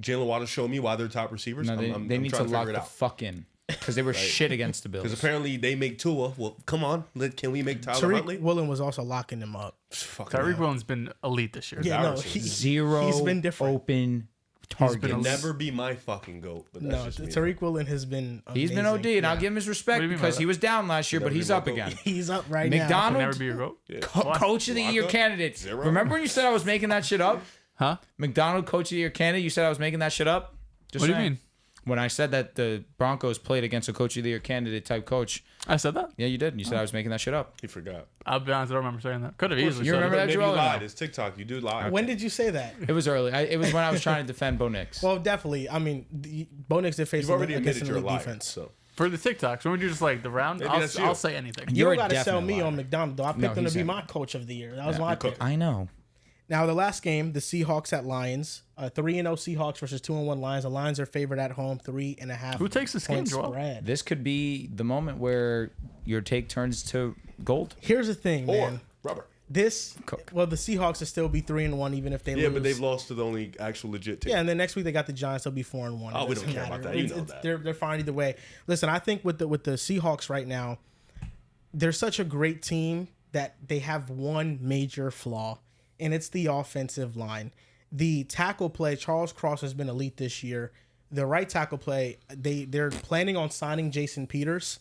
Jalen Waddle show me why they're top receivers? No, they I'm need to trying lock figure the it out. fuck in because they were shit against the Bills. Because apparently they make Tua. Well, come on. Can we make Tyler Huntley? Tariq Woolen was also locking them up. Fucking Tyreek hell. Willen's been elite this year. Yeah, no, Embarrassing. Zero he's been different. open targets. been He'll a- never be my fucking goat. But that's No, just me. Tariq Woolen has been He's been amazing. OD, and I'll Yeah. give him his What respect do you mean because by he was down last year, but Never he's be my up goat. again. He's up right Can McDonald, never be your goat. Coach of the Year Waka? candidate. Zero? Remember when you said I was making that shit up? Huh? McDonald, Coach of the Year candidate. You said I was making that shit up. Just What do you saying. mean? When I said that the Broncos played against a Coach of the Year candidate type coach, I said that. yeah, you did. You said I was making that shit up. He forgot. I'll be honest, I don't remember saying that. Could have easily You said remember it. that, Maybe Joel, you or no? lied. It's TikTok. You do lie. When did you say that? It was early. It was when I was trying to defend Bo Nix. Well, definitely. I mean, Bo Nix did face You've already against admitted an you're a elite liar. defense. So For the TikToks, when we do just like the round, Maybe that's you. I'll say anything. You You're don't a got to sell definite me liar. on McDonald, though. I No, picked him he to be said my it. coach of the year. That was my pick. I know. Now, the last game, the Seahawks at Lions. 3-0 Seahawks versus 2-1 Lions. The Lions are favored at home, 3.5. Who takes this game, point Joel? spread. This could be the moment where your take turns to gold. Here's the thing, or man. rubber. The Seahawks will still be 3-1 even if they lose. Yeah, but they've lost to the only actual legit team. Yeah, and then next week they got the Giants. They'll be 4-1. Oh, It we doesn't don't care about matter. that. You know that. They're fine either way. Listen, I think with the Seahawks right now, they're such a great team that they have one major flaw, and it's the offensive line. The tackle play, Charles Cross has been elite this year, the right tackle play, they're planning on signing Jason Peters.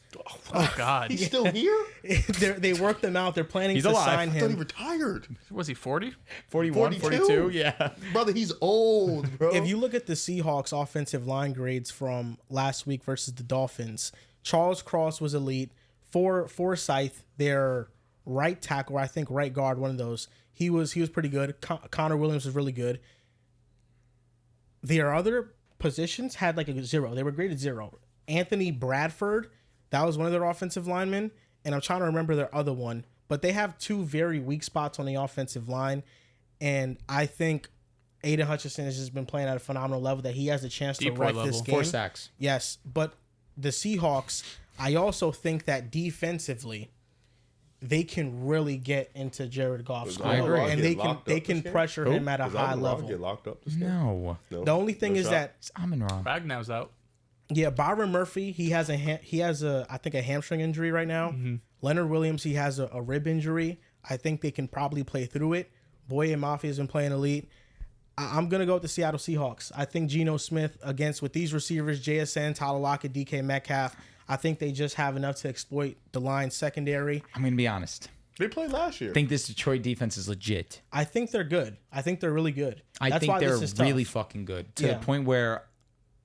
Oh God, He's still here? They worked them out. They're planning to alive. sign I thought he him. retired. was he 40? 41, 42, yeah. Brother, he's old, bro. If you look at the Seahawks offensive line grades from last week versus the Dolphins, Charles Cross was elite. Forsyth, their right tackle, I think right guard, one of those, he was pretty good. Connor Williams was really good. Their other positions had like a 0. They were graded 0. Anthony Bradford, that was one of their offensive linemen, and I'm trying to remember their other one. But they have 2 very weak spots on the offensive line, and I think Aiden Hutchinson has just been playing at a phenomenal level that he has a chance to Deep wreck level. this game. 4 sacks. Yes, but the Seahawks, I also think that defensively, they can really get into Jared Goff's I agree. and they can pressure him at a high Get level. locked up this game? No. The only thing is shot? that It's Amon-Ra. Ragnow's out. yeah, Byron Murphy, he has a I think a hamstring injury right now. Mm-hmm. Leonard Williams, he has a rib injury. I think they can probably play through it. Boye Mafia's been playing elite. I'm gonna go with the Seattle Seahawks. I think Geno Smith with these receivers, JSN, Tyler Lockett, DK Metcalf, I think they just have enough to exploit the Lions secondary. I'm going to be honest. They played last year. I think this Detroit defense is legit. I think they're good. I think they're really good. I That's think why they're this is tough. really fucking good to Yeah. the point where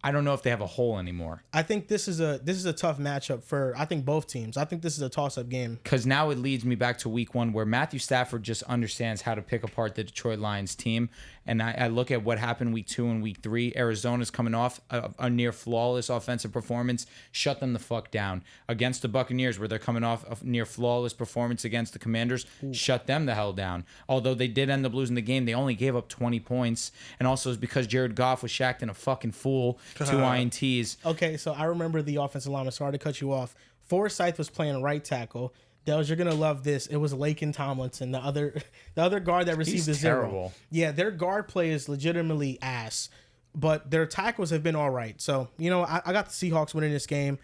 I don't know if they have a hole anymore. I think this is a tough matchup for I think both teams. I think this is a toss-up game. Because now it leads me back to week 1 where Matthew Stafford just understands how to pick apart the Detroit Lions team. And I look at what happened week 2 and week 3. Arizona's coming off a near flawless offensive performance. Shut them the fuck down. Against the Buccaneers, where they're coming off a near flawless performance against the Commanders, shut them the hell down. Although they did end up losing the game, they only gave up 20 points. And also it's because Jared Goff was shacked in a fucking fool. 2 INTs. Okay, so I remember the offensive lineman. Sorry to cut you off. Forsyth was playing right tackle. Dehls, you're gonna love this. It was Laken Tomlinson, the other guard that received the 0. terrible. Yeah, their guard play is legitimately ass, but their tackles have been all right. So I got the Seahawks winning this game.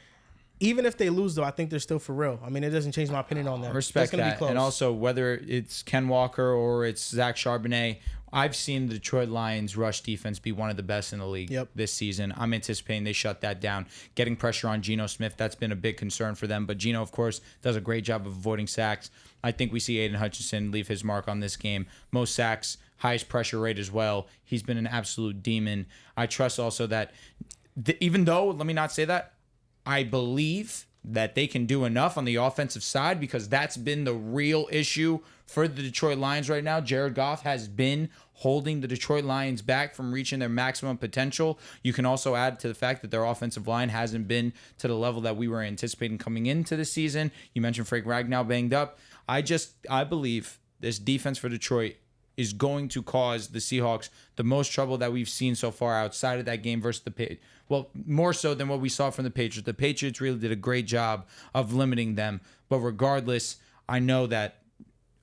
Even if they lose, though, I think they're still for real. I mean, it doesn't change my opinion on them. Respect It's gonna be that. close. And also, whether it's Ken Walker or it's Zach Charbonnet, I've seen the Detroit Lions rush defense be one of the best in the league this season. I'm anticipating they shut that down. Getting pressure on Geno Smith, that's been a big concern for them. But Geno, of course, does a great job of avoiding sacks. I think we see Aiden Hutchinson leave his mark on this game. Most sacks, highest pressure rate as well. He's been an absolute demon. I trust also that, even though, let me not say that, I believe that they can do enough on the offensive side because that's been the real issue for the Detroit Lions right now. Jared Goff has been holding the Detroit Lions back from reaching their maximum potential. You can also add to the fact that their offensive line hasn't been to the level that we were anticipating coming into the season. You mentioned Frank Ragnow banged up. I believe this defense for Detroit is going to cause the Seahawks the most trouble that we've seen so far outside of that game versus the Patriots. Well, more so than what we saw from the Patriots. The Patriots really did a great job of limiting them. But regardless, I know that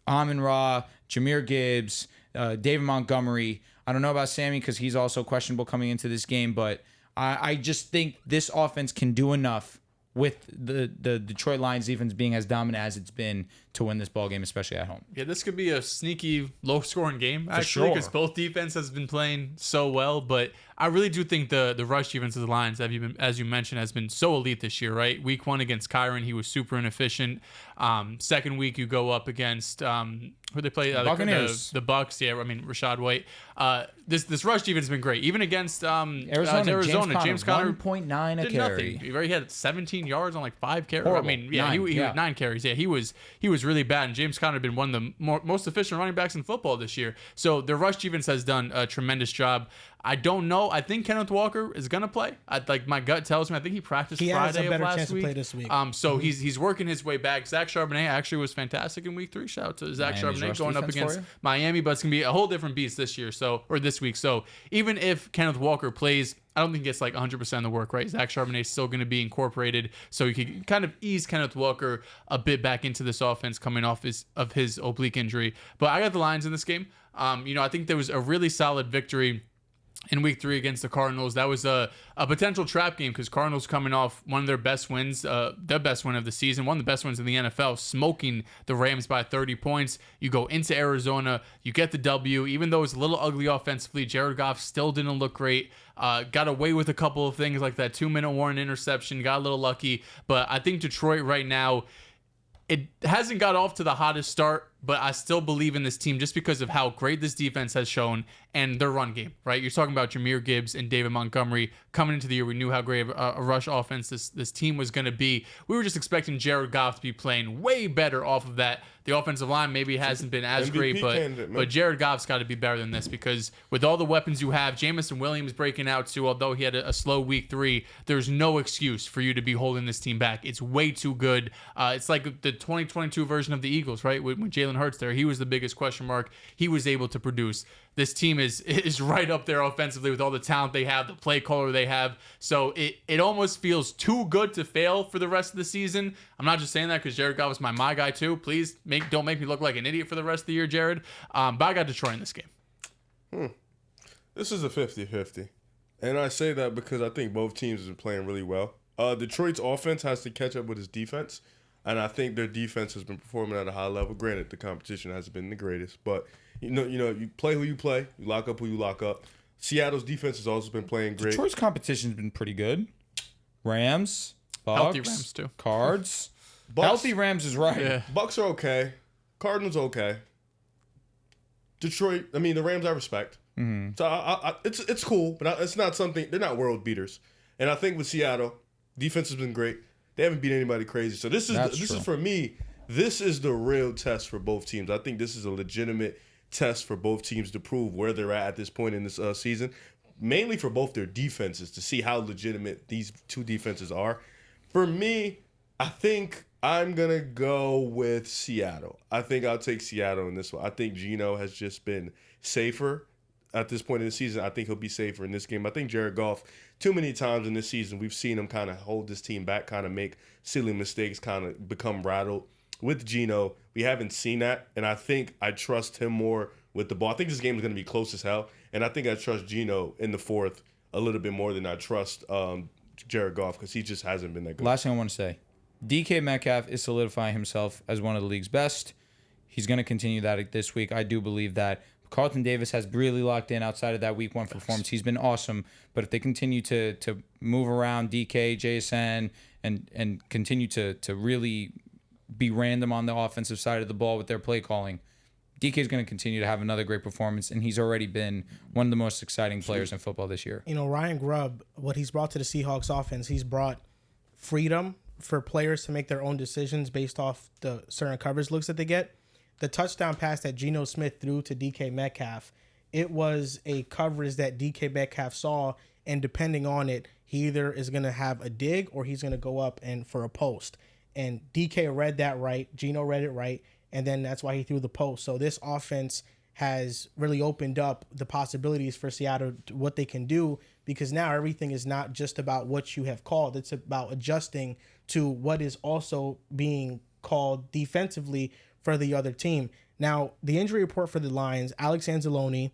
Amon-Ra, Jahmyr Gibbs, David Montgomery, I don't know about Sammy because he's also questionable coming into this game, but I just think this offense can do enough with the Detroit Lions defense being as dominant as it's been to win this ball game, especially at home. Yeah, this could be a sneaky, low-scoring game, actually, because both defense has been playing so well. But I really do think the rush defense of the Lions, as you mentioned, has been so elite this year, right? Week 1 against Kyron, he was super inefficient. Second week, you go up against who they play? Buccaneers. The Bucs. Yeah, I mean, Rashad White. This rush defense has been great. Even against Arizona, James Conner 1.9 a did carry. nothing. He had 17 yards on like 5 carries. Horrible. I mean, yeah, 9, he had 9 carries. Yeah, he was really bad. And James Conner had been one of the most efficient running backs in football this year. So the rush defense has done a tremendous job. I don't know. I think Kenneth Walker is gonna play. My gut tells me. I think he practiced He has Friday a better of last chance to week. play this week. So he's working his way back. Zach Charbonnet actually was fantastic in week 3. Shout out to Zach Miami's Charbonnet rush going up defense against for you? Miami, but it's gonna be a whole different beast this year. Or this week. So even if Kenneth Walker plays, I don't think he gets like 100% of the work, right? Zach Charbonnet is still going to be incorporated, so he can kind of ease Kenneth Walker a bit back into this offense coming off his oblique injury. But I got the Lions in this game. I think there was a really solid victory in week 3 against the Cardinals. That was a potential trap game because Cardinals coming off one of their best wins, their best win of the season, one of the best wins in the NFL, smoking the Rams by 30 points. You go into Arizona, you get the W. Even though it's a little ugly offensively, Jared Goff still didn't look great. Got away with a couple of things like that 2-minute Warren interception, got a little lucky. But I think Detroit right now, it hasn't got off to the hottest start, but I still believe in this team just because of how great this defense has shown and their run game, right? You're talking about Jahmyr Gibbs and David Montgomery coming into the year. We knew how great a rush offense this team was going to be. We were just expecting Jared Goff to be playing way better off of that. The offensive line maybe hasn't been as MVP great, but Jared Goff's got to be better than this because with all the weapons you have, Jamison Williams breaking out too, although he had a slow week 3, there's no excuse for you to be holding this team back. It's way too good. It's like the 2022 version of the Eagles, right? When Jalen Hurts there, he was the biggest question mark. He was able to produce. This team is right up there offensively with all the talent they have, the play caller they have. So it almost feels too good to fail for the rest of the season. I'm not just saying that because Jared Goff is my guy too. Please don't make me look like an idiot for the rest of the year, Jared. But I got Detroit in this game. This is a 50-50. And I say that because I think both teams have been playing really well. Detroit's offense has to catch up with his defense. And I think their defense has been performing at a high level. Granted, the competition hasn't been the greatest, but you know, you play who you play, you lock up who you lock up. Seattle's defense has also been playing great. Detroit's competition's been pretty good. Rams, Bucs, Healthy Rams too. Cards. Bucs, Healthy Rams is right. Yeah. Bucs are okay. Cardinals okay. Detroit, I mean the Rams I respect. Mm-hmm. So it's cool, but it's not something. They're not world beaters. And I think with Seattle, defense has been great. They haven't beat anybody crazy. So this is for me. This is the real test for both teams. I think this is a legitimate test for both teams to prove where they're at this point in this season, mainly for both their defenses to see how legitimate these two defenses are. For me, I think I'm going to go with Seattle. I think I'll take Seattle in this one. I think Geno has just been safer at this point in the season. I think he'll be safer in this game. I think Jared Goff, too many times in this season, we've seen him kind of hold this team back, kind of make silly mistakes, kind of become rattled. With Geno, we haven't seen that, and I think I trust him more with the ball. I think this game is going to be close as hell, and I think I trust Geno in the fourth a little bit more than I trust Jared Goff because he just hasn't been that good. Last thing I want to say, DK Metcalf is solidifying himself as one of the league's best. He's going to continue that this week. I do believe that. Carlton Davis has really locked in outside of that week 1 performance. He's been awesome. But if they continue to move around DK, JSN, and continue to really be random on the offensive side of the ball with their play calling, DK is going to continue to have another great performance, and he's already been one of the most exciting players in football this year. You know, Ryan Grubb, what he's brought to the Seahawks offense, he's brought freedom for players to make their own decisions based off the certain coverage looks that they get. The touchdown pass that Geno Smith threw to DK Metcalf, it was a coverage that DK Metcalf saw, and depending on it, he either is going to have a dig or he's going to go up and for a post. And DK read that right, Geno read it right, and then that's why he threw the post. So this offense has really opened up the possibilities for Seattle, what they can do, because now everything is not just about what you have called. It's about adjusting to what is also being called defensively for the other team. Now, the injury report for the Lions, Alex Anzalone,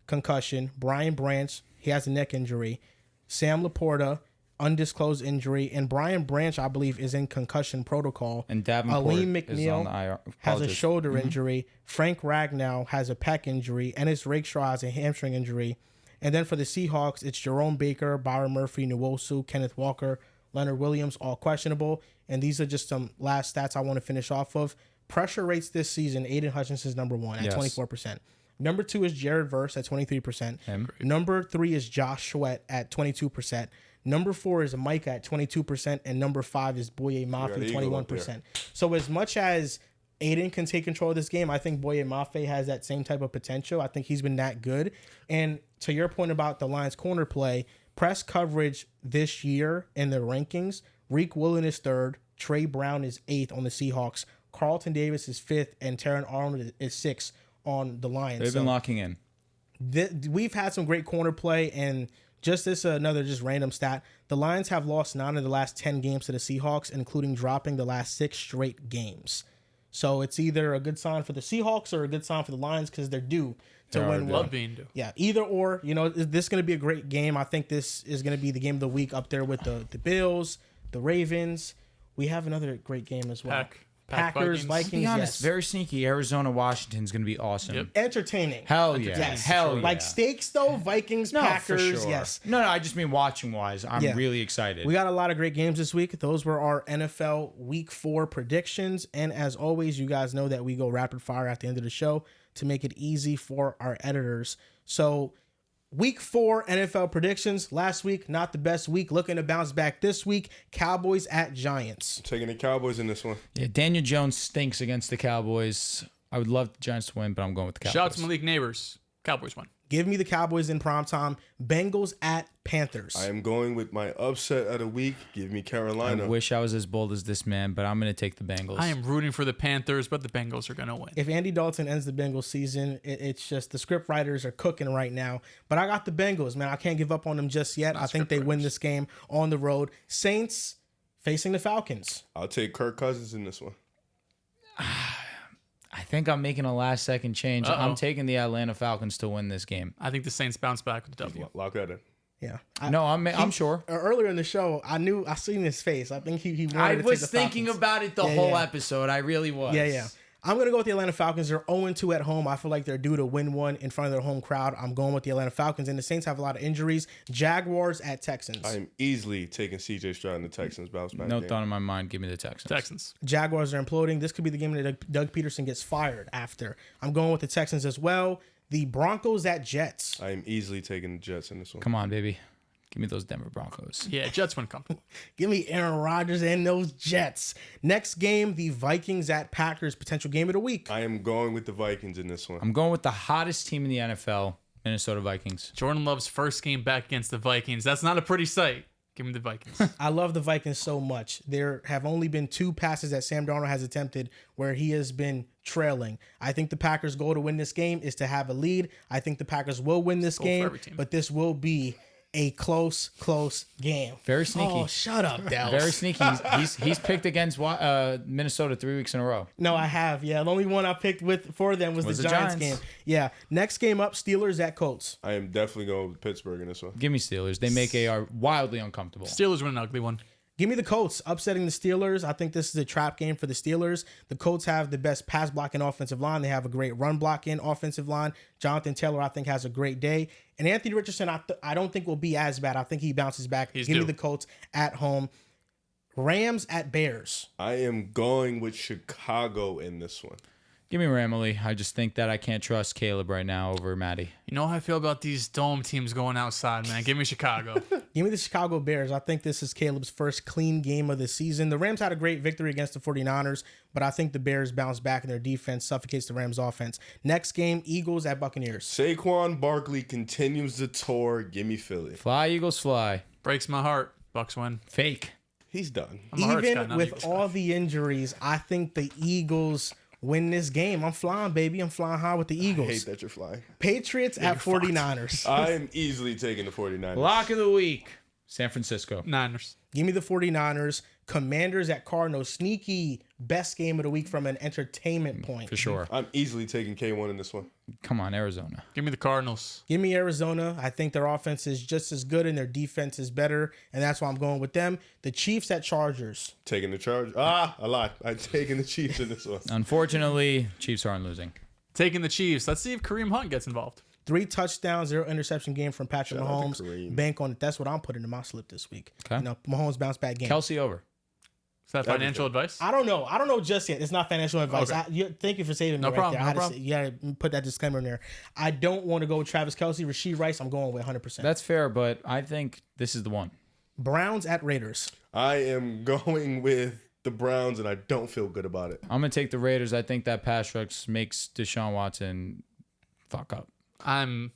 concussion. Brian Branch, he has a neck injury. Sam Laporta, undisclosed injury. And Brian Branch, I believe, is in concussion protocol. And Davenport Aleem McNeil is on the IR. has a shoulder injury. Frank Ragnow has a pec injury. Ennis Rakestraw has a hamstring injury. And then for the Seahawks, it's Jerome Baker, Byron Murphy, Nwosu, Kenneth Walker, Leonard Williams, all questionable. And these are just some last stats I want to finish off of. Pressure rates this season, Aiden Hutchinson's number 1 at 24%. Number 2 is Jared Verse at 23%. Number 3 is Josh Sweat at 22%. Number 4 is Micah at 22%. And number 5 is Boye Mafe, 21%. So as much as Aiden can take control of this game, I think Boye Mafe has that same type of potential. I think he's been that good. And to your point about the Lions corner play, press coverage this year in the rankings, Reek Willen is 3rd, Trey Brown is 8th on the Seahawks, Carlton Davis is 5th, and Taron Arnold is 6th on the Lions. They've been locking in. We've had some great corner play, and just another just random stat. The Lions have lost 9 of the last 10 games to the Seahawks, including dropping the last 6 straight games. So it's either a good sign for the Seahawks or a good sign for the Lions because they're due to They are win good. one. Love being due. Yeah, either or. This is going to be a great game. I think this is going to be the game of the week up there with the Bills, the Ravens. We have another great game as well. Packers, Vikings. To be honest, yes. very sneaky. Arizona, Washington's going to be awesome. Yep. Entertaining. Hell yeah. Yes. Hell yeah. Like stakes though, Vikings, No, Packers. for sure. Yes. No, I just mean watching wise. I'm Yeah. really excited. We got a lot of great games this week. Those were our NFL Week 4 predictions. And as always, you guys know that we go rapid fire at the end of the show to make it easy for our editors. So Week 4 NFL predictions. Last week, not the best week. Looking to bounce back this week. Cowboys at Giants. Taking the Cowboys in this one. Yeah, Daniel Jones stinks against the Cowboys. I would love the Giants to win, but I'm going with the Cowboys. Shout out to Malik Neighbors. Cowboys won. Give me the Cowboys in primetime. Bengals at Panthers. I am going with my upset of the week. Give me I Carolina. wish I was as bold as this man, but I'm going to take the Bengals. I am rooting for the Panthers, but the Bengals are going to win. If Andy Dalton ends the Bengals season, it's just the script writers are cooking right now. But I got the Bengals, man. I can't give up on them just yet. I think they win this game on the road. Saints facing the Falcons. I'll take Kirk Cousins in this one. I think I'm making a last second change. Uh-oh. I'm taking the Atlanta Falcons to win this game. I think the Saints bounce back with the W. Lock that in. Yeah. No, I'm sure. Earlier in the show, I seen his face. I think he wanted I to was take the thinking Falcons. about it the Yeah, whole yeah. episode. I really was. Yeah. I'm going to go with the Atlanta Falcons. They're 0-2 at home. I feel like they're due to win one in front of their home crowd. I'm going with the Atlanta Falcons. And the Saints have a lot of injuries. Jaguars at Texans. I am easily taking CJ Stroud and the Texans bounce back. No game. thought in my mind. Give me the Texans. Texans. Jaguars are imploding. This could be the game that Doug Peterson gets fired after. I'm going with the Texans as well. The Broncos at Jets. I am easily taking the Jets in this one. Come on, baby. Give me those Denver Broncos. Yeah, Jets win comfortable. Give me Aaron Rodgers and those Jets. Next game, the Vikings at Packers. Potential game of the week. I am going with the Vikings in this one. I'm going with the hottest team in the NFL, Minnesota Vikings. Jordan Love's first game back against the Vikings. That's not a pretty sight. Give me the Vikings. I love the Vikings so much. There have only been 2 passes that Sam Darnold has attempted where he has been trailing. I think the Packers' goal to win this game is to have a lead. I think the Packers will win this for game, every team. but this will be a close game. Very sneaky. Oh, shut up, Dehls. Very sneaky. He's picked against Minnesota 3 weeks in a row. No, I have. Yeah, the only one I picked for them was the Giants game. Yeah. Next game up, Steelers at Colts. I am definitely going with Pittsburgh in this one. Give me Steelers. They make AR wildly uncomfortable. Steelers win an ugly one. Give me the Colts upsetting the Steelers. I think this is a trap game for the Steelers. The Colts have the best pass blocking offensive line. They have a great run blocking offensive line. Jonathan Taylor, I think, has a great day. And Anthony Richardson, I don't think will be as bad. I think he bounces back. Give me the Colts at home. Rams at Bears. I am going with Chicago in this one. Give me Ramley. I just think that I can't trust Caleb right now over Matty. You know how I feel about these dome teams going outside, man. Give me Chicago. Give me the Chicago Bears. I think this is Caleb's first clean game of the season. The Rams had a great victory against the 49ers, but I think the Bears bounce back and their defense suffocates the Rams offense. Next game, Eagles at Buccaneers. Saquon Barkley continues the tour. Give me Philly. Fly, Eagles, fly. Breaks my heart. Bucks win. Fake. He's done. I'm a Hearts guy, Even not with Eagles all guy. the injuries, I think the Eagles win this game. I'm flying, baby. I'm flying high with the I hate Eagles. that you're flying. Patriots at 49ers. I am easily taking the 49ers. Lock of the week. San Francisco. Niners. Give me the 49ers. Commanders at Cardinals. Sneaky best game of the week from an entertainment point. For sure. I'm easily taking K1 in this one. Come on, Arizona. Give me the Cardinals. Give me Arizona. I think their offense is just as good and their defense is better, and that's why I'm going with them. The Chiefs at Chargers. Taking the charge. I lied. I'm taking the Chiefs in this one. Unfortunately, Chiefs aren't losing. Taking the Chiefs. Let's see if Kareem Hunt gets involved. 3 touchdowns, 0 interception game from Patrick Shout out to Mahomes. Kareem. Bank on it. That's what I'm putting in my slip this week. Okay. You know, Mahomes bounce back game. Kelsey over. Is that financial advice? I don't know just yet. It's not financial advice. Okay. Thank you for saving me No right problem, there. no problem. You got to put that disclaimer in there. I don't want to go with Travis Kelsey. Rasheed Rice, I'm going with 100%. That's fair, but I think this is the one. Browns at Raiders. I am going with the Browns, and I don't feel good about it. I'm going to take the Raiders. I think that pass rush makes Deshaun Watson fuck up. I'm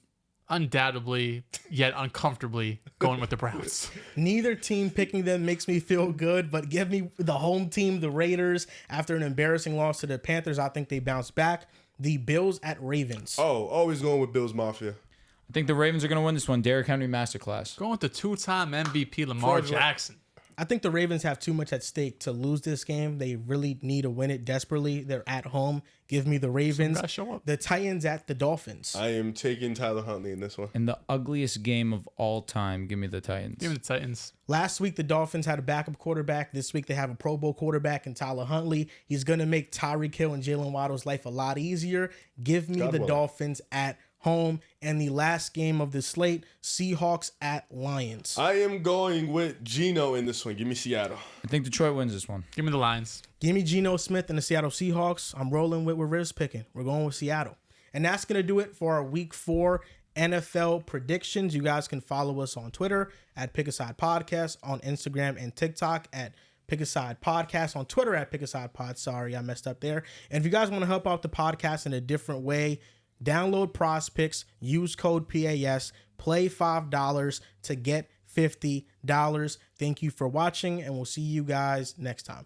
undoubtedly, yet uncomfortably, going with the Browns. Neither team picking them makes me feel good, but give me the home team, the Raiders. After an embarrassing loss to the Panthers, I think they bounce back. The Bills at Ravens. Oh, always going with Bills Mafia. I think the Ravens are going to win this one. Derrick Henry masterclass. Going with the 2-time MVP Lamar Fraudulent. Jackson. I think the Ravens have too much at stake to lose this game. They really need to win it desperately. They're at home. Give me the Ravens. Show up. The Titans at the Dolphins. I am taking Tyler Huntley in this one. In the ugliest game of all time, give me the Titans. Give me the Titans. Last week, the Dolphins had a backup quarterback. This week, they have a Pro Bowl quarterback in Tyler Huntley. He's going to make Tyreek Hill and Jalen Waddle's life a lot easier. Give me the Dolphins at home. And the last game of the slate, Seahawks at Lions. I am going with Geno in this one. Give me Seattle. I think Detroit wins this one. Give me the Lions. Give me Geno Smith and the Seattle Seahawks. I'm rolling with what Riv's picking. We're going with Seattle. And that's going to do it for our Week 4 NFL predictions. You guys can follow us on Twitter at Pick Aside Podcast, on Instagram and TikTok at Pick Aside Podcast, on Twitter at Pick Aside Pod. Sorry, I messed up there. And if you guys want to help out the podcast in a different way, download ProsPicks, use code PAS, play $5 to get $50. Thank you for watching, and we'll see you guys next time.